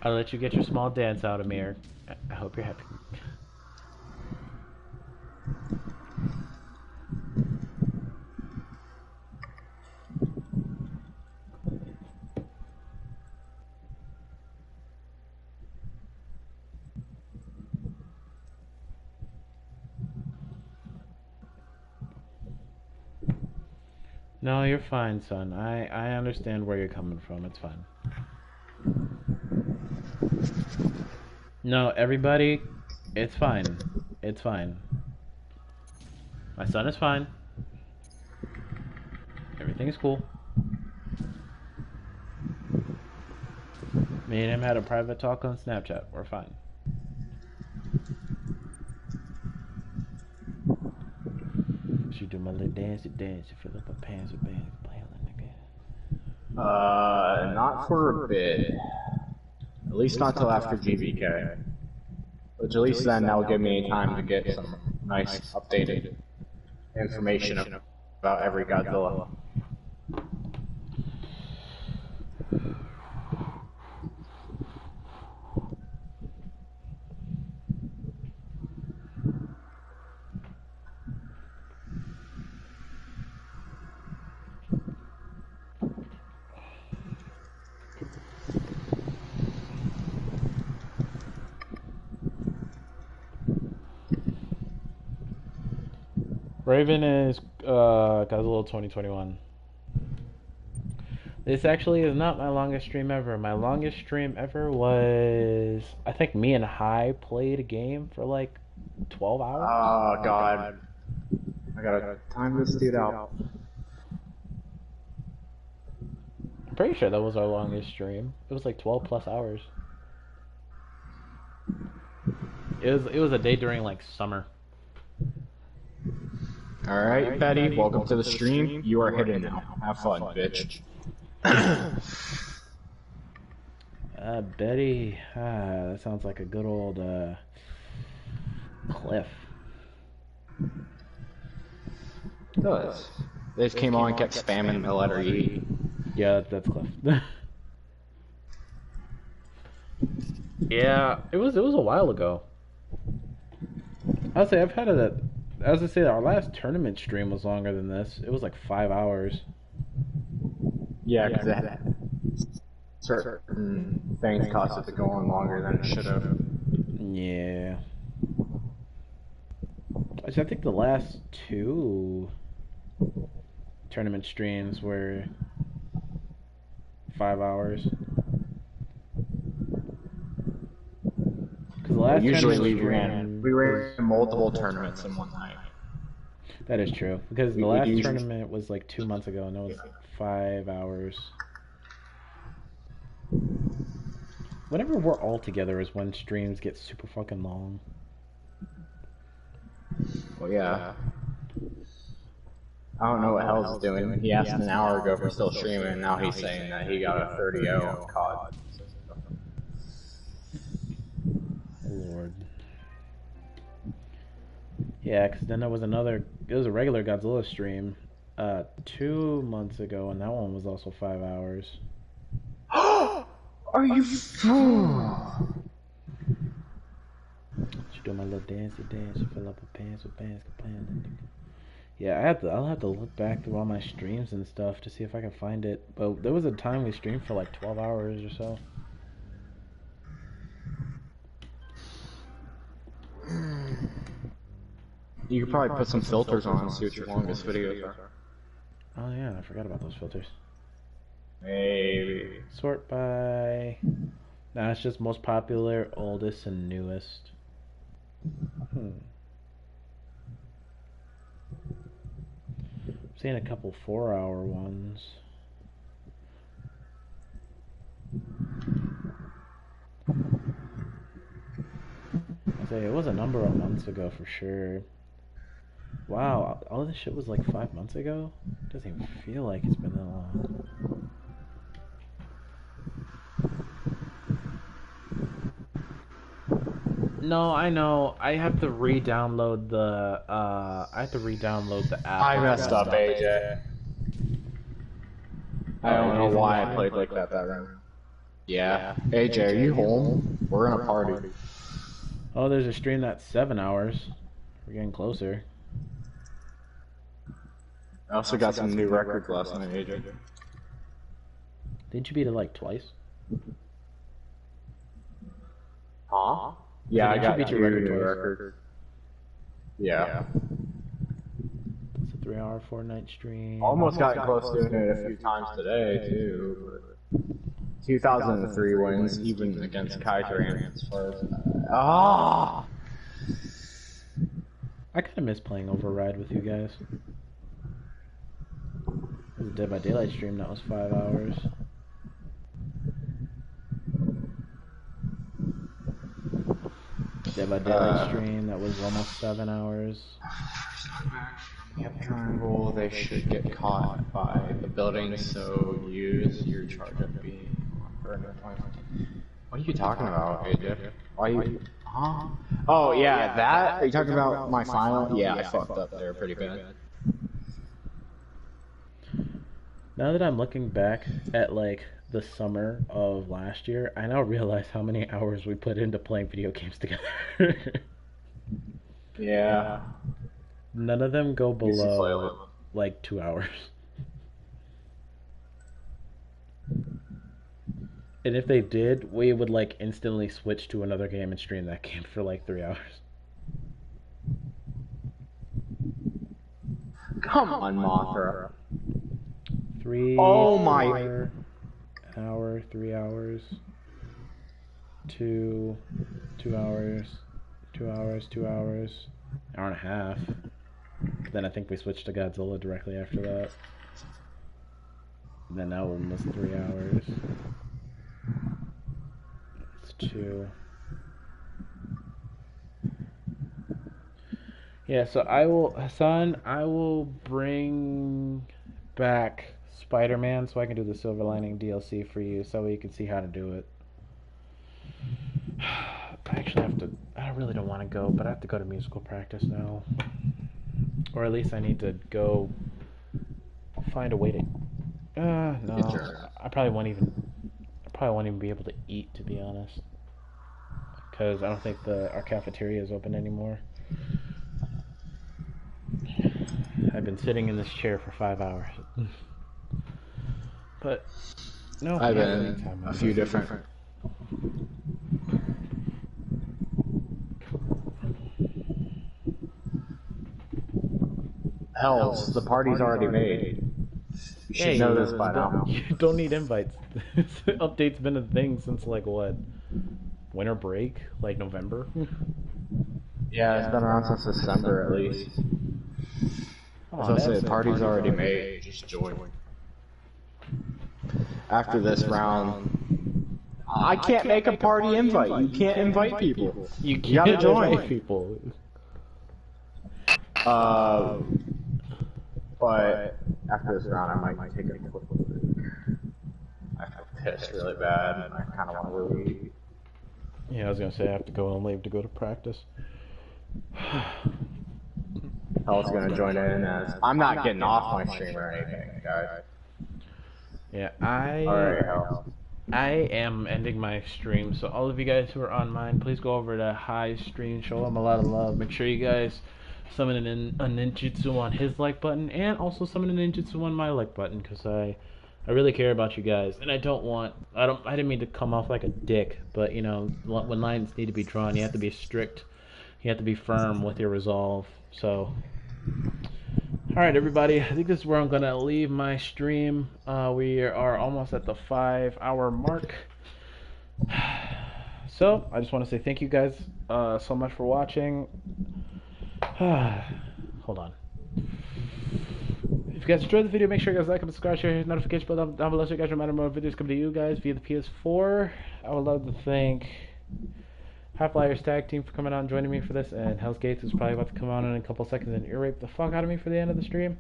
I'll let you get your small dance out, Amir. I hope you're happy. No, you're fine, son. I understand where you're coming from. It's fine. No, everybody, it's fine. It's fine. My son is fine. Everything is cool. Me and him had a private talk on Snapchat. We're fine. She do my little dancey dance. You fill up her pants with bands. Not for a bit. At least not till after GVK. Which at least then that will give me time to get some nice updated information about every Godzilla. Raven is Godzilla 2021. This actually is not my longest stream ever. My longest stream ever was, I think me and High played a game for like 12 hours. Oh god. I gotta time this dude out. I'm pretty sure that was our longest stream. It was like 12 plus hours. It was a day during like summer. Alright, Betty, welcome to the stream. You are hidden now. Have fun, bitch. Betty, that sounds like a good old, Cliff. It does. They just came on and kept spamming the letter E. Yeah, that's Cliff. Yeah, it was a while ago. I'll say I've had it. As I say, our last tournament stream was longer than this. It was like 5 hours. Yeah, because certain things caused it to go on longer than it should have. Yeah. Actually, I think the last 2 tournament streams were 5 hours. Because the last usually we ran multiple tournaments in one night. That is true. Because the last tournament was like 2 months ago, and it was 5 hours. Whenever we're all together is when streams get super fucking long. Well, yeah. I don't know what Hell's doing. He asked an hour ago if we're still streaming, and now he's saying that he got a 30-0 on COD. Lord. Yeah, because then there was it was a regular Godzilla stream 2 months ago, and that one was also 5 hours. Are you fool? She do my little dancey dance, fill up her pants with pants, yeah, I'll have to look back through all my streams and stuff to see if I can find it. But there was a time we streamed for like 12 hours or so. You could probably put some filters on and see what your longest videos are. Oh yeah, I forgot about those filters. Maybe. Sort by... Nah, it's just most popular, oldest, and newest. I'm seeing a couple 4-hour ones. I say it was a number of months ago for sure. Wow, all this shit was like 5 months ago? Doesn't even feel like it's been that long. No, I know. I have to re-download the app. I messed up, AJ. I don't know why I played like that round. Yeah. AJ, are you home? We're in a party. Oh, there's a stream that's 7 hours. We're getting closer. I also got some new records last night, AJ. Didn't you beat it like twice? Huh? Yeah, I got your record. Yeah. It's a 3-hour Fortnite stream. Almost got close to doing it a few times today, too. 2003 wins, even against Kaiser as far as... I kind of miss playing Override with you guys. It was a Dead by Daylight stream that was 5 hours. Dead by Daylight stream that was almost 7 hours. Yep, triangle, they should get caught by the building, so use your charge up B. What are you talking about, AJ? Why you... Huh? Oh, yeah, that? Are you talking about my final? Yeah, I fucked up there pretty bad. Now that I'm looking back at, like, the summer of last year, I now realize how many hours we put into playing video games together. Yeah. None of them go below, like, 2 hours. And if they did, we would, like, instantly switch to another game and stream that game for, like, 3 hours. Come on, Mothra. 3 Oh my... hour, 3 hours, 2 hours, 2 hours, 2 hours, hour and a half. Then I think we switched to Godzilla directly after that. And then that one was 3 hours. It's 2. Yeah, so I will, Hassan, I will bring back Spider-Man so I can do the Silver Lining DLC for you so you can see how to do it. I actually have to, I really don't want to go, but I have to go to musical practice now. Or at least I need to go find a way to, no, I probably won't even be able to eat, to be honest. Because I don't think our cafeteria is open anymore. I've been sitting in this chair for 5 hours. But no, I've been a few different. Hell, the party's already made. You should know this by now. You don't need invites. This update's been a thing since like what? Winter break? Like November? Yeah, it's been around since December at least. As I said, the party's already made. Just join. After this round, I can't make a party invite. You can't invite people. You gotta join. Invite people. But after this round, I might take a quick break. I feel pissed really bad, and I kind of want to leave. Yeah, I was gonna say I have to go and leave to go to practice. Hell's gonna join in as I'm not getting off my stream or anything, guys. Yeah, I am ending my stream, so all of you guys who are on mine, please go over to High Stream, show him a lot of love. Make sure you guys summon a ninjutsu on his like button, and also summon a ninjutsu on my like button, because I really care about you guys, and I didn't mean to come off like a dick, but you know, when lines need to be drawn, you have to be strict, you have to be firm with your resolve. So, alright everybody, I think this is where I'm gonna leave my stream. We are almost at the 5-hour mark. So, I just want to say thank you guys so much for watching. Hold on. If you guys enjoyed the video, make sure you guys like and subscribe, share, hit the notification bell down below so you guys remember more videos come to you guys via the PS4. I would love to thank Half-Liars Tag Team for coming out and joining me for this, and Hell's Gates is probably about to come on in a couple seconds and ear rape the fuck out of me for the end of the stream.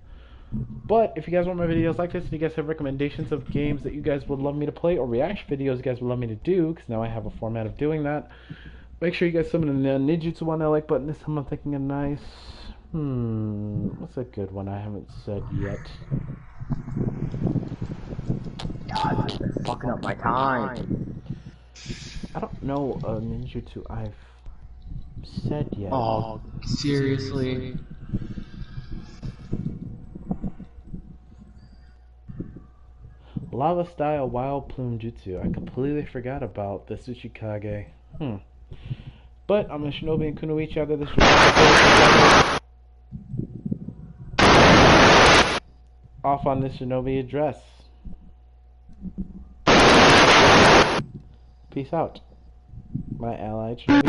But if you guys want more videos like this, and you guys have recommendations of games that you guys would love me to play, or reaction videos you guys would love me to do, because now I have a format of doing that, make sure you guys summon the ninjutsu on that like button. This time I'm thinking a nice... what's a good one I haven't said yet? God, you're fucking up my time. I don't know a ninjutsu I've said yet. Oh, seriously? Lava style wild plume jutsu. I completely forgot about the Tsuchikage. But I'm a shinobi and kunoichi out of this off on this shinobi address. Peace out, my allied shinobi.